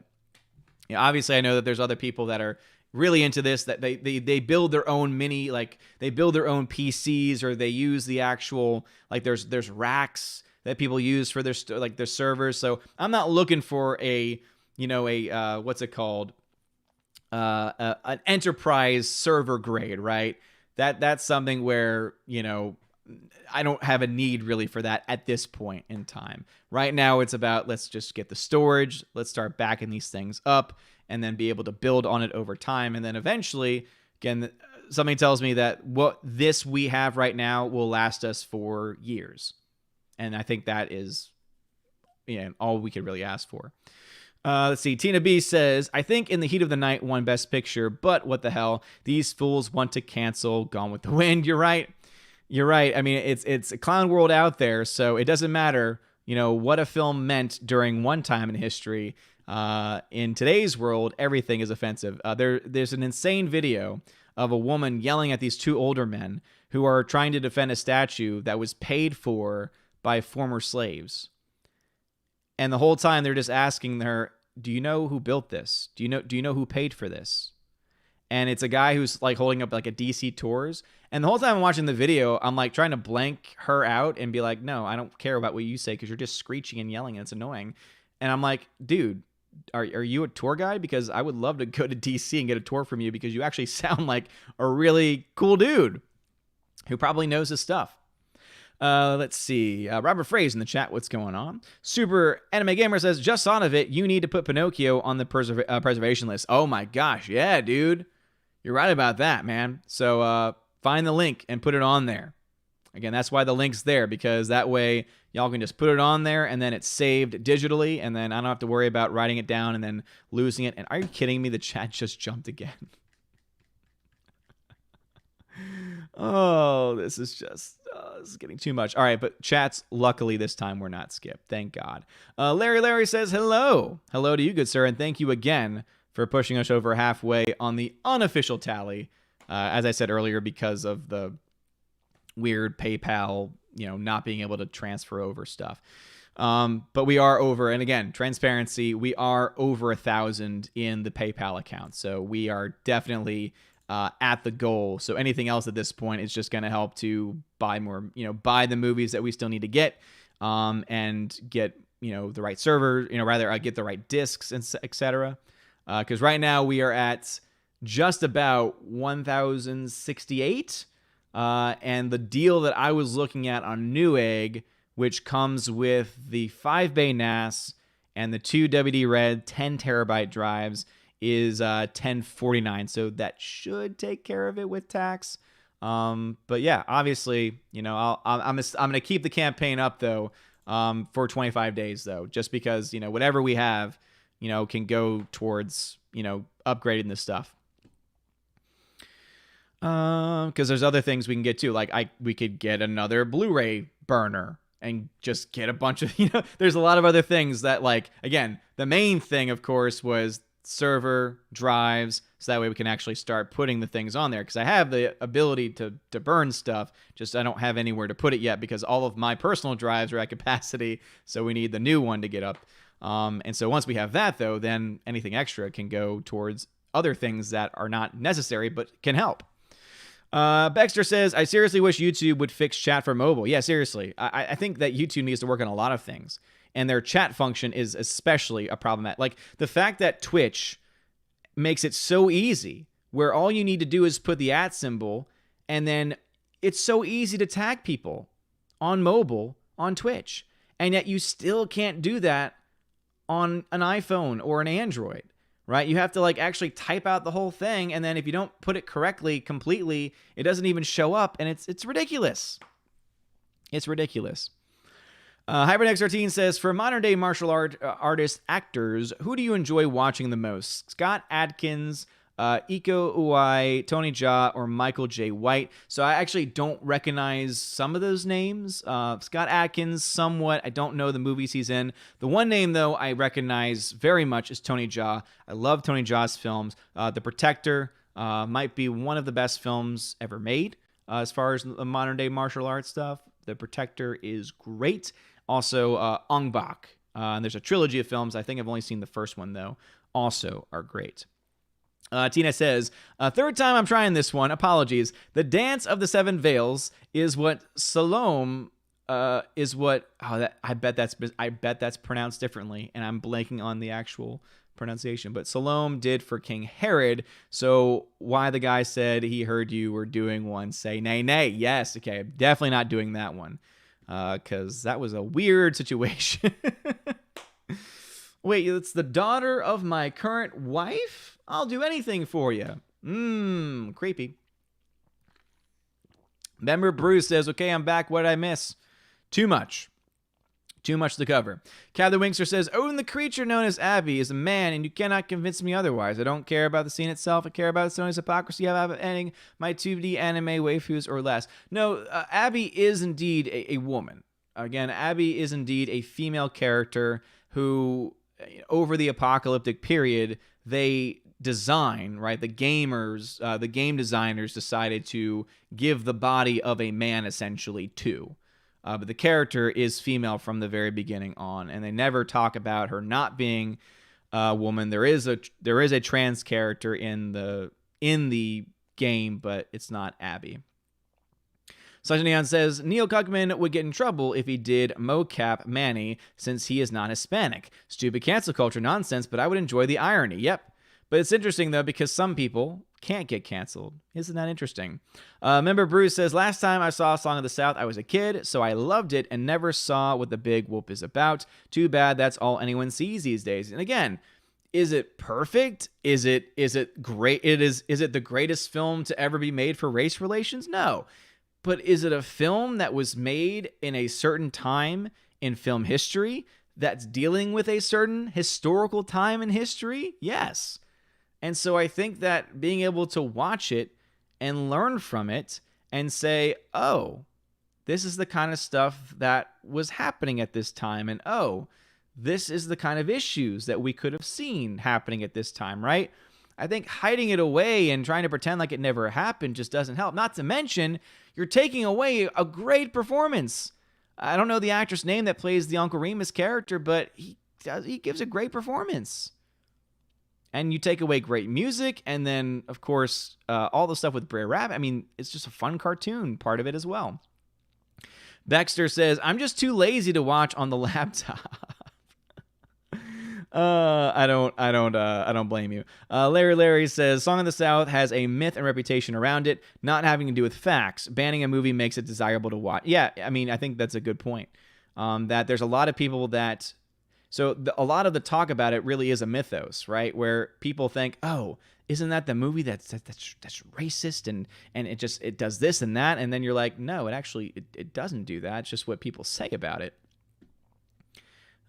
obviously I know that there's other people that are really into this, that they build their own they build their own PCs, or they use the actual, there's racks that people use for their their servers. So I'm not looking for what's it called? An enterprise server grade, right? That's something where, I don't have a need really for that at this point in time. Right now it's about, let's just get the storage, let's start backing these things up, and then be able to build on it over time. And then eventually, again, something tells me that what we have right now will last us for years. And I think that is all we could really ask for. Let's see. Tina B says, I think In the Heat of the Night won Best Picture, but what the hell? These fools want to cancel Gone with the Wind. You're right. You're right. I mean, it's a clown world out there, so it doesn't matter, what a film meant during one time in history. In today's world, everything is offensive. There's an insane video of a woman yelling at these 2 older men who are trying to defend a statue that was paid for by former slaves. And the whole time they're just asking her, do you know who built this? Do you know who paid for this? And it's a guy who's holding up a DC Tours. And the whole time I'm watching the video, I'm trying to blank her out and be like, no, I don't care about what you say because you're just screeching and yelling and it's annoying. And I'm like, dude, are you a tour guide? Because I would love to go to DC and get a tour from you because you actually sound like a really cool dude who probably knows his stuff. Let's see. Robert Fraze in the chat. What's going on? Super Anime Gamer says, just thought of it. You need to put Pinocchio on the preservation list. Oh my gosh. Yeah, dude. You're right about that, man. So find the link and put it on there. Again, that's why the link's there, because that way y'all can just put it on there and then it's saved digitally, and then I don't have to worry about writing it down and then losing it. And are you kidding me? The chat just jumped again. Oh, this is getting too much. All right, but chats, luckily this time we're not skipped. Thank God. Larry says hello. Hello to you, good sir, and thank you again for pushing us over halfway on the unofficial tally. As I said earlier, because of the weird PayPal, not being able to transfer over stuff. But we are over, and again, transparency, we are over 1,000 in the PayPal account. So we are definitely at the goal. So anything else at this point is just going to help to buy more, buy the movies that we still need to get, and get, the right server, get the right discs, and etc. Because right now we are at just about 1,068. And the deal that I was looking at on Newegg, which comes with the 5-bay NAS and the 2 WD Red 10 terabyte drives, is $1049. So that should take care of it with tax. But yeah, obviously, I'm gonna keep the campaign up though, for 25 days though, just because whatever we have, can go towards upgrading this stuff. Because there's other things we can get too. Like we could get another Blu-ray burner and just get a bunch of, there's a lot of other things that, like, again, the main thing, of course, was server drives. So that way we can actually start putting the things on there. Because I have the ability to burn stuff. Just I don't have anywhere to put it yet because all of my personal drives are at capacity. So we need the new one to get up. And so once we have that, though, then anything extra can go towards other things that are not necessary but can help. Baxter says, I seriously wish YouTube would fix chat for mobile. Yeah, seriously. I think that YouTube needs to work on a lot of things. And their chat function is especially a problem. Like the fact that Twitch makes it so easy where all you need to do is put the @ symbol, and then it's so easy to tag people on mobile on Twitch. And yet you still can't do that on an iPhone or an Android. Right? You have to actually type out the whole thing, and then if you don't put it correctly completely, it doesn't even show up, and it's ridiculous. It's ridiculous. HyperNex13 says, for modern day martial artist actors, who do you enjoy watching the most? Scott Adkins, Iko Uwai, Tony Jaa, or Michael J. White. So I actually don't recognize some of those names. Scott Adkins, somewhat. I don't know the movies he's in. The one name, though, I recognize very much is Tony Jaa. I love Tony Jaa's films. The Protector might be one of the best films ever made as far as the modern day martial arts stuff. The Protector is great. Also, Ong Bak. And there's a trilogy of films. I think I've only seen the first one, though. Also are great. Tina says, third time I'm trying this one. Apologies. The Dance of the Seven Veils is what Salome is what. Oh, I bet that's pronounced differently, and I'm blanking on the actual pronunciation. But Salome did for King Herod. So why the guy said he heard you were doing one, say nay nay. Yes, okay, I'm definitely not doing that one, because that was a weird situation. Wait, it's the daughter of my current wife? I'll do anything for you. Creepy. Member Bruce says, okay, I'm back. What did I miss? Too much. Too much to cover. Cather Winkster says, Odin the creature known as Abby is a man, and you cannot convince me otherwise. I don't care about the scene itself. I care about Sony's hypocrisy of ending my 2D anime waifus or less. No, Abby is indeed a woman. Again, Abby is indeed a female character who, over the apocalyptic period, they design, right? The gamers, the game designers decided to give the body of a man essentially to. But the character is female from the very beginning on, and they never talk about her not being a woman. There is a trans character in the game, but it's not Abby. Sajid Neon says, Neil Cuckman would get in trouble if he did mocap Manny since he is not Hispanic. Stupid cancel culture nonsense, but I would enjoy the irony. Yep. But it's interesting, though, because some people can't get canceled. Isn't that interesting? Member Bruce says, last time I saw Song of the South, I was a kid, so I loved it and never saw what the big whoop is about. Too bad that's all anyone sees these days. And again, is it perfect? Is it great? Is it the greatest film to ever be made for race relations? No. but is it a film that was made in a certain time in film history that's dealing with a certain historical time in history? Yes. And so I think that being able to watch it and learn from it and say, oh, this is the kind of stuff that was happening at this time. And oh, this is the kind of issues that we could have seen happening at this time, right? I think hiding it away and trying to pretend like it never happened just doesn't help. Not to mention, you're taking away a great performance. I don't know the actor's name that plays the Uncle Remus character, but he gives a great performance. And you take away great music, and then, of course, all the stuff with Brer Rabbit. I mean, it's just a fun cartoon, part of it as well. Baxter says, I'm just too lazy to watch on the laptop. I don't blame you. Larry says, Song of the South has a myth and reputation around it, not having to do with facts. Banning a movie makes it desirable to watch. Yeah, I mean, I think that's a good point. That there's a lot of people that... a lot of the talk about it really is a mythos, right? Where people think, oh, isn't that the movie that's racist and it does this and that, and then you're like, no, it doesn't do that. It's just what people say about it.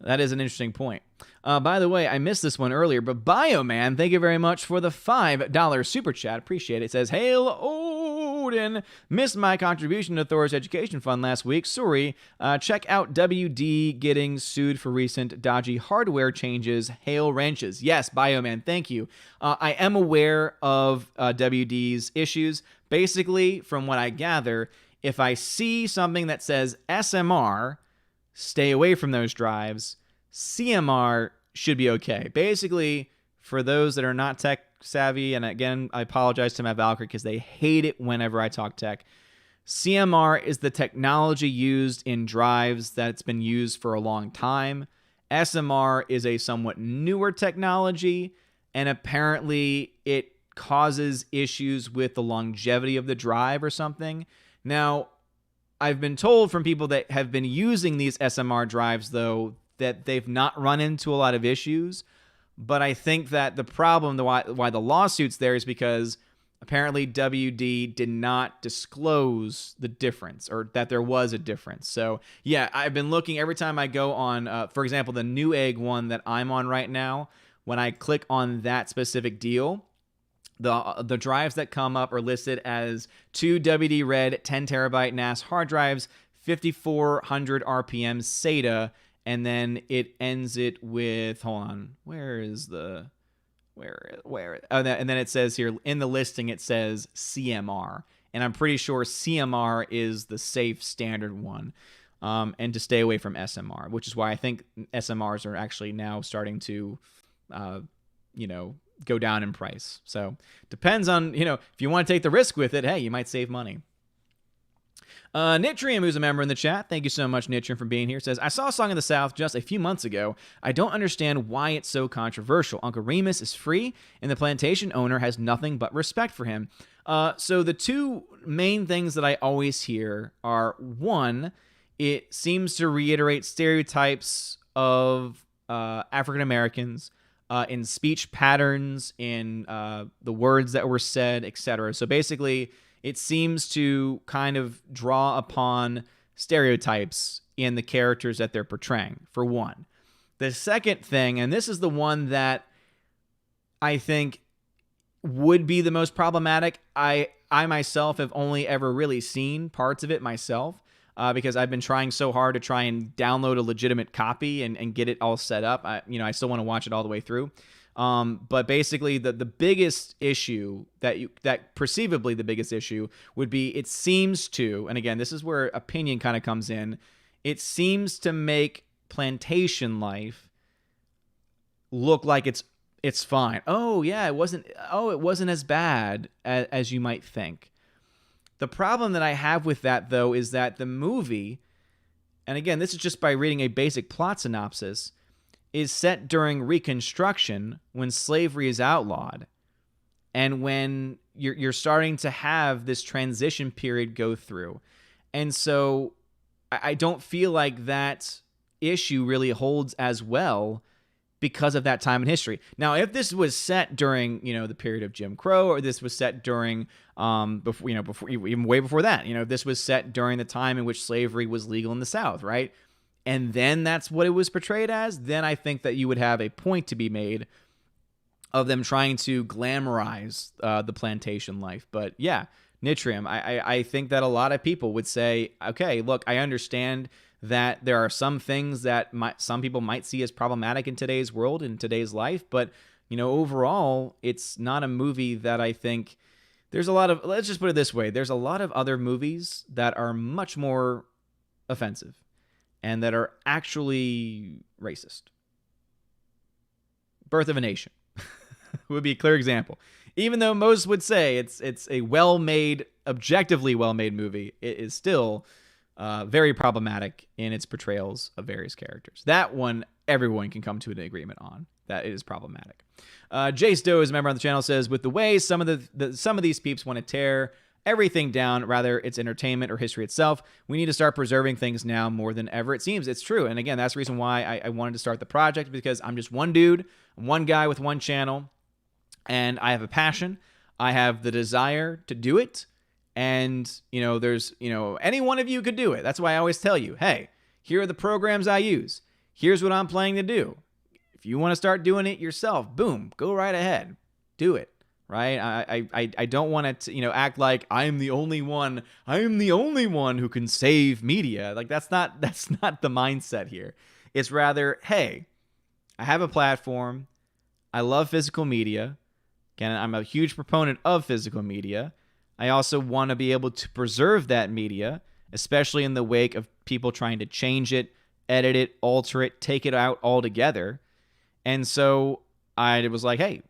That is an interesting point. By the way, I missed this one earlier, but Bioman, thank you very much for the $5 super chat. Appreciate it. It says, Hail Odin. Missed my contribution to Thor's Education Fund last week. Sorry. Check out WD getting sued for recent dodgy hardware changes. Hail wrenches. Yes, Bioman, thank you. I am aware of WD's issues. Basically, from what I gather, if I see something that says SMR, stay away from those drives. CMR should be okay. Basically, for those that are not tech savvy, and again, I apologize to Matt Valkyrie because they hate it whenever I talk tech. CMR is the technology used in drives that's been used for a long time. SMR is a somewhat newer technology, and apparently it causes issues with the longevity of the drive or something. Now, I've been told from people that have been using these SMR drives, though, that they've not run into a lot of issues. But I think that the problem, why the lawsuit's there, is because apparently WD did not disclose the difference, or that there was a difference. So, yeah, I've been looking every time I go on, for example, the Newegg one that I'm on right now. When I click on that specific deal, the drives that come up are listed as 2 WD Red 10 terabyte NAS hard drives, 5400 RPM SATA, and then it ends it with, hold on, and then it says here in the listing, it says CMR, and I'm pretty sure CMR is the safe standard one, and to stay away from SMR, which is why I think SMRs are actually now starting to, go down in price. So depends on, if you want to take the risk with it, hey, you might save money. Nitrium, who's a member in the chat, thank you so much, Nitrium, for being here, says, I saw Song of the South just a few months ago. I don't understand why it's so controversial. Uncle Remus is free, and the plantation owner has nothing but respect for him. So the two main things that I always hear are, one, it seems to reiterate stereotypes of African Americans in speech patterns, in the words that were said, etc. So basically, it seems to kind of draw upon stereotypes in the characters that they're portraying, for one. The second thing, and this is the one that I think would be the most problematic, I myself have only ever really seen parts of it myself, because I've been trying so hard to try and download a legitimate copy and get it all set up. I still want to watch it all the way through. But basically, the biggest issue that perceivably the biggest issue would be, it seems to, and again, this is where opinion kind of comes in, it seems to make plantation life look like it's fine. Oh yeah, it wasn't as bad as you might think. The problem that I have with that, though, is that the movie, and again, this is just by reading a basic plot synopsis, is set during Reconstruction, when slavery is outlawed, and when you're starting to have this transition period go through. And so I don't feel like that issue really holds as well because of that time in history. Now, if this was set during, the period of Jim Crow, or this was set during, before, even way before that, if this was set during the time in which slavery was legal in the South, right? And then that's what it was portrayed as, then I think that you would have a point to be made of them trying to glamorize the plantation life. But yeah, Nitrium, I think that a lot of people would say, okay, look, I understand that there are some things that some people might see as problematic in today's world, in today's life, but overall, it's not a movie that I think there's a lot of, let's just put it this way, there's a lot of other movies that are much more offensive and that are actually racist. Birth of a Nation would be a clear example. Even though most would say it's a well-made, objectively well-made movie, it is still very problematic in its portrayals of various characters. That one, everyone can come to an agreement on. That it is problematic. Jace Doe, as a member on the channel, says, with the way some of these peeps want to tear everything down, rather it's entertainment or history itself, we need to start preserving things now more than ever. It seems it's true. And again, that's the reason why I wanted to start the project, because I'm just one dude, one guy with one channel, and I have a passion. I have the desire to do it. And, there's, any one of you could do it. That's why I always tell you, hey, here are the programs I use. Here's what I'm planning to do. If you want to start doing it yourself, boom, go right ahead. Do it, right? I don't want to, act like I'm the only one who can save media. Like, that's not the mindset here. It's rather, hey, I have a platform. I love physical media. Again, I'm a huge proponent of physical media. I also want to be able to preserve that media, especially in the wake of people trying to change it, edit it, alter it, take it out altogether. And so I was like, hey,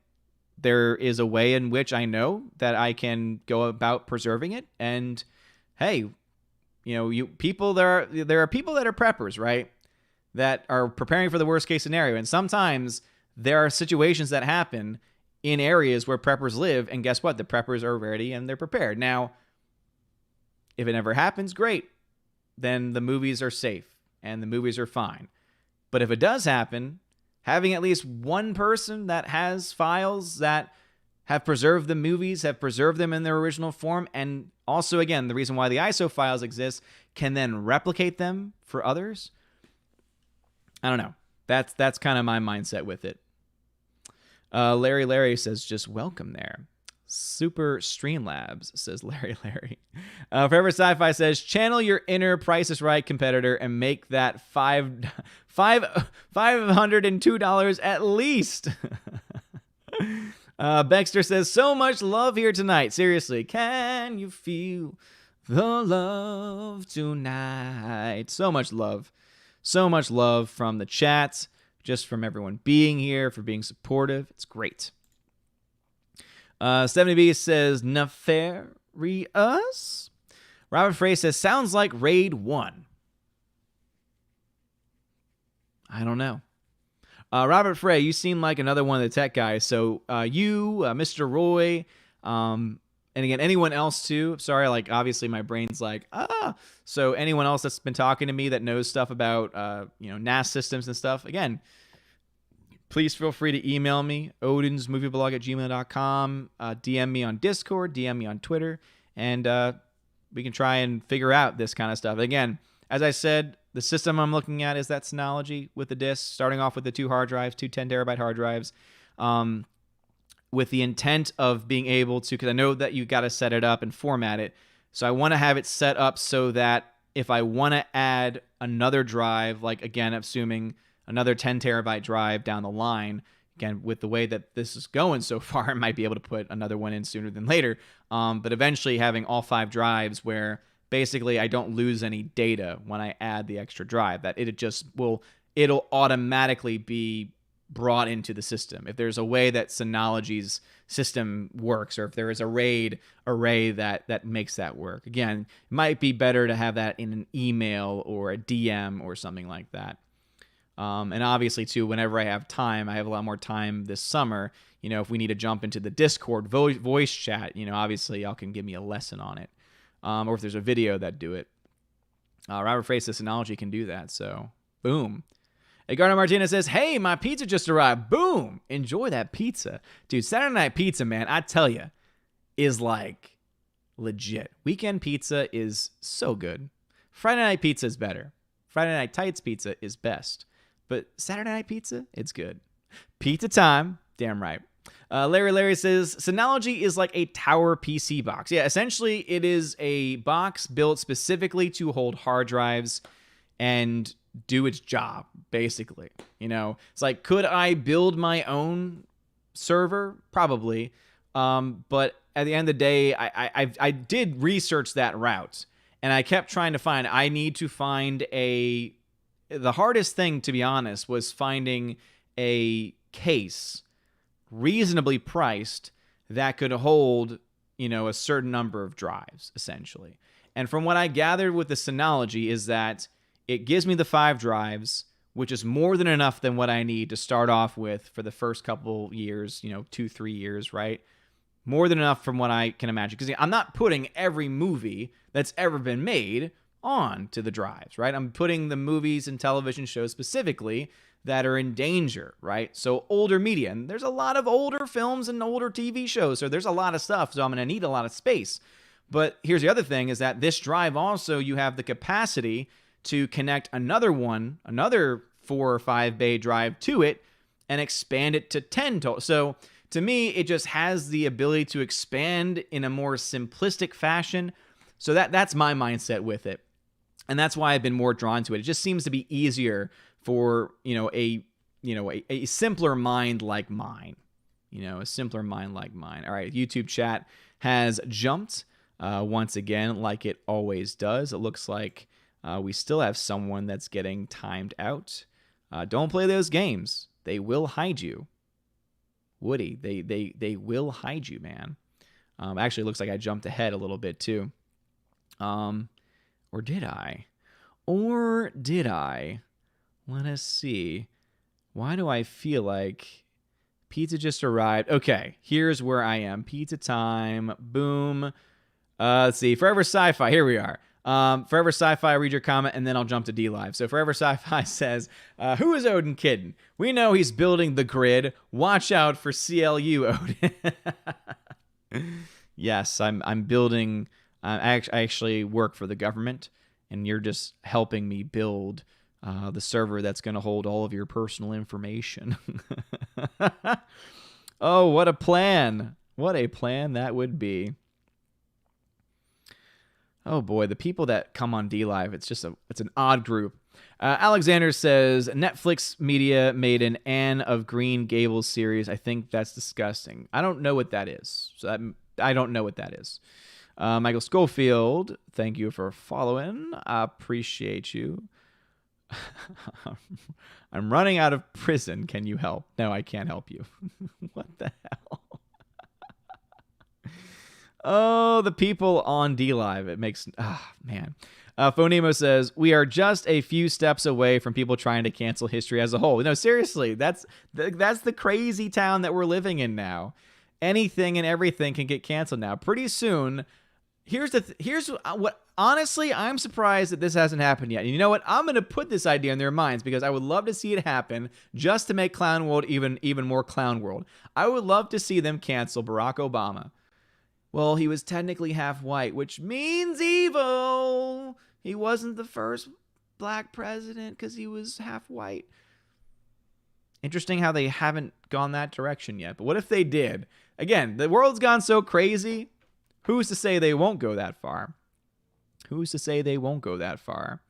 there is a way in which I know that I can go about preserving it. And hey, there are people that are preppers, right? That are preparing for the worst case scenario. And sometimes there are situations that happen in areas where preppers live, and guess what? The preppers are ready and they're prepared. Now, if it never happens, great. Then the movies are safe and the movies are fine. But if it does happen, having at least one person that has files that have preserved the movies, have preserved them in their original form, and also, again, the reason why the ISO files exist, can then replicate them for others. I don't know. That's kind of my mindset with it. Larry says, just welcome there. Super Streamlabs, says Larry. Forever Sci-Fi says, channel your inner Price is Right competitor and make that $502 at least. Baxter says, so much love here tonight. Seriously, can you feel the love tonight? So much love. So much love from the chat. Just from everyone being here, for being supportive. It's great. 70B says, nefarious. Robert Frey says, sounds like Raid 1. I don't know. Robert Frey, you seem like another one of the tech guys. So you, Mr. Roy, and again, anyone else too. Sorry, obviously my brain's So anyone else that's been talking to me that knows stuff about, NAS systems and stuff, again, please feel free to email me, odinsmovieblog@gmail.com, DM me on Discord, DM me on Twitter, and we can try and figure out this kind of stuff. Again, as I said, the system I'm looking at is that Synology with the disks, starting off with the two 10 terabyte hard drives, with the intent of being able to, because I know that you got to set it up and format it. So I want to have it set up so that if I want to add another drive, again, assuming another 10 terabyte drive down the line, again, with the way that this is going so far, I might be able to put another one in sooner than later. But eventually having all 5 drives where basically I don't lose any data when I add the extra drive, that it'll automatically be brought into the system. If there's a way that Synology's system works, or if there is a RAID array that makes that work, again, it might be better to have that in an email or a DM or something like that. And obviously, too, whenever I have time, I have a lot more time this summer. If we need to jump into the Discord voice chat, obviously y'all can give me a lesson on it. Or if there's a video that do it. Robert Frey says Synology can do that, so boom. Edgardo Martinez says, hey, my pizza just arrived. Boom. Enjoy that pizza. Dude, Saturday night pizza, man, I tell you, is like legit. Weekend pizza is so good. Friday night pizza is better. Friday night tights pizza is best. But Saturday night pizza, it's good. Pizza time. Damn right. Larry says, Synology is like a tower PC box. Yeah, essentially it is a box built specifically to hold hard drives and do its job, basically. You know, it's like, could I build my own server? Probably. But at the end of the day, I did research that route, and I kept trying to find, I need to find the hardest thing, to be honest, was finding a case reasonably priced that could hold, you know, a certain number of drives, essentially. And from what I gathered with the Synology is that it gives me the 5 drives, which is more than enough than what I need to start off with for the first couple years, you know, 2-3 years, right? More than enough from what I can imagine. Because I'm not putting every movie that's ever been made on to the drives, right? I'm putting the movies and television shows specifically that are in danger, right? So older media, and there's a lot of older films and older TV shows, so there's a lot of stuff, so I'm going to need a lot of space. But here's the other thing, is that this drive also, you have the capacity to connect another 4 or 5 bay drive to it and expand it to 10 total. So to me, it just has the ability to expand in a more simplistic fashion. So that's my mindset with it. And that's why I've been more drawn to it. It just seems to be easier for, a simpler mind like mine. A simpler mind like mine. All right, YouTube chat has jumped once again, like it always does. It looks like we still have someone that's getting timed out. Don't play those games. They will hide you. Woody, they will hide you, man. Actually, it looks like I jumped ahead a little bit too. Or did I? Let us see. Why do I feel like pizza just arrived? Okay, here's where I am. Pizza time. Boom. Let's see. Forever Sci-Fi. Here we are. Forever Sci-Fi, read your comment, and then I'll jump to D-Live. So Forever Sci-Fi says, who is Odin kidding? We know he's building the grid. Watch out for CLU, Odin. Yes, I'm building. I actually work for the government, and you're just helping me build the server that's going to hold all of your personal information. Oh, what a plan. What a plan that would be. Oh boy, the people that come on D-Live, it's an odd group. Alexander says, Netflix Media made an Anne of Green Gables series. I think that's disgusting. I don't know what that is. I don't know what that is. Michael Schofield, thank you for following. I appreciate you. I'm running out of prison. Can you help? No, I can't help you. What the hell? Oh, the people on D-Live. It makes... man. Phonemo says, we are just a few steps away from people trying to cancel history as a whole. No, seriously. That's the crazy town that we're living in now. Anything and everything can get canceled now. Pretty soon... Here's what, honestly, I'm surprised that this hasn't happened yet. And you know what? I'm going to put this idea in their minds because I would love to see it happen just to make Clown World even more Clown World. I would love to see them cancel Barack Obama. Well, he was technically half white, which means evil. He wasn't the first black president because he was half white. Interesting how they haven't gone that direction yet. But what if they did? Again, the world's gone so crazy. Who's to say they won't go that far? Who's to say they won't go that far?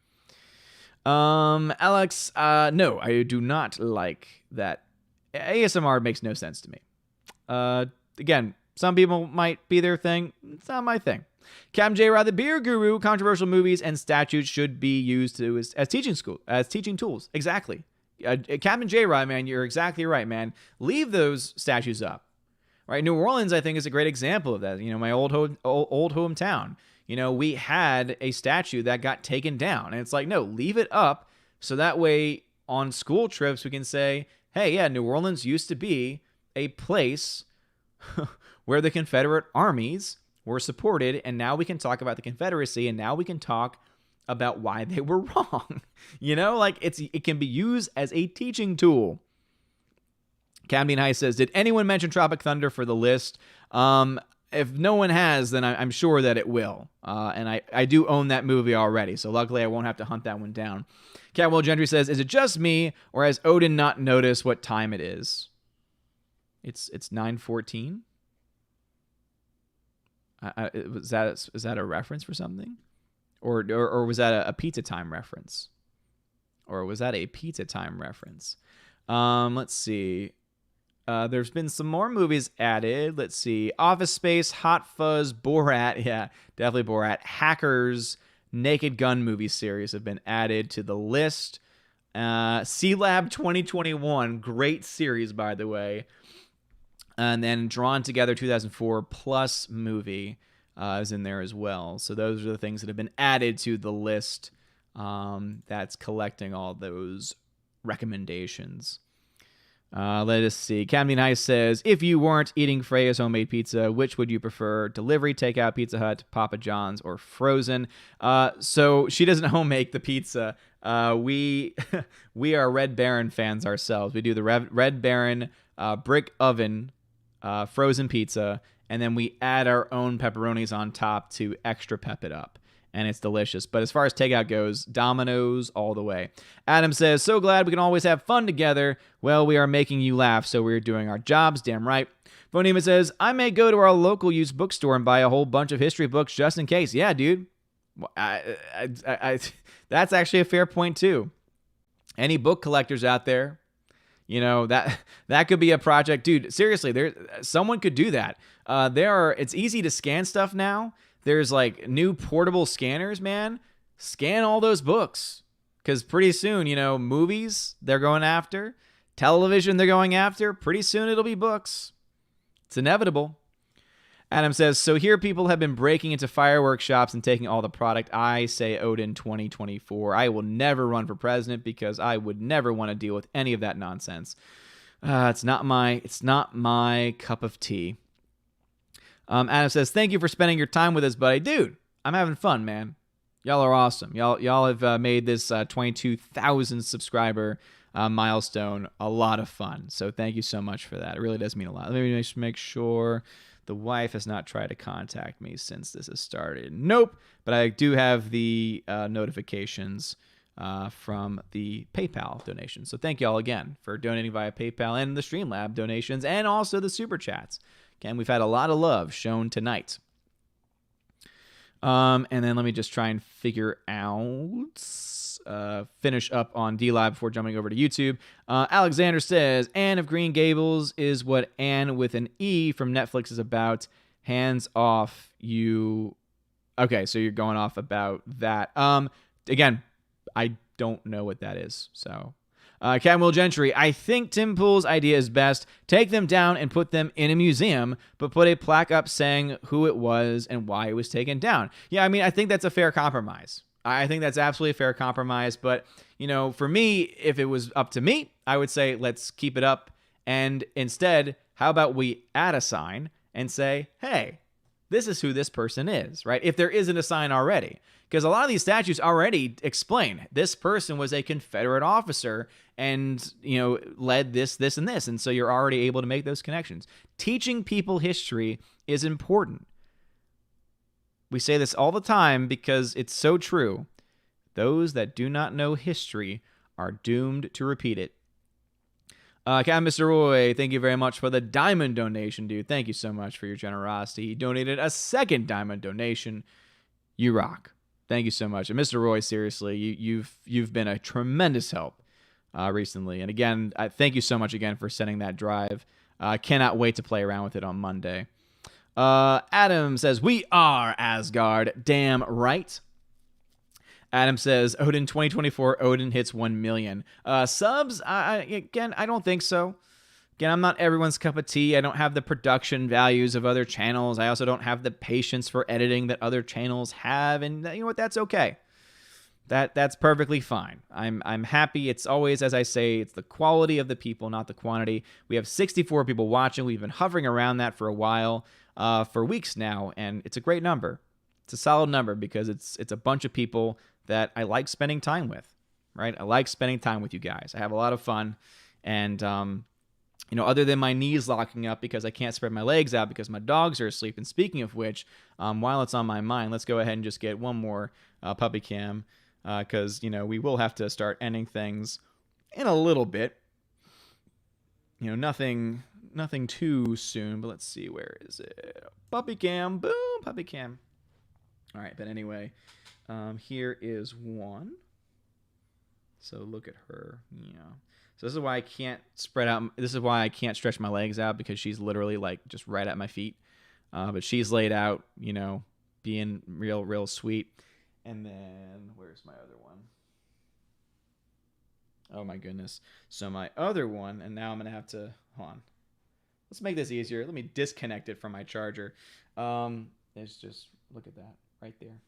Alex, no, I do not like that. ASMR makes no sense to me. Again, some people might be their thing. It's not my thing. Captain J. Rod, the beer guru, controversial movies and statutes should be used as teaching tools. Exactly. Captain J. Rod, man, you're exactly right, man. Leave those statues up. Right, New Orleans, I think, is a great example of that. My old hometown. We had a statue that got taken down, and it's like, no, leave it up, so that way on school trips we can say, hey, yeah, New Orleans used to be a place where the Confederate armies were supported, and now we can talk about the Confederacy, and now we can talk about why they were wrong. Like it can be used as a teaching tool. Camden High says, did anyone mention Tropic Thunder for the list? If no one has, then I'm sure that it will. And I do own that movie already, so luckily I won't have to hunt that one down. Catwell Gentry says, is it just me, or has Odin not noticed what time it is? It's 9:14? Is that a reference for something? Or was that a pizza time reference? Or was that a pizza time reference? Let's see. There's been some more movies added. Let's see. Office Space, Hot Fuzz, Borat. Yeah, definitely Borat. Hackers, Naked Gun movie series have been added to the list. C-Lab 2021, great series, by the way. And then Drawn Together 2004 plus movie is in there as well. So those are the things that have been added to the list that's collecting all those recommendations. Let us see. Camden High says, if you weren't eating Freya's homemade pizza, which would you prefer? Delivery, takeout, Pizza Hut, Papa John's, or frozen? So she doesn't home make the pizza. We are Red Baron fans ourselves. We do the Red Baron brick oven frozen pizza, and then we add our own pepperonis on top to extra pep it up. And it's delicious. But as far as takeout goes, Domino's all the way. Adam says, so glad we can always have fun together. Well, we are making you laugh, so we're doing our jobs. Damn right. Phonema says, I may go to our local used bookstore and buy a whole bunch of history books just in case. Yeah, dude. That's actually a fair point, too. Any book collectors out there, that could be a project. Dude, seriously, someone could do that. It's easy to scan stuff now. There's like new portable scanners, man. Scan all those books. Because pretty soon, movies they're going after. Television they're going after. Pretty soon it'll be books. It's inevitable. Adam says, so here people have been breaking into fireworks shops and taking all the product. I say Odin 2024. I will never run for president because I would never want to deal with any of that nonsense. It's not my cup of tea. Adam says, thank you for spending your time with us, buddy. Dude, I'm having fun, man. Y'all are awesome. Y'all have made this 22,000 subscriber milestone a lot of fun. So thank you so much for that. It really does mean a lot. Let me just make sure the wife has not tried to contact me since this has started. Nope. But I do have the notifications from the PayPal donations. So thank y'all again for donating via PayPal and the Streamlab donations and also the Super Chats. Again, we've had a lot of love shown tonight. And then let me just try and figure out, finish up on D-Live before jumping over to YouTube. Alexander says, Anne of Green Gables is what Anne with an E from Netflix is about. Hands off you. Okay, so you're going off about that. Again, I don't know what that is, so... Camwell Gentry, I think Tim Pool's idea is best. Take them down and put them in a museum, but put a plaque up saying who it was and why it was taken down. Yeah, I mean, I think that's a fair compromise. I think that's absolutely a fair compromise. But, for me, if it was up to me, I would say let's keep it up. And instead, how about we add a sign and say, hey, this is who this person is, right? If there isn't a sign already. Because a lot of these statues already explain this person was a Confederate officer and, led this, and this. And so you're already able to make those connections. Teaching people history is important. We say this all the time because it's so true. Those that do not know history are doomed to repeat it. Captain Mr. Roy, thank you very much for the diamond donation, dude. Thank you so much for your generosity. He donated a second diamond donation. You rock. Thank you so much. And Mr. Roy, seriously, you've been a tremendous help recently. And again, thank you so much again for sending that drive. I cannot wait to play around with it on Monday. Adam says, we are Asgard. Damn right. Adam says, Odin 2024, Odin hits 1 million. Subs, again, I don't think so. Again, I'm not everyone's cup of tea. I don't have the production values of other channels. I also don't have the patience for editing that other channels have. And you know what? That's okay. That's perfectly fine. I'm happy. It's always, as I say, it's the quality of the people, not the quantity. We have 64 people watching. We've been hovering around that for a while, for weeks now, and it's a great number. It's a solid number because it's a bunch of people that I like spending time with, right? I like spending time with you guys. I have a lot of fun. And, other than my knees locking up because I can't spread my legs out because my dogs are asleep. And speaking of which, while it's on my mind, let's go ahead and just get one more puppy cam because, we will have to start ending things in a little bit. Nothing too soon, but let's see, where is it? Puppy cam, boom, puppy cam. All right, but anyway, here is one. So look at her. So this is why I can't spread out. This is why I can't stretch my legs out, because she's literally like just right at my feet. But she's laid out, being real sweet. And then where's my other one? Oh my goodness. So my other one, and now I'm gonna have to hold on. Let's make this easier. Let me disconnect it from my charger. It's just, look at that right there.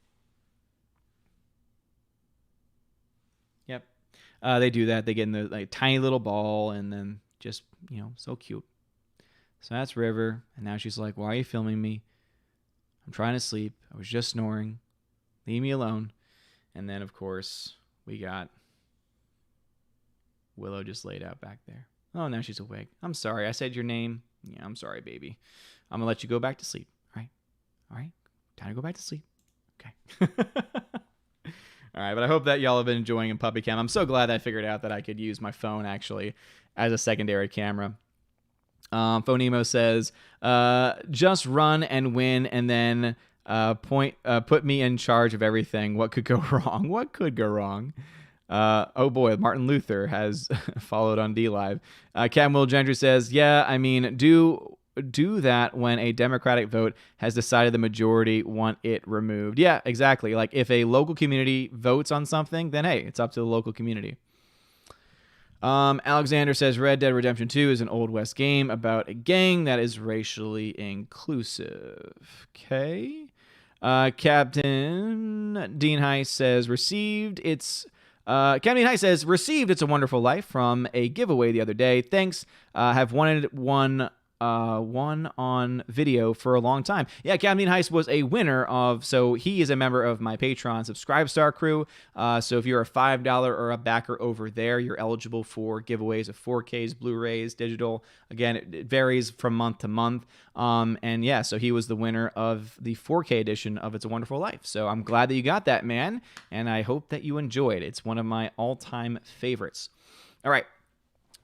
Yep. They do that. They get in the tiny little ball, and then just, so cute. So that's River, and now she's like, "Why are you filming me? I'm trying to sleep. I was just snoring. Leave me alone." And then, of course, we got Willow just laid out back there. Oh, now she's awake. I'm sorry. I said your name. Yeah, I'm sorry, baby. I'm going to let you go back to sleep. All right. Time to go back to sleep. Okay. All right, but I hope that y'all have been enjoying Puppy Cam. I'm so glad I figured out that I could use my phone, actually, as a secondary camera. Phonemo says, just run and win, and then put me in charge of everything. What could go wrong? What could go wrong? Oh boy, Martin Luther has followed on DLive. Cam Will Gentry says, yeah, I mean, do that when a Democratic vote has decided the majority want it removed. Yeah, exactly. Like, if a local community votes on something, then hey, it's up to the local community. Alexander says Red Dead Redemption 2 is an Old West game about a gang that is racially inclusive. Okay. Captain Dean Heiss says received its a Wonderful Life from a giveaway the other day. Thanks. Have wanted one on video for a long time. Yeah, Captain Heist was a winner of, so he is a member of my Patreon Subscribe Star crew. So if you're a $5 or a backer over there, you're eligible for giveaways of 4Ks, Blu-rays, digital. Again, it varies from month to month. And yeah, so he was the winner of the 4K edition of It's a Wonderful Life. So I'm glad that you got that, man. And I hope that you enjoyed. It's one of my all-time favorites. All right.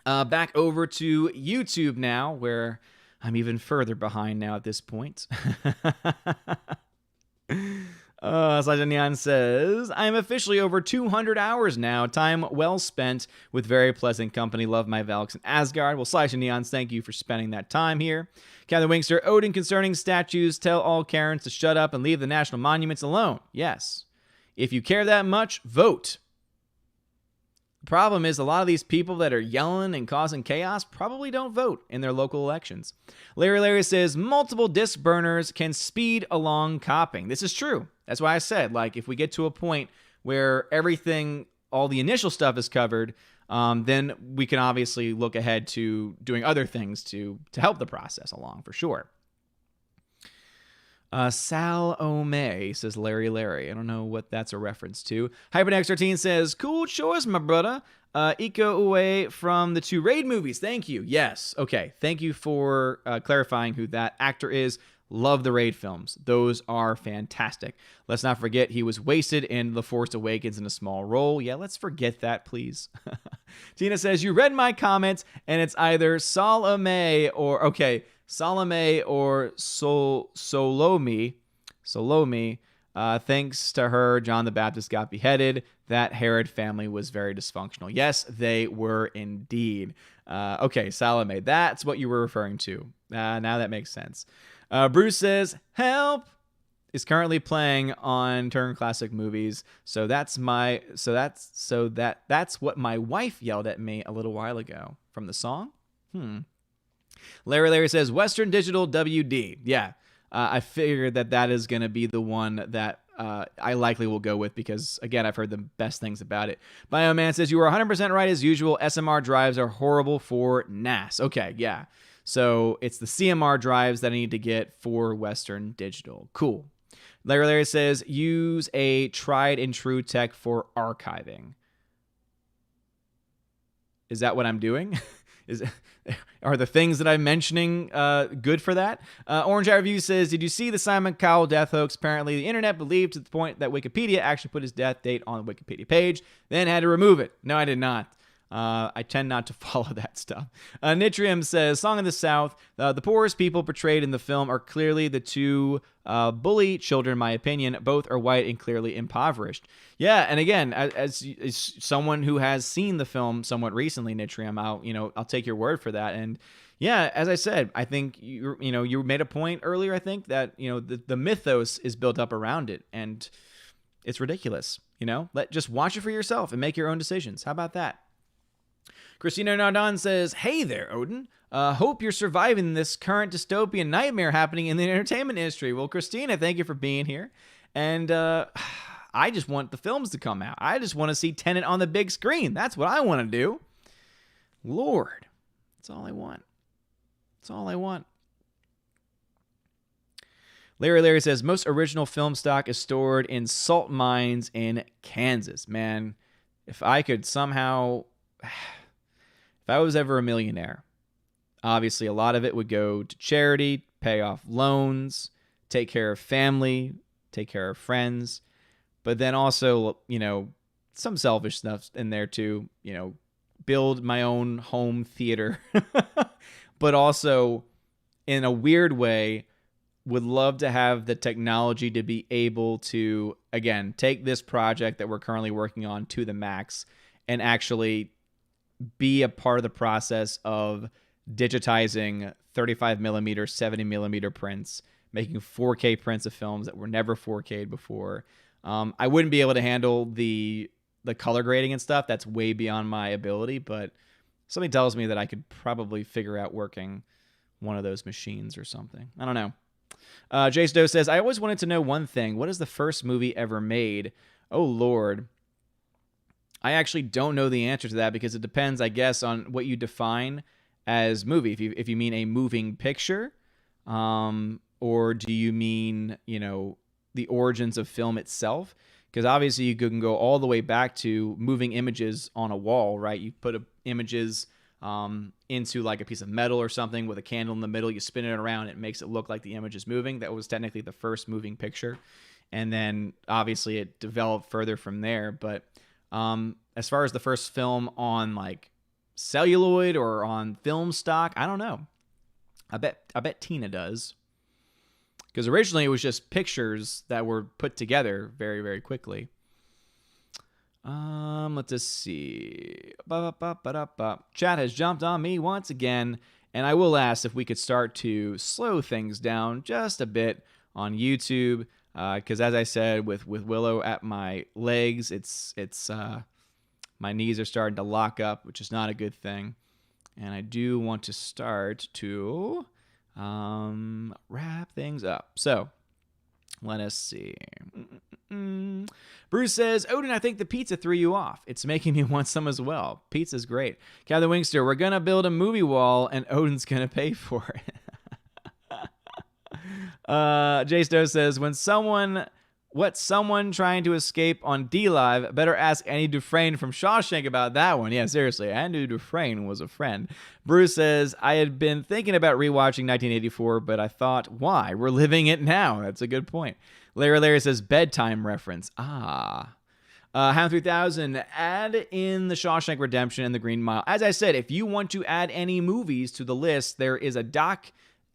Back over to YouTube now, where I'm even further behind now at this point. Slash Neon says, I'm officially over 200 hours now. Time well spent with very pleasant company. Love my Valks and Asgard. Well, Slash Neons, thank you for spending that time here. Captain Wingster, Odin concerning statues. Tell all Karens to shut up and leave the national monuments alone. Yes. If you care that much, vote. Problem is, a lot of these people that are yelling and causing chaos probably don't vote in their local elections. Larry says multiple disc burners can speed along copying. This is true. That's why I said, like, if we get to a point where everything, all the initial stuff is covered, then we can obviously look ahead to doing other things to help the process along, for sure. Salome, says Larry. I don't know what that's a reference to. Hypernex13 says, cool choice, my brother. Iko Uwe from the 2 Raid movies. Thank you. Yes. Okay. Thank you for clarifying who that actor is. Love the Raid films. Those are fantastic. Let's not forget he was wasted in The Force Awakens in a small role. Yeah, let's forget that, please. Tina says, you read my comments, and it's either Salome or... Okay. Salome or Solomi. Thanks to her, John the Baptist got beheaded. That Herod family was very dysfunctional. Yes, they were indeed. Okay, Salome, that's what you were referring to. Now that makes sense. Bruce says, help is currently playing on Turn Classic Movies. So that's what my wife yelled at me a little while ago from the song. Larry says, Western Digital WD. Yeah, I figured that is going to be the one that I likely will go with because, again, I've heard the best things about it. Bioman says, you are 100% right as usual. SMR drives are horrible for NAS. Okay, yeah. So it's the CMR drives that I need to get for Western Digital. Cool. Larry says, use a tried and true tech for archiving. Is that what I'm doing? Are the things that I'm mentioning good for that? Orange Eye Review says, did you see the Simon Cowell death hoax? Apparently, the internet believed to the point that Wikipedia actually put his death date on the Wikipedia page, then had to remove it. No, I did not. I tend not to follow that stuff. Nitrium says, Song of the South, the poorest people portrayed in the film are clearly the two bully children, in my opinion. Both are white and clearly impoverished. Yeah, and again, as someone who has seen the film somewhat recently, Nitrium, I'll take your word for that. And yeah, as I said, I think you made a point earlier, I think, that the mythos is built up around it, and it's ridiculous. Just watch it for yourself and make your own decisions. How about that? Christina Nardon says, hey there, Odin. Hope you're surviving this current dystopian nightmare happening in the entertainment industry. Well, Christina, thank you for being here. And I just want the films to come out. I just want to see Tenet on the big screen. That's what I want to do. Lord, that's all I want. That's all I want. Larry says, most original film stock is stored in salt mines in Kansas. Man, if I could somehow... If I was ever a millionaire, obviously a lot of it would go to charity, pay off loans, take care of family, take care of friends, but then also, some selfish stuff in there too, build my own home theater, but also in a weird way, would love to have the technology to be able to, again, take this project that we're currently working on to the max and actually be a part of the process of digitizing 35 millimeter, 70 millimeter prints, making 4K prints of films that were never 4K'd before. I wouldn't be able to handle the color grading and stuff. That's way beyond my ability, but something tells me that I could probably figure out working one of those machines or something. I don't know. Jace Doe says, I always wanted to know one thing. What is the first movie ever made? Oh, Lord. I actually don't know the answer to that because it depends, I guess, on what you define as movie. If you mean a moving picture, or do you mean, the origins of film itself? Because obviously you can go all the way back to moving images on a wall, right? You put images into like a piece of metal or something with a candle in the middle. You spin it around, it makes it look like the image is moving. That was technically the first moving picture. And then obviously it developed further from there. But as far as the first film on like celluloid or on film stock, I don't know. I bet Tina does. Because originally it was just pictures that were put together very, very quickly. Let's just see. Chat has jumped on me once again, and I will ask if we could start to slow things down just a bit on YouTube. Because as I said, with Willow at my legs, it's my knees are starting to lock up, which is not a good thing. And I do want to start to wrap things up. So let us see. Bruce says, Odin, I think the pizza threw you off. It's making me want some as well. Pizza's great. Cal the Wingster, we're going to build a movie wall and Odin's going to pay for it. Jace Doe says, what's someone trying to escape on D-Live? Better ask Andy Dufresne from Shawshank about that one. Yeah, seriously, Andy Dufresne was a friend. Bruce says, I had been thinking about rewatching 1984, but I thought, why? We're living it now. That's a good point. Larry says, bedtime reference. Hound 3000, add in the Shawshank Redemption and the Green Mile. As I said, if you want to add any movies to the list, there is a doc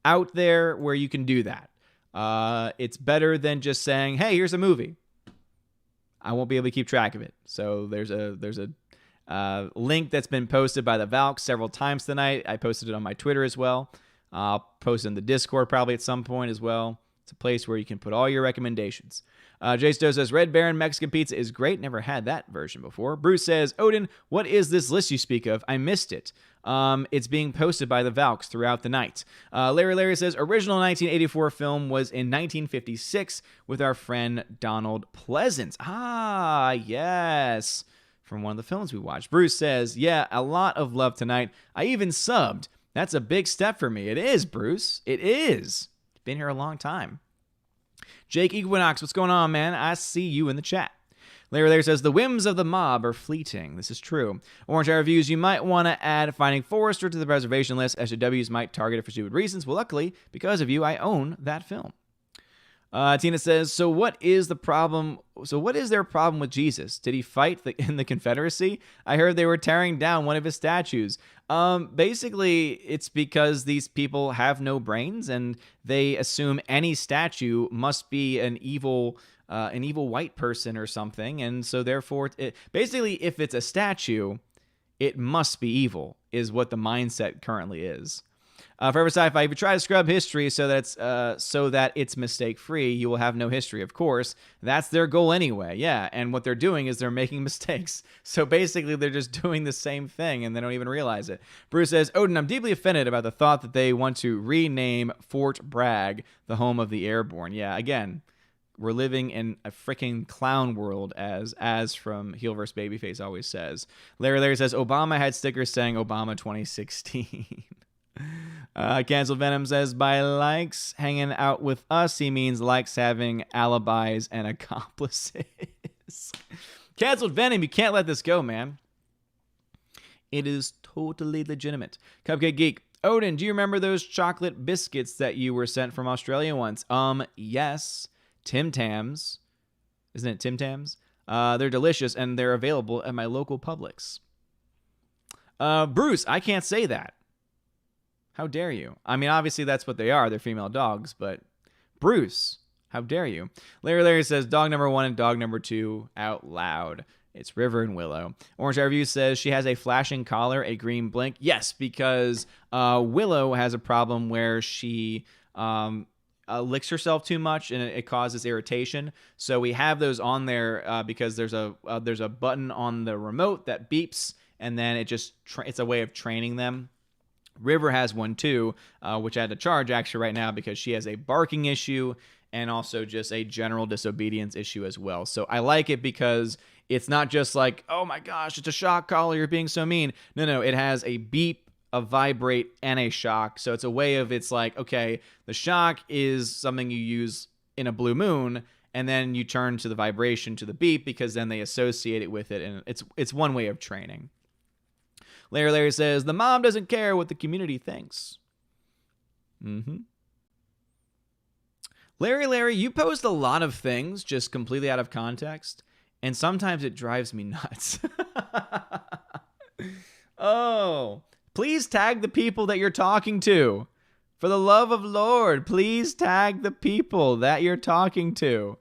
out there where you can do that. It's better than just saying, hey, here's a movie. I won't be able to keep track of it. So there's a link that's been posted by the Valks several times tonight. I posted it on my Twitter as well. I'll post it in the Discord probably at some point as well. It's a place where you can put all your recommendations. Jace Doe says, Red Baron Mexican Pizza is great. Never had that version before. Bruce says, Odin, what is this list you speak of? I missed it. It's being posted by the Valks throughout the night. Larry says, original 1984 film was in 1956 with our friend Donald Pleasance. Ah, yes. From one of the films we watched. Bruce says, yeah, a lot of love tonight. I even subbed. That's a big step for me. It is, Bruce. It is. Been here a long time. Jake Equinox, what's going on, man? I see you in the chat. Larry says, the whims of the mob are fleeting. This is true. Orange Eye Reviews, you might want to add Finding Forrester to the reservation list. SJWs might target it for stupid reasons. Well, luckily, because of you, I own that film. Tina says, so what is the problem? So what is their problem with Jesus? Did he fight in the Confederacy? I heard they were tearing down one of his statues. Basically, it's because these people have no brains and they assume any statue must be an evil white person or something. And so therefore, basically, if it's a statue, it must be evil is what the mindset currently is. Forever Sci-Fi, if you try to scrub history so that it's mistake-free, you will have no history, of course. That's their goal anyway, yeah. And what they're doing is they're making mistakes. So basically, they're just doing the same thing, and they don't even realize it. Bruce says, Odin, I'm deeply offended about the thought that they want to rename Fort Bragg the home of the airborne. Yeah, again, we're living in a freaking clown world, as from Heel vs. Babyface always says. Larry says, Obama had stickers saying Obama 2016. Canceled Venom says, by likes hanging out with us, he means likes having alibis and accomplices. Canceled Venom, you can't let this go, man. It is totally legitimate. Cupcake Geek, Odin, do you remember those chocolate biscuits that you were sent from Australia once? Yes. Tim Tams. Isn't it Tim Tams? They're delicious, and they're available at my local Publix. Bruce, I can't say that. How dare you? I mean, obviously that's what they are. They're female dogs, but Bruce, how dare you? Larry says, dog number 1 and dog number 2 out loud. It's River and Willow. Orange Eye Review says she has a flashing collar, a green blink. Yes, because Willow has a problem where she licks herself too much and it causes irritation. So we have those on there because there's a button on the remote that beeps, and then it's a way of training them. River has one too, which I had to charge actually right now because she has a barking issue and also just a general disobedience issue as well. So I like it because it's not just like, oh my gosh, it's a shock collar, you're being so mean. No, it has a beep, a vibrate, and a shock. So it's a way of, it's like, okay, the shock is something you use in a blue moon, and then you turn to the vibration, to the beep, because then they associate it with it, and it's one way of training. Larry says, the mom doesn't care what the community thinks. Larry, you post a lot of things just completely out of context, and sometimes it drives me nuts. Oh, please tag the people that you're talking to. For the love of Lord, please tag the people that you're talking to.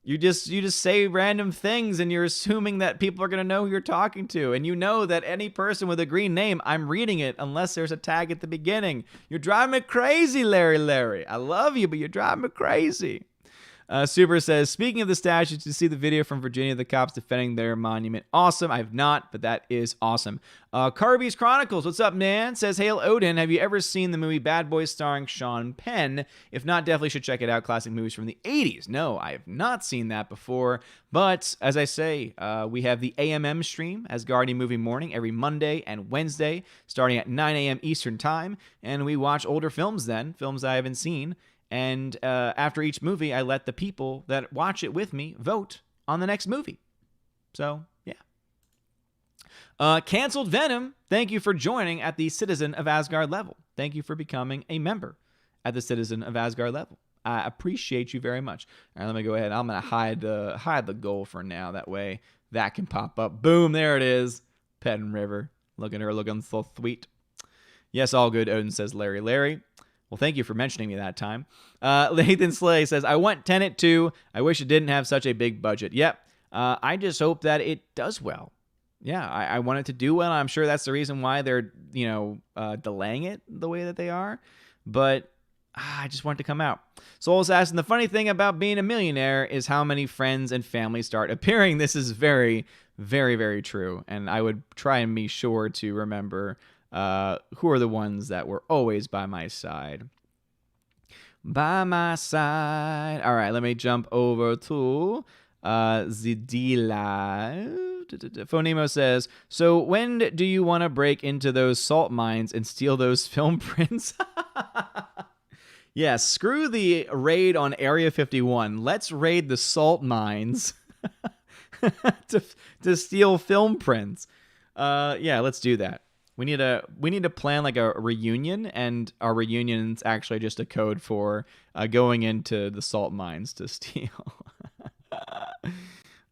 You just say random things and you're assuming that people are going to know who you're talking to. And you know that any person with a green name, I'm reading it unless there's a tag at the beginning. You're driving me crazy, Larry. I love you, but you're driving me crazy. Super says, speaking of the statues, to see the video from Virginia, the cops defending their monument. Awesome. I have not, but that is awesome. Carby's Chronicles, what's up, man? Says, Hail Odin, have you ever seen the movie Bad Boys starring Sean Penn? If not, definitely should check it out. Classic movies from the 80s. No, I have not seen that before. But as I say, we have the AMM stream, Asgardian Movie Morning, every Monday and Wednesday, starting at 9 a.m. Eastern Time. And we watch older films then, films I haven't seen. And after each movie, I let the people that watch it with me vote on the next movie. So, yeah. Canceled Venom, thank you for joining at the Citizen of Asgard level. Thank you for becoming a member at the Citizen of Asgard level. I appreciate you very much. All right, let me go ahead. I'm going to hide the goal for now. That way that can pop up. Boom, there it is. Pet and River. Look at her looking so sweet. Yes, all good, Odin says Larry. Well, thank you for mentioning me that time. Nathan Slay says, I want Tenet 2. I wish it didn't have such a big budget. Yep. I just hope that it does well. Yeah, I want it to do well. I'm sure that's the reason why they're, delaying it the way that they are. But I just want it to come out. Soul Assassin, the funny thing about being a millionaire is how many friends and family start appearing. This is very, very, very true. And I would try and be sure to remember who are the ones that were always by my side. By my side. All right, let me jump over to Zidila. Phonemo says, so when do you want to break into those salt mines and steal those film prints? Yeah, screw the raid on Area 51. Let's raid the salt mines to steal film prints. Yeah, let's do that. We need to plan like a reunion, and our reunion's actually just a code for going into the salt mines to steal.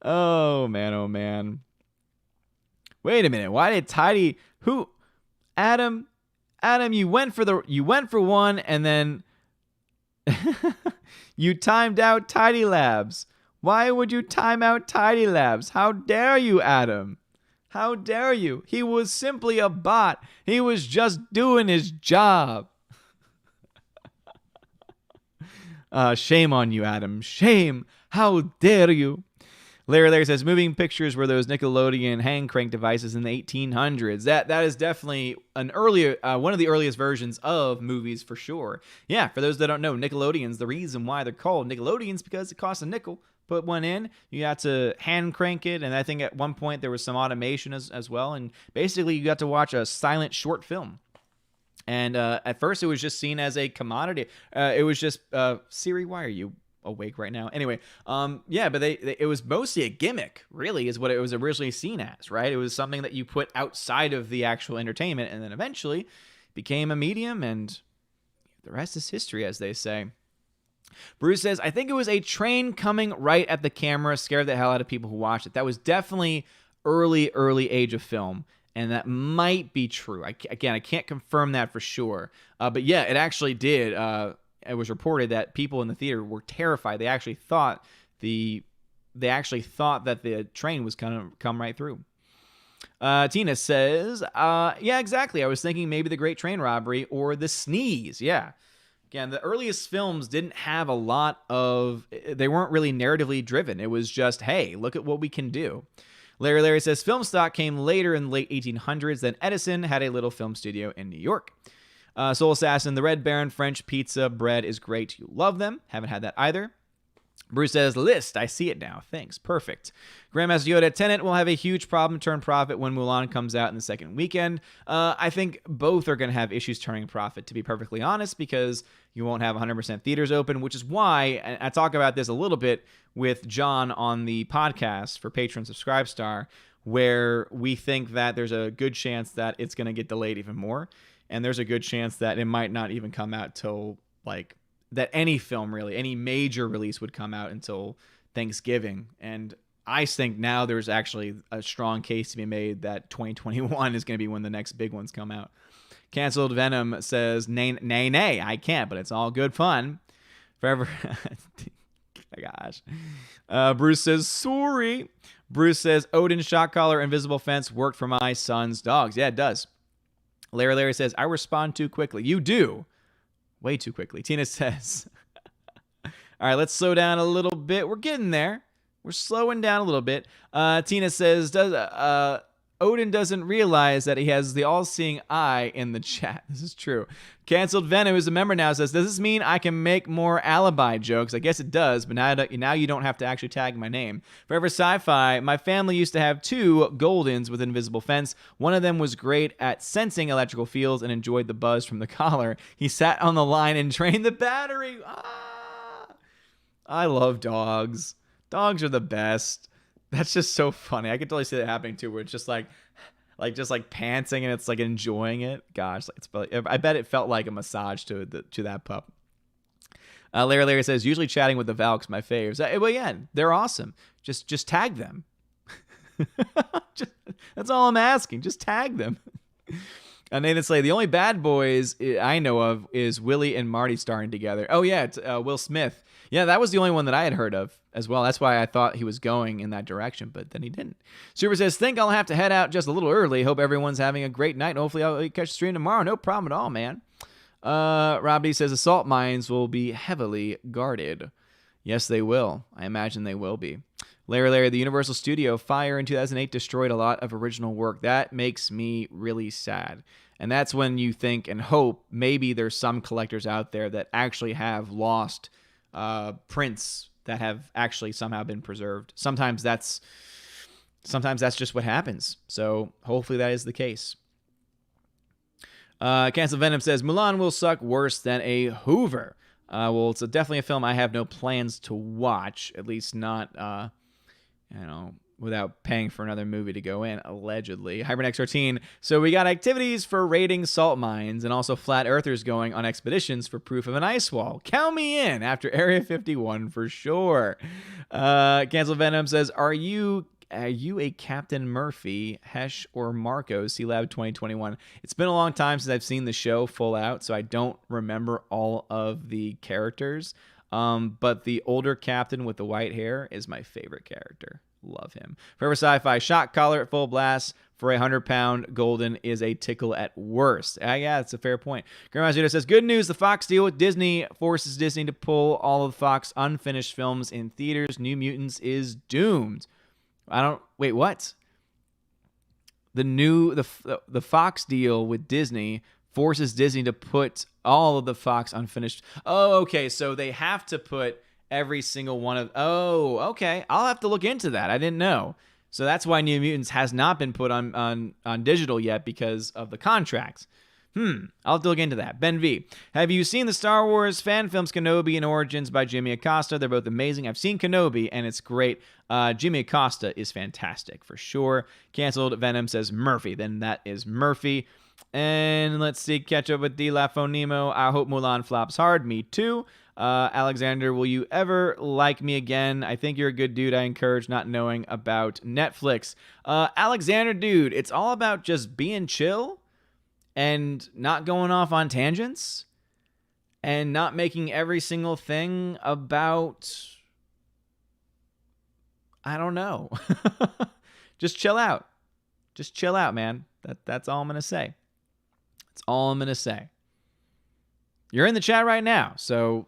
Oh man, oh man. Wait a minute. Why did Tidy who Adam you went for one and then you timed out Tidy Labs. Why would you time out Tidy Labs? How dare you, Adam? How dare you? He was simply a bot. He was just doing his job. Shame on you, Adam. Shame. How dare you? Larry says, moving pictures were those Nickelodeon hand crank devices in the 1800s. That is definitely an earlier, one of the earliest versions of movies for sure. Yeah, for those that don't know, Nickelodeons, the reason why they're called Nickelodeons because it costs a nickel. Put one in, you got to hand crank it, and I think at one point there was some automation as well, and basically you got to watch a silent short film. And at first it was just seen as a commodity. It was just, Siri, why are you awake right now? Anyway, yeah, but it was mostly a gimmick, really, is what it was originally seen as, right? It was something that you put outside of the actual entertainment, and then eventually became a medium, and the rest is history, as they say. Bruce says, I think it was a train coming right at the camera, scared the hell out of people who watched it. That was definitely early age of film, and that might be true. I can't confirm that for sure, but yeah, it actually did. It was reported that people in the theater were terrified. They actually thought that the train was going to come right through. Tina says, yeah, exactly. I was thinking maybe the Great Train Robbery or the Sneeze. Yeah. Again, the earliest films didn't have a lot of, they weren't really narratively driven. It was just, hey, look at what we can do. Larry says, film stock came later in the late 1800s. Then Edison had a little film studio in New York. Soul Assassin, the Red Baron French pizza bread is great. You love them. Haven't had that either. Bruce says, list. I see it now. Thanks. Perfect. Grandmaster Yoda, Tenet will have a huge problem turn profit when Mulan comes out in the second weekend. I think both are going to have issues turning profit, to be perfectly honest, because you won't have 100% theaters open, which is why I talk about this a little bit with John on the podcast for Patreon Subscribe Star, where we think that there's a good chance that it's going to get delayed even more. And there's a good chance that it might not even come out till that any film really, any major release would come out until Thanksgiving. And I think now there's actually a strong case to be made that 2021 is going to be when the next big ones come out. Canceled Venom says, nay, I can't, but it's all good fun. Forever. Gosh. Bruce says, sorry. Bruce says, Odin, Shock Collar, Invisible Fence worked for my son's dogs. Yeah, it does. Larry says, I respond too quickly. You do. Way too quickly. Tina says, all right, let's slow down a little bit. We're getting there. We're slowing down a little bit. Tina says, Odin doesn't realize that he has the all-seeing eye in the chat. This is true. Canceled Venom is a member now, says, does this mean I can make more alibi jokes? I guess it does, but now you don't have to actually tag my name. Forever Sci-Fi, my family used to have 2 Goldens with Invisible Fence. One of them was great at sensing electrical fields and enjoyed the buzz from the collar. He sat on the line and drained the battery. I love dogs. Dogs are the best. That's just so funny. I can totally see that happening too, where it's just like panting and it's like enjoying it. Gosh, I bet it felt like a massage to that pup. Larry says, usually chatting with the Valks, my faves. Well, yeah, they're awesome. Just tag them. That's all I'm asking. Just tag them. Nathan Slay, the only bad boys I know of is Willie and Marty starring together. Oh yeah, it's Will Smith. Yeah, that was the only one that I had heard of as well. That's why I thought he was going in that direction, but then he didn't. Super says, think I'll have to head out just a little early. Hope everyone's having a great night. Hopefully I'll catch the stream tomorrow. No problem at all, man. Rob D says, assault mines will be heavily guarded. Yes, they will. I imagine they will be. Larry, the Universal Studio fire in 2008 destroyed a lot of original work. That makes me really sad. And that's when you think and hope maybe there's some collectors out there that actually have lost prints that have actually somehow been preserved. Sometimes that's just what happens. So hopefully that is the case. Cancel Venom says, Mulan will suck worse than a Hoover. Well, it's definitely a film I have no plans to watch, at least not, without paying for another movie to go in, allegedly. Hypernext 13. So we got activities for raiding salt mines and also flat earthers going on expeditions for proof of an ice wall. Count me in after Area 51 for sure. Cancel Venom says, Are you a Captain Murphy, Hesh, or Marco, C-Lab 2021? It's been a long time since I've seen the show full out, so I don't remember all of the characters. But the older captain with the white hair is my favorite character. Love him. Forever Sci-Fi, shot collar at full blast for a 100-pound golden is a tickle at worst. Yeah, that's a fair point. Grandma Judah says, good news, the Fox deal with Disney forces Disney to pull all of the Fox unfinished films in theaters. New Mutants is doomed. Wait, what? The Fox deal with Disney forces Disney to put all of the Fox unfinished. Oh, okay, so they have to put every single one of... Oh, okay. I'll have to look into that. I didn't know. So that's why New Mutants has not been put on digital yet, because of the contracts. I'll have to look into that. Ben V. Have you seen the Star Wars fan films Kenobi and Origins by Jimmy Acosta? They're both amazing. I've seen Kenobi, and it's great. Jimmy Acosta is fantastic, for sure. Canceled Venom says Murphy. Then that is Murphy. And let's see. Catch up with D. Lafo Nemo. I hope Mulan flops hard. Me too. Alexander, will you ever like me again? I think you're a good dude. I encourage not knowing about Netflix. Alexander, dude, it's all about just being chill and not going off on tangents and not making every single thing about, I don't know. Just chill out. Just chill out, man. That's all I'm going to say. That's all I'm going to say. You're in the chat right now, so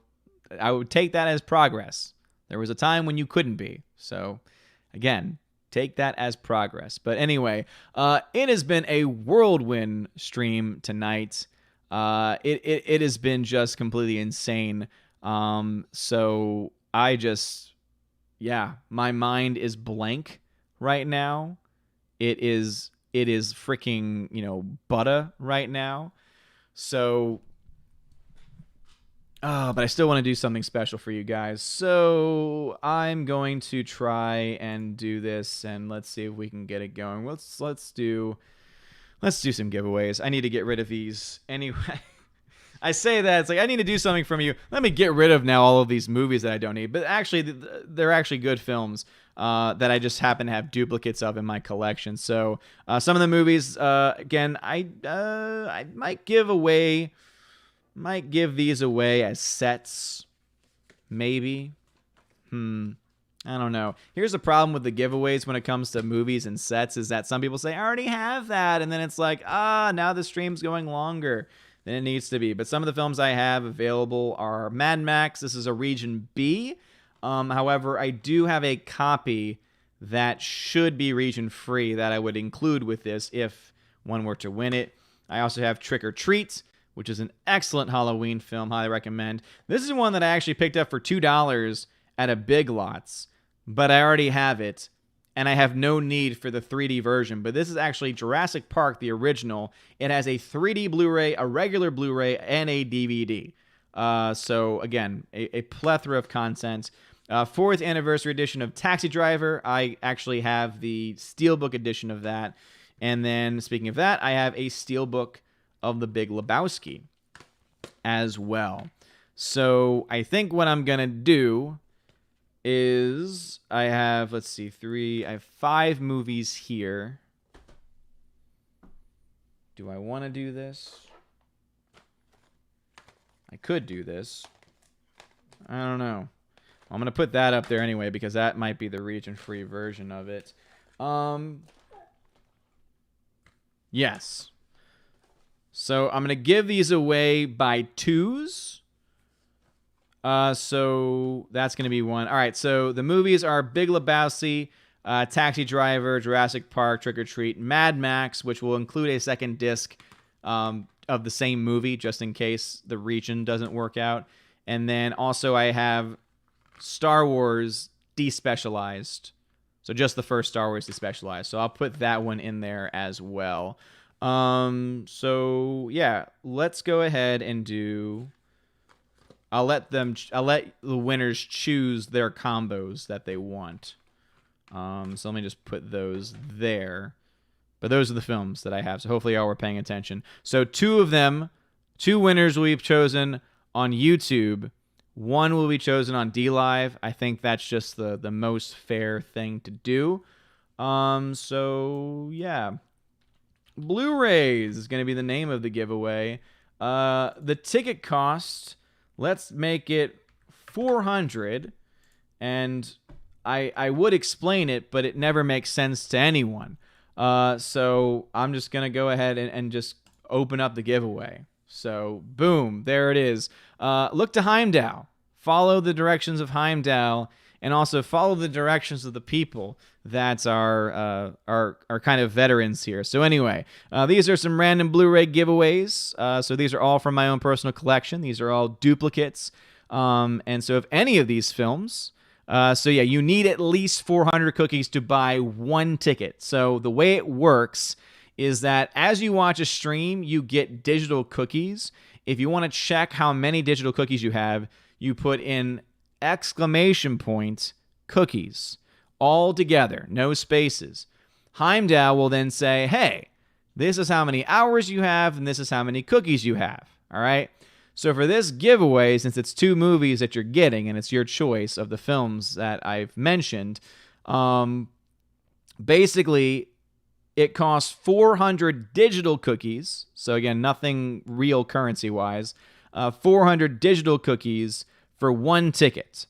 I would take that as progress. There was a time when you couldn't be. So, again, take that as progress. But anyway, it has been a whirlwind stream tonight. It has been just completely insane. So I just, my mind is blank right now. It is freaking, butter right now. So... but I still want to do something special for you guys. So I'm going to try and do this, and let's see if we can get it going. Let's do some giveaways. I need to get rid of these anyway. I say that it's like I need to do something from you. Let me get rid of now all of these movies that I don't need. But actually, they're actually good films that I just happen to have duplicates of in my collection. So some of the movies, again, I might give away. Might give these away as sets, maybe. I don't know. Here's the problem with the giveaways when it comes to movies and sets is that some people say, I already have that. And then it's like, now the stream's going longer than it needs to be. But some of the films I have available are Mad Max. This is a Region B. However, I do have a copy that should be region free that I would include with this if one were to win it. I also have Trick or Treat, which is an excellent Halloween film. Highly recommend. This is one that I actually picked up for $2 at a Big Lots, but I already have it, and I have no need for the 3D version. But this is actually Jurassic Park, the original. It has a 3D Blu-ray, a regular Blu-ray, and a DVD. So, again, a plethora of content. 4th anniversary edition of Taxi Driver. I actually have the Steelbook edition of that. And then, speaking of that, I have a Steelbook of The Big Lebowski as well. So I think what I'm going to do is I have, I have 5 movies here. Do I want to do this? I could do this. I don't know. I'm going to put that up there anyway because that might be the region-free version of it. Yes. So I'm going to give these away by 2s. So that's going to be one. All right, so the movies are Big Lebowski, Taxi Driver, Jurassic Park, Trick or Treat, Mad Max, which will include a second disc of the same movie just in case the region doesn't work out. And then also I have Star Wars Despecialized. So just the first Star Wars Despecialized. So I'll put that one in there as well. So yeah, let's go ahead and do I'll let the winners choose their combos that they want. So let me just put those there. But those are the films that I have. So hopefully y'all were paying attention. So two winners will be chosen on YouTube. One will be chosen on DLive. I think that's just the most fair thing to do. So yeah. Blu-rays is going to be the name of the giveaway. The ticket cost, let's make it $400. And I would explain it, but it never makes sense to anyone. So I'm just going to go ahead and just open up the giveaway. So boom, there it is. Look to Heimdall. Follow the directions of Heimdall, and also follow the directions of the people that are kind of veterans here. So anyway, these are some random Blu-ray giveaways. So these are all from my own personal collection. These are all duplicates. And so if any of these films, so yeah, you need at least 400 cookies to buy one ticket. So the way it works is that as you watch a stream, you get digital cookies. If you want to check how many digital cookies you have, you put in !cookies, all together, no spaces. Heimdall will then say, hey, this is how many hours you have, and this is how many cookies you have, all right? So for this giveaway, since it's two movies that you're getting, and it's your choice of the films that I've mentioned, basically, it costs 400 digital cookies. So again, nothing real currency-wise. 400 digital cookies for one ticket.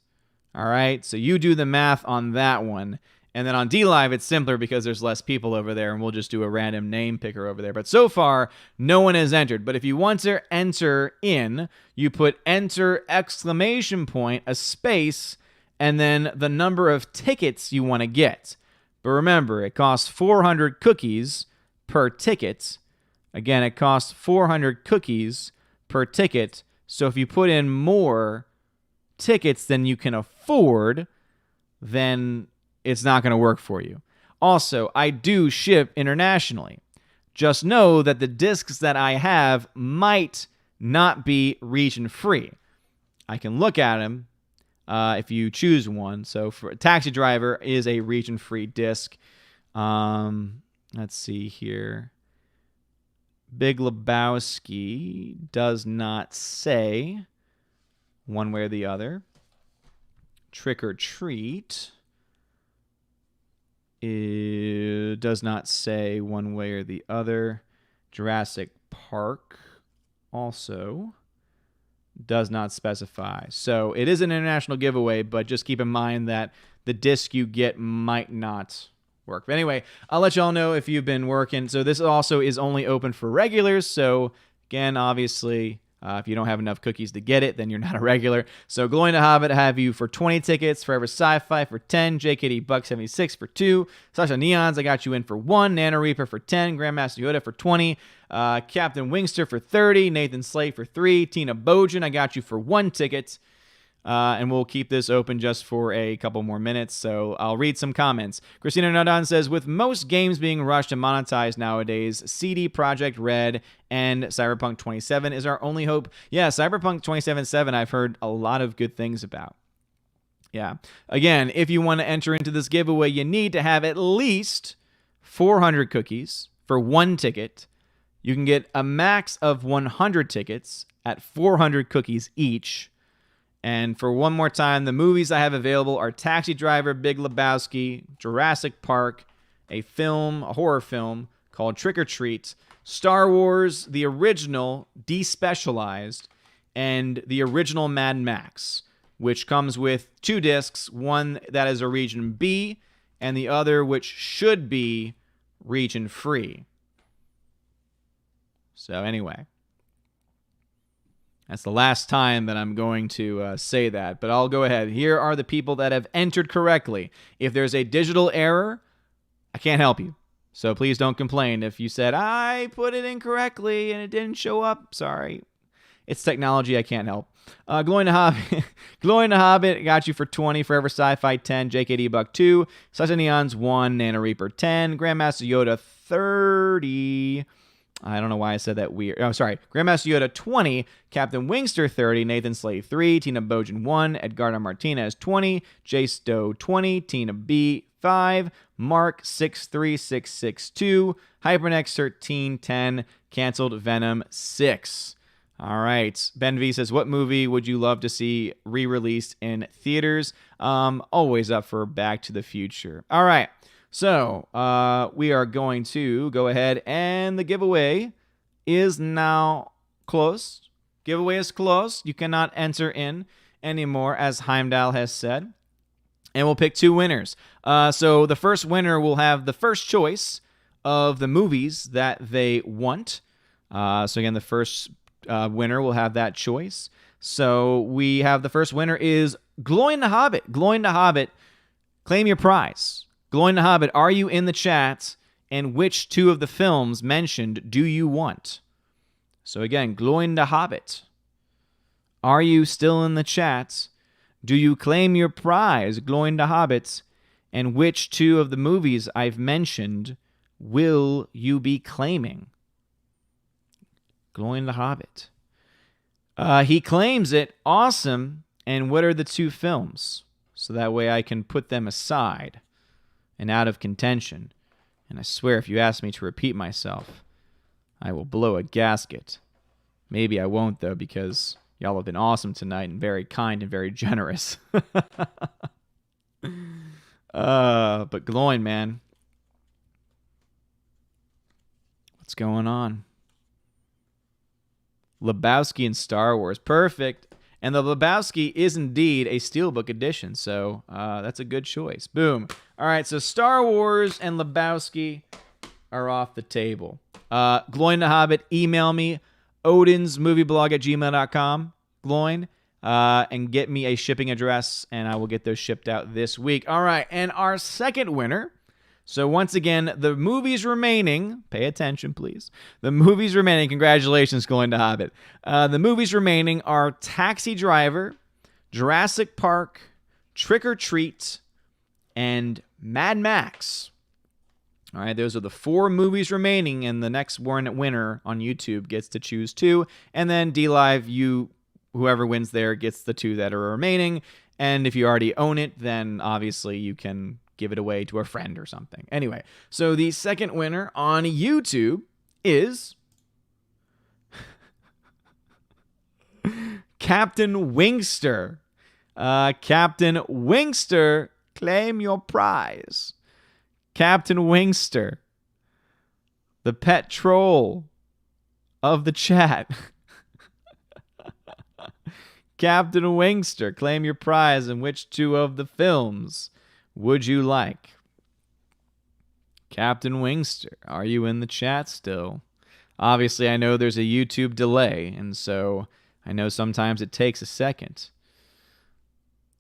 All right, so you do the math on that one. And then on DLive, it's simpler because there's less people over there, and we'll just do a random name picker over there. But so far, no one has entered. But if you want to enter in, you put enter ! A space, and then the number of tickets you want to get. But remember, it costs 400 cookies per ticket. Again, it costs 400 cookies per ticket. So if you put in more tickets than you can afford, then it's not going to work for you. Also, I do ship internationally. Just know that the discs that I have might not be region free. I can look at them if you choose one. So for a Taxi Driver is a region free disc. Let's see here. Big Lebowski does not say one way or the other. Trick or Treat, it does not say one way or the other. Jurassic Park also does not specify. So it is an international giveaway, but just keep in mind that the disc you get might not work. But anyway, I'll let y'all know if you've been working. So this also is only open for regulars. So again, obviously, if you don't have enough cookies to get it, then you're not a regular. So Glowing to Hobbit, I have you for 20 tickets. Forever Sci-Fi for 10. JKD $1.76 for 2. Sasha Neons, I got you in for 1. Nana Reaper for 10. Grandmaster Yoda for 20. Captain Wingster for 30. Nathan Slate for 3. Tina Bojan, I got you for 1 ticket. And we'll keep this open just for a couple more minutes, so I'll read some comments. Christina Nadan says, with most games being rushed and monetized nowadays, CD Projekt Red and Cyberpunk 27 is our only hope. Yeah, Cyberpunk 27/7 I've heard a lot of good things about. Yeah. Again, if you want to enter into this giveaway, you need to have at least 400 cookies for 1 ticket. You can get a max of 100 tickets at 400 cookies each. And for one more time, the movies I have available are Taxi Driver, Big Lebowski, Jurassic Park, a horror film called Trick or Treat, Star Wars, the original, despecialized, and the original Mad Max, which comes with 2 discs, one that is a region B, and the other which should be region free. So anyway, that's the last time that I'm going to say that, but I'll go ahead. Here are the people that have entered correctly. If there's a digital error, I can't help you. So please don't complain if you said, I put it in correctly and it didn't show up. Sorry. It's technology. I can't help. Glowing to Hobbit. Glowing to Hobbit got you for 20. Forever Sci-Fi 10. JKD Buck 2. Sasha Neons 1. Nana Reaper 10. Grandmaster Yoda 30. I don't know why I said that weird. Oh, sorry. Grandmaster Yoda 20, Captain Wingster 30, Nathan Slade 3, Tina Bojan 1, Edgardo Martinez 20, Jay Stowe 20, Tina B 5, Mark 63662, Hypernex 1310, canceled Venom 6. All right. Ben V says, what movie would you love to see re-released in theaters? Always up for Back to the Future. All right. So we are going to go ahead, and the giveaway is now closed. Giveaway is closed. You cannot enter in anymore, as Heimdall has said. And we'll pick 2 winners. So the first winner will have the first choice of the movies that they want. So again, the first winner will have that choice. So we have the first winner is Gloin the Hobbit. Gloin the Hobbit, claim your prize. Gloin the Hobbit, are you in the chat? And which 2 of the films mentioned do you want? So again, Gloin the Hobbit, are you still in the chat? Do you claim your prize, Gloin the Hobbit? And which 2 of the movies I've mentioned will you be claiming? Gloin the Hobbit. He claims it. Awesome. And what are the 2 films? So that way I can put them aside and out of contention. And I swear, if you ask me to repeat myself, I will blow a gasket. Maybe I won't, though, because y'all have been awesome tonight and very kind and very generous. But Gloin, man. What's going on? Lebowski and Star Wars. Perfect. And the Lebowski is indeed a Steelbook edition, so that's a good choice. Boom. All right, so Star Wars and Lebowski are off the table. Gloin the Hobbit, email me, odinsmovieblog@gmail.com, Gloin, and get me a shipping address, and I will get those shipped out this week. All right, and our second winner. So once again, the movies remaining, pay attention, please. The movies remaining, congratulations, Gloin the Hobbit. The movies remaining are Taxi Driver, Jurassic Park, Trick or Treat, and Mad Max. All right, those are the 4 movies remaining, and the next winner on YouTube gets to choose 2. And then DLive, whoever wins there gets the 2 that are remaining. And if you already own it, then obviously you can give it away to a friend or something. Anyway, so the second winner on YouTube is Captain Wingster. Captain Wingster, claim your prize. Captain Wingster, the pet troll of the chat. Captain Wingster, claim your prize. And which 2 of the films would you like? Captain Wingster, are you in the chat still? Obviously, I know there's a YouTube delay, and so I know sometimes it takes a second.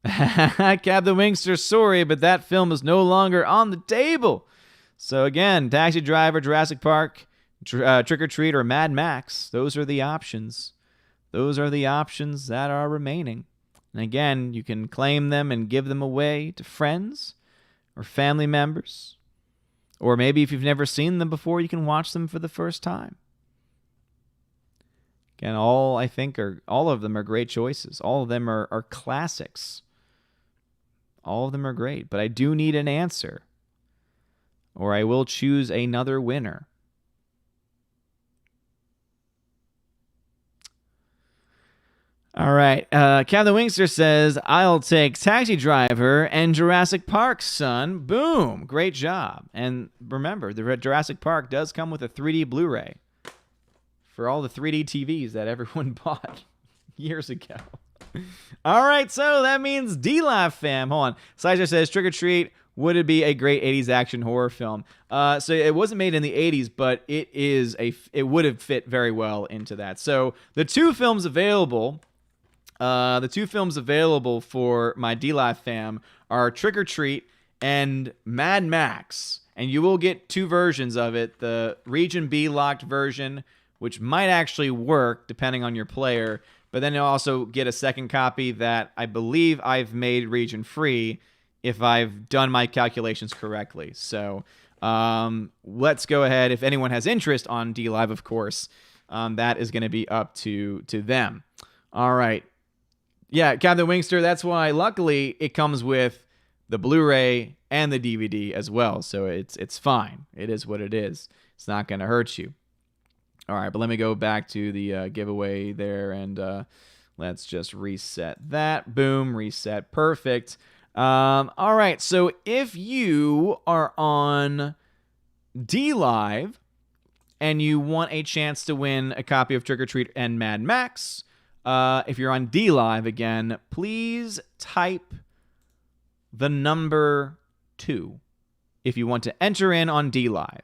Captain Wingster, sorry, but that film is no longer on the table. So again, Taxi Driver, Jurassic Park, Trick or Treat, or Mad Max. Those are the options. Those are the options that are remaining. And again, you can claim them and give them away to friends or family members. Or maybe if you've never seen them before, you can watch them for the first time. Again, all of them are great choices. All of them are classics. All of them are great. But I do need an answer, or I will choose another winner. All right. Captain Wingster says, I'll take Taxi Driver and Jurassic Park, son. Boom. Great job. And remember, the Jurassic Park does come with a 3D Blu-ray for all the 3D TVs that everyone bought years ago. All right. So that means DLive fam. Hold on. Sizer says, Trick or Treat, would it be a great 80s action horror film? So it wasn't made in the 80s, but it would have fit very well into that. So the 2 films available... the 2 films available for my DLive fam are Trick or Treat and Mad Max. And you will get 2 versions of it. The Region B locked version, which might actually work depending on your player. But then you'll also get a second copy that I believe I've made region free if I've done my calculations correctly. So Let's go ahead. If anyone has interest on DLive, of course, that is going to be up to them. All right. Yeah, Captain Wingster, that's why, luckily, it comes with the Blu-ray and the DVD as well, so it's fine. It is what it is. It's not going to hurt you. All right, but let me go back to the giveaway there, and let's just reset that. Boom, reset. Perfect. All right, so if you are on DLive and you want a chance to win a copy of Trick or Treat and Mad Max, if you're on DLive again, please type the number 2 if you want to enter in on DLive.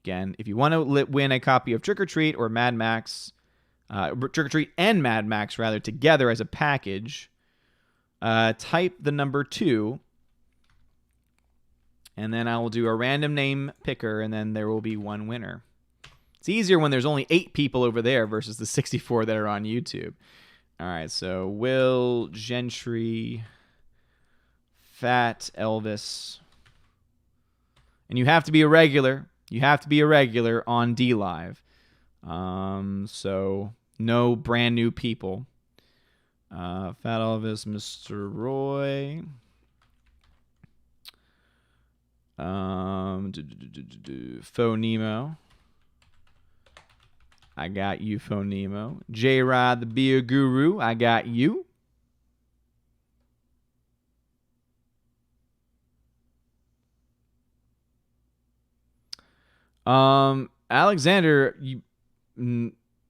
Again, if you want to win a copy of Trick or Treat or Mad Max, Trick or Treat and Mad Max rather together as a package, type the number 2, and then I will do a random name picker, and then there will be one winner. It's easier when there's only 8 people over there versus the 64 that are on YouTube. All right, so Will Gentry, Fat Elvis, and you have to be a regular. You have to be a regular on DLive. So no brand new people. Fat Elvis, Mr. Roy. Faux Nemo. I got you, Faux Nemo. J-Rod the Beer Guru. I got you. Alexander,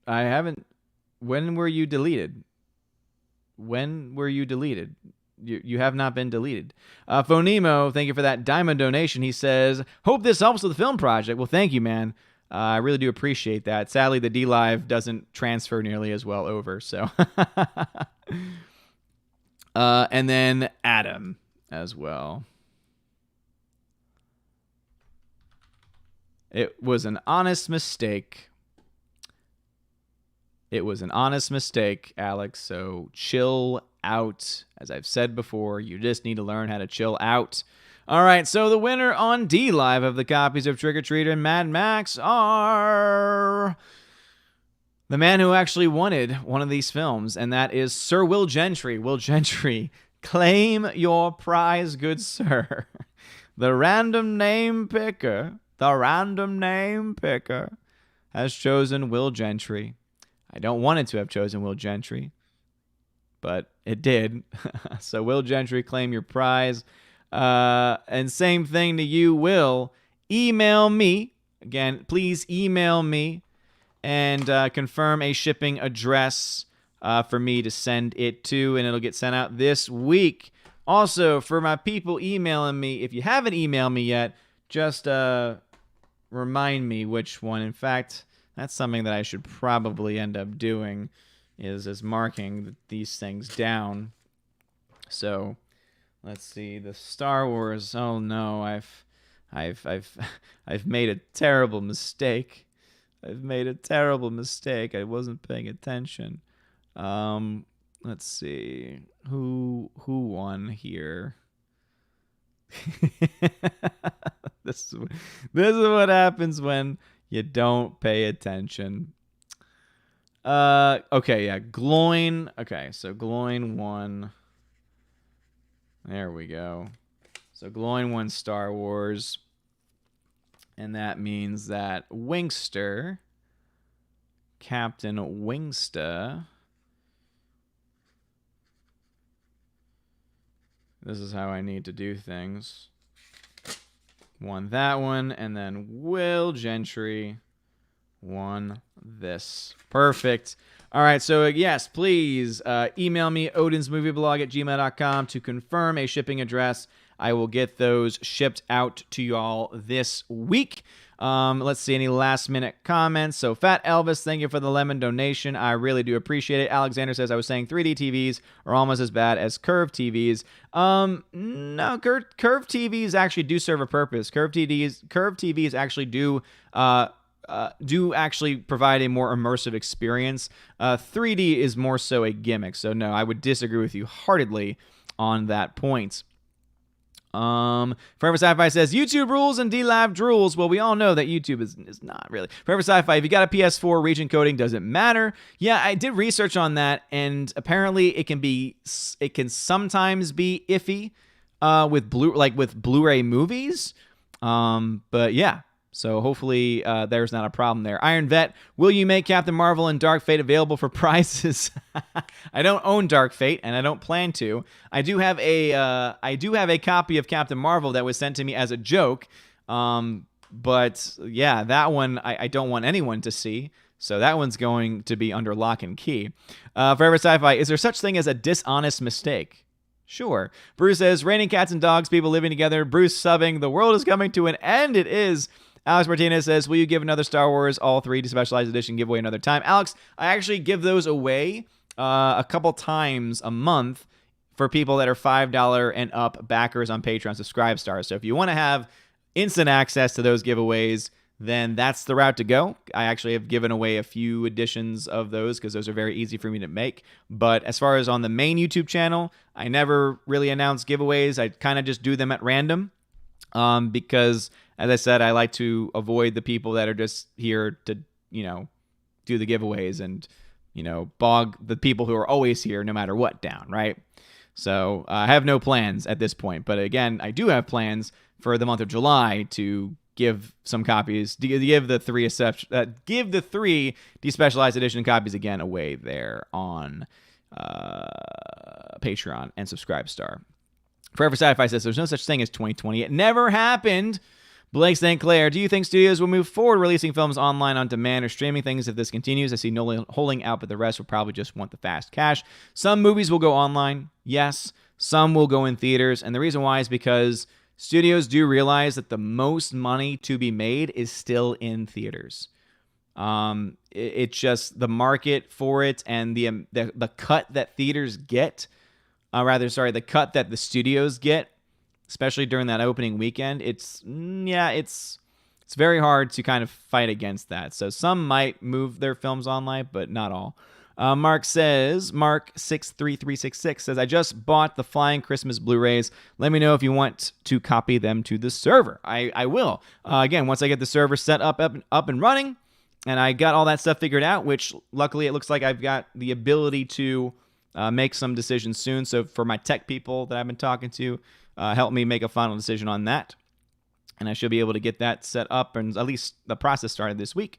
I haven't. When were you deleted? When were you deleted? You have not been deleted. Phonemo, thank you for that diamond donation. He says, hope this helps with the film project. Well, thank you, man. I really do appreciate that. Sadly, the DLive doesn't transfer nearly as well over. So, and then Adam as well. It was an honest mistake. It was an honest mistake, Alex. So chill out. As I've said before, you just need to learn how to chill out. All right, so the winner on DLive of the copies of Trick or Treat and Mad Max are the man who actually wanted one of these films, and that is Sir Will Gentry. Will Gentry, claim your prize, good sir. The random name picker has chosen Will Gentry. I don't want it to have chosen Will Gentry, but it did. So Will Gentry, claim your prize. And same thing to you, Will. Email me. Again, please email me and confirm a shipping address for me to send it to, and it'll get sent out this week. Also, for my people emailing me, if you haven't emailed me yet, just remind me which one. In fact, that's something that I should probably end up doing, is marking these things down. So let's see, the Star Wars. Oh no, I've made a terrible mistake. I wasn't paying attention. Let's see, who won here. This is what happens when you don't pay attention. Okay, yeah, Gloin. Okay, so Gloin won. There we go. So Gloin won Star Wars. And that means that Wingster, Captain Wingsta, this is how I need to do things, won that one, and then Will Gentry won this. Perfect. All right, so yes, please email me, odinsmovieblog@gmail.com, to confirm a shipping address. I will get those shipped out to y'all this week. Let's see, any last-minute comments. So Fat Elvis, thank you for the lemon donation. I really do appreciate it. Alexander says, I was saying 3D TVs are almost as bad as curved TVs. No, curved TVs actually do serve a purpose. Curved TVs actually do actually provide a more immersive experience. 3D is more so a gimmick. So no, I would disagree with you heartedly on that point. Forever Sci-Fi says YouTube rules and D-Lab drools. Well, we all know that YouTube is not really. Forever Sci-Fi, if you got a PS4, region coding doesn't matter. Yeah, I did research on that, and apparently it can sometimes be iffy with Blu-ray movies. But yeah. So hopefully there's not a problem there. Iron Vet, will you make Captain Marvel and Dark Fate available for prizes? I don't own Dark Fate, and I don't plan to. I do have a copy of Captain Marvel that was sent to me as a joke. But yeah, that one I don't want anyone to see. So that one's going to be under lock and key. Forever Sci-Fi, is there such thing as a dishonest mistake? Sure. Bruce says, raining cats and dogs, people living together. Bruce subbing, the world is coming to an end. It is. Alex Martinez says, will you give another Star Wars All 3 Specialized Edition giveaway another time? Alex, I actually give those away a couple times a month for people that are $5 and up backers on Patreon Subscribe Stars. So if you want to have instant access to those giveaways, then that's the route to go. I actually have given away a few editions of those because those are very easy for me to make. But as far as on the main YouTube channel, I never really announce giveaways. I kind of just do them at random because, as I said, I like to avoid the people that are just here to, do the giveaways and, bog the people who are always here no matter what down, right? So I have no plans at this point. But again, I do have plans for the month of July to give some copies, give the three despecialized edition copies again away there on Patreon and Subscribe Star. Forever Sci-Fi says there's no such thing as 2020. It never happened. Blake St. Clair, do you think studios will move forward releasing films online on demand or streaming things if this continues? I see Nolan holding out, but the rest will probably just want the fast cash. Some movies will go online, yes. Some will go in theaters, and the reason why is because studios do realize that the most money to be made is still in theaters. It's just the market for it and the cut that theaters get, the cut that the studios get, especially during that opening weekend. It's very hard to kind of fight against that. So some might move their films online, but not all. Mark 63366 says, I just bought the Flying Christmas Blu-rays. Let me know if you want to copy them to the server. I will. Again, once I get the server set up and running, and I got all that stuff figured out, which luckily it looks like I've got the ability to make some decisions soon. So for my tech people that I've been talking to, help me make a final decision on that. And I should be able to get that set up and at least the process started this week.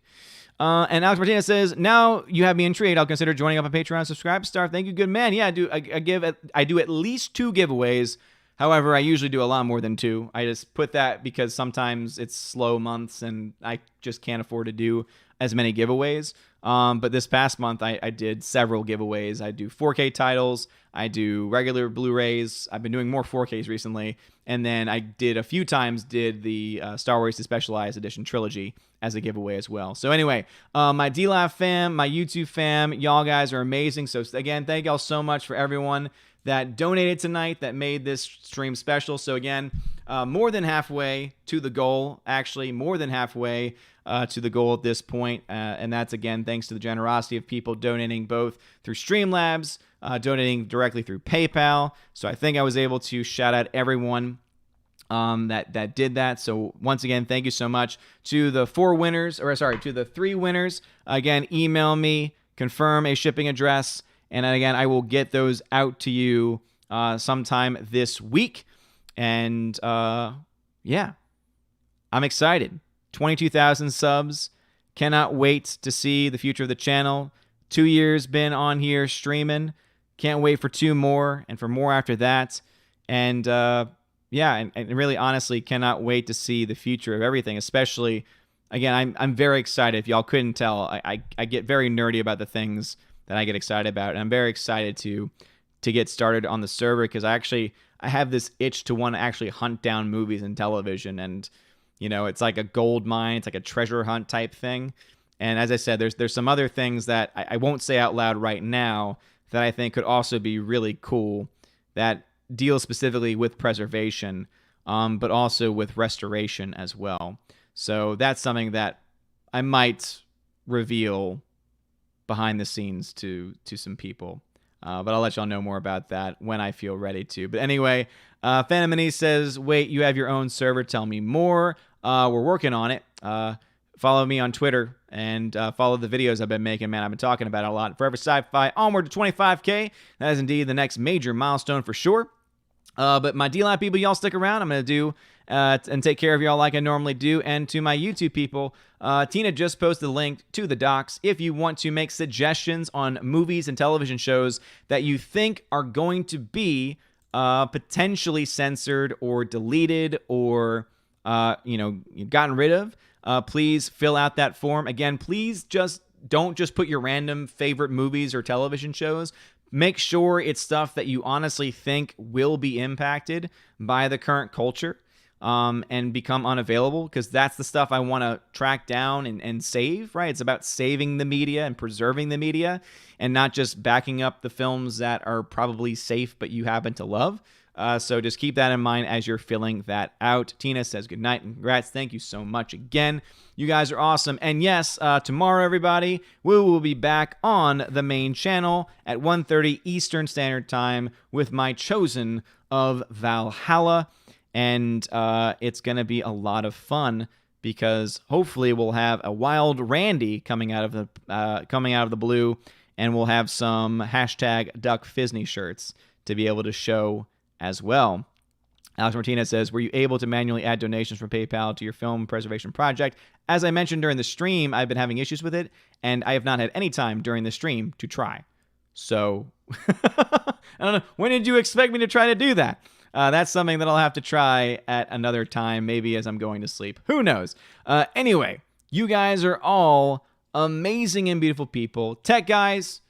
And Alex Martinez says, now you have me intrigued. I'll consider joining up on Patreon. Subscribe Star. Thank you, good man. Yeah, I do at least 2 giveaways. However, I usually do a lot more than 2. I just put that because sometimes it's slow months and I just can't afford to do as many giveaways. But this past month, I did several giveaways. I do 4K titles. I do regular Blu-rays. I've been doing more 4Ks recently. And then I did a few times the Star Wars Specialized Edition trilogy as a giveaway as well. So anyway, my D-Lab fam, my YouTube fam, y'all guys are amazing. So again, thank y'all so much for everyone that donated tonight, that made this stream special. So again, more than halfway to the goal, actually more than halfway to the goal at this point. And that's, again, thanks to the generosity of people donating both through Streamlabs, donating directly through PayPal. So I think I was able to shout out everyone that did that. So once again, thank you so much to the 3 winners. Again, email me, confirm a shipping address, and again, I will get those out to you sometime this week. And yeah, I'm excited. 22,000 subs. Cannot wait to see the future of the channel. 2 years been on here streaming. Can't wait for 2 more and for more after that. And yeah, and really honestly cannot wait to see the future of everything, especially, again, I'm very excited. If y'all couldn't tell, I get very nerdy about the things that I get excited about, and I'm very excited to get started on the server because I have this itch to want to actually hunt down movies and television, and it's like a gold mine, it's like a treasure hunt type thing. And as I said, there's some other things that I won't say out loud right now that I think could also be really cool that deal specifically with preservation, but also with restoration as well. So that's something that I might reveal behind the scenes to some people But I'll let y'all know more about that when I feel ready to. But anyway, Phantom Anise says, wait, you have your own server. Tell me more. We're working on it. Follow me on Twitter and follow the videos I've been making. Man, I've been talking about it a lot. Forever Sci-Fi, onward to 25K. That is indeed the next major milestone for sure. But my D-Lab people, y'all stick around. I'm going to do and take care of y'all like I normally do. And to my YouTube people, Tina just posted a link to the docs if you want to make suggestions on movies and television shows that you think are going to be potentially censored or deleted or gotten rid of. Please fill out that form. Again, please don't just put your random favorite movies or television shows. Make sure it's stuff that you honestly think will be impacted by the current culture and become unavailable, because that's the stuff I want to track down and save, right? It's about saving the media and preserving the media and not just backing up the films that are probably safe but you happen to love. So just keep that in mind as you're filling that out. Tina says good night and congrats. Thank you so much again. You guys are awesome. And yes, tomorrow, everybody, we will be back on the main channel at 1:30 Eastern Standard Time with my chosen of Valhalla. And it's going to be a lot of fun because hopefully we'll have a wild Randy coming out of the blue, and we'll have some hashtag Duck Fisney shirts to be able to show as well. Alex Martinez says, were you able to manually add donations from PayPal to your film preservation project? As I mentioned during the stream, I've been having issues with it, and I have not had any time during the stream to try. So, I don't know. When did you expect me to try to do that? That's something that I'll have to try at another time, maybe as I'm going to sleep. Who knows? Anyway, you guys are all amazing and beautiful people. Tech guys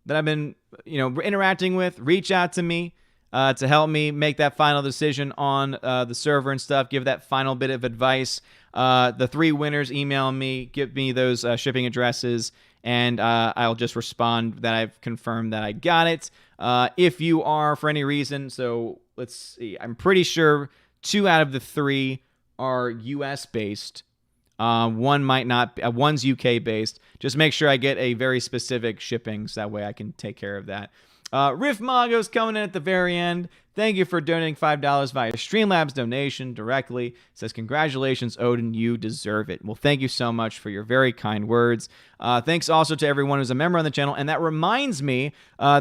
that I've been, interacting with, reach out to me. To help me make that final decision on the server and stuff, give that final bit of advice. The 3 winners email me, give me those shipping addresses, and I'll just respond that I've confirmed that I got it. If you are, for any reason, so let's see, I'm pretty sure 2 out of the 3 are US-based. One might not, one's UK-based. Just make sure I get a very specific shipping, so that way I can take care of that. Riff Mago's coming in at the very end. Thank you for donating $5 via Streamlabs donation directly. It says, congratulations, Odin. You deserve it. Well, thank you so much for your very kind words. Thanks also to everyone who's a member on the channel. And that reminds me,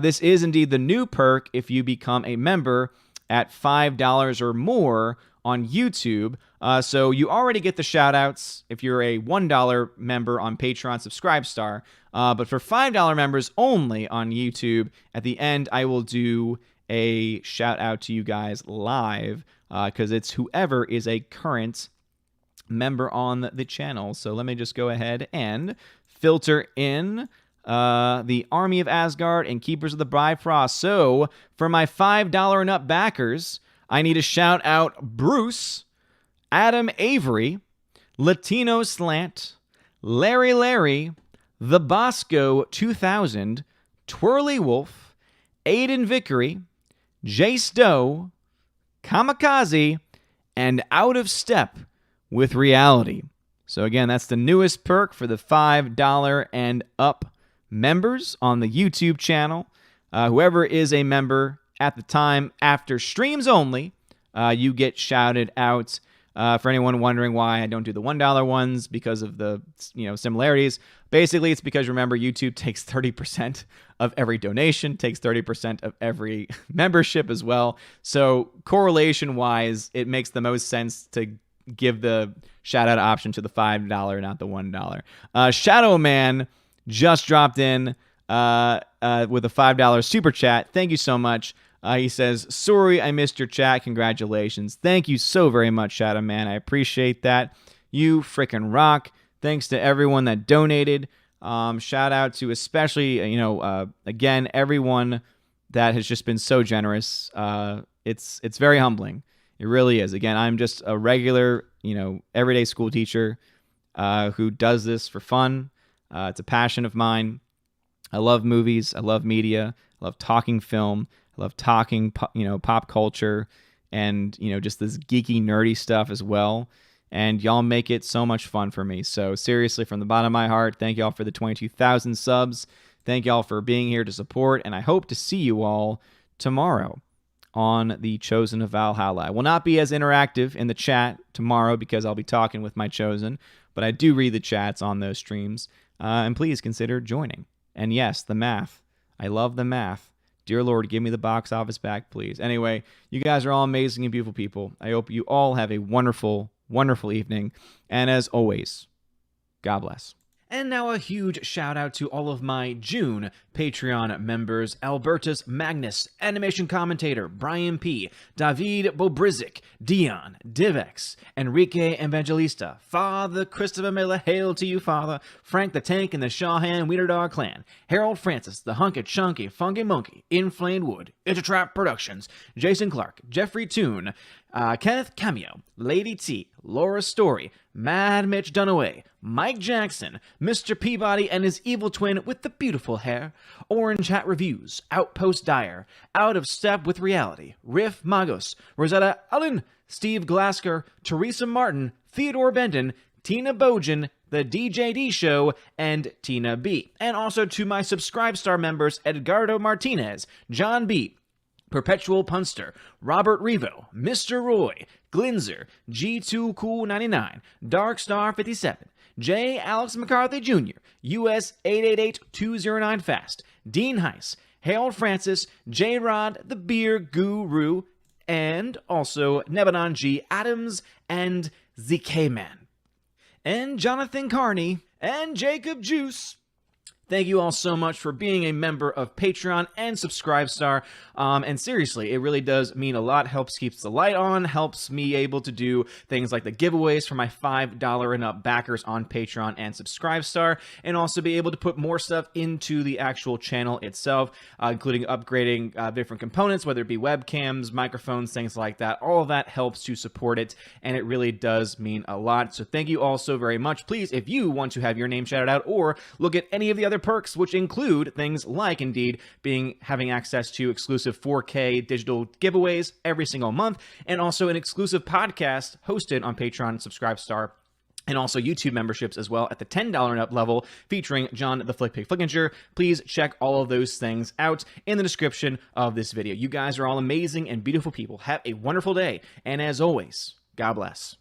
this is indeed the new perk if you become a member at $5 or more on YouTube. So you already get the shout-outs if you're a $1 member on Patreon Subscribestar. But for $5 members only on YouTube, at the end, I will do a shout-out to you guys live because it's whoever is a current member on the channel. So let me just go ahead and filter in the Army of Asgard and Keepers of the Bifrost. So for my $5 and up backers, I need to shout out Bruce, Adam Avery, Latino Slant, Larry, The Bosco 2000, Twirly Wolf, Aiden Vickery, Jace Doe, Kamikaze, and Out of Step with Reality. So again, that's the newest perk for the $5 and up members on the YouTube channel. Whoever is a member at the time after streams only, you get shouted out. For anyone wondering why I don't do the $1 ones because of the similarities, basically it's because, remember, YouTube takes 30% of every donation, takes 30% of every membership as well. So correlation-wise, it makes the most sense to give the shout-out option to the $5, not the $1. Shadow Man just dropped in with a $5 super chat. Thank you so much. He says, sorry I missed your chat. Congratulations. Thank you so very much, Shadow Man. I appreciate that. You frickin' rock. Thanks to everyone that donated. Shout out to especially, again, everyone that has just been so generous. It's very humbling. It really is. Again, I'm just a regular, everyday school teacher who does this for fun. It's a passion of mine. I love movies. I love media. I love talking film. I love talking, pop culture and, just this geeky, nerdy stuff as well. And y'all make it so much fun for me. So seriously, from the bottom of my heart, thank y'all for the 22,000 subs. Thank y'all for being here to support, and I hope to see you all tomorrow on the Chosen of Valhalla. I will not be as interactive in the chat tomorrow because I'll be talking with my Chosen, but I do read the chats on those streams, and please consider joining. And yes, the math. I love the math. Dear Lord, give me the box office back, please. Anyway, you guys are all amazing and beautiful people. I hope you all have a wonderful, wonderful evening. And as always, God bless. And now a huge shout out to all of my June Patreon members: Albertus Magnus, Animation Commentator, Brian P., David Bobrizik, Dion, Divex, Enrique Evangelista, Father Christopher Miller, hail to you, Father, Frank the Tank and the Shawhan Wiener Dog Clan, Harold Francis, the Hunky Chunky Funky Monkey, Inflamed Wood, Intertrap Productions, Jason Clark, Jeffrey Toon, Kenneth Cameo, Lady T, Laura Story, Mad Mitch Dunaway, Mike Jackson, Mr. Peabody and his evil twin with the beautiful hair, Orange Hat Reviews, Outpost Dyer, Out of Step with Reality, Riff Magos, Rosetta Allen, Steve Glasker, Teresa Martin, Theodore Bendon, Tina Bojan, The DJD Show, and Tina B. And also to my Subscribe Star members: Edgardo Martinez, John B., Perpetual Punster, Robert Revo, Mr. Roy, Glinzer, G2 Cool 99, Darkstar 57, J. Alex McCarthy Jr., US 888209 Fast, Dean Heiss, Harold Francis, J. Rod, the Beer Guru, and also Nebanon G. Adams and ZK Man, and Jonathan Carney, and Jacob Juice. Thank you all so much for being a member of Patreon and Subscribestar. And seriously, it really does mean a lot. Helps keeps the light on, helps me able to do things like the giveaways for my $5 and up backers on Patreon and Subscribestar, and also be able to put more stuff into the actual channel itself, including upgrading different components, whether it be webcams, microphones, things like that. All of that helps to support it, and it really does mean a lot. So thank you all so very much. Please, if you want to have your name shouted out or look at any of the other perks, which include things like indeed having access to exclusive 4K digital giveaways every single month, and also an exclusive podcast hosted on Patreon and Subscribestar, and also YouTube memberships as well at the $10 and up level, featuring John the Flickpig Flickinger. Please check all of those things out in the description of this video. You guys are all amazing and beautiful people. Have a wonderful day, and as always, God bless.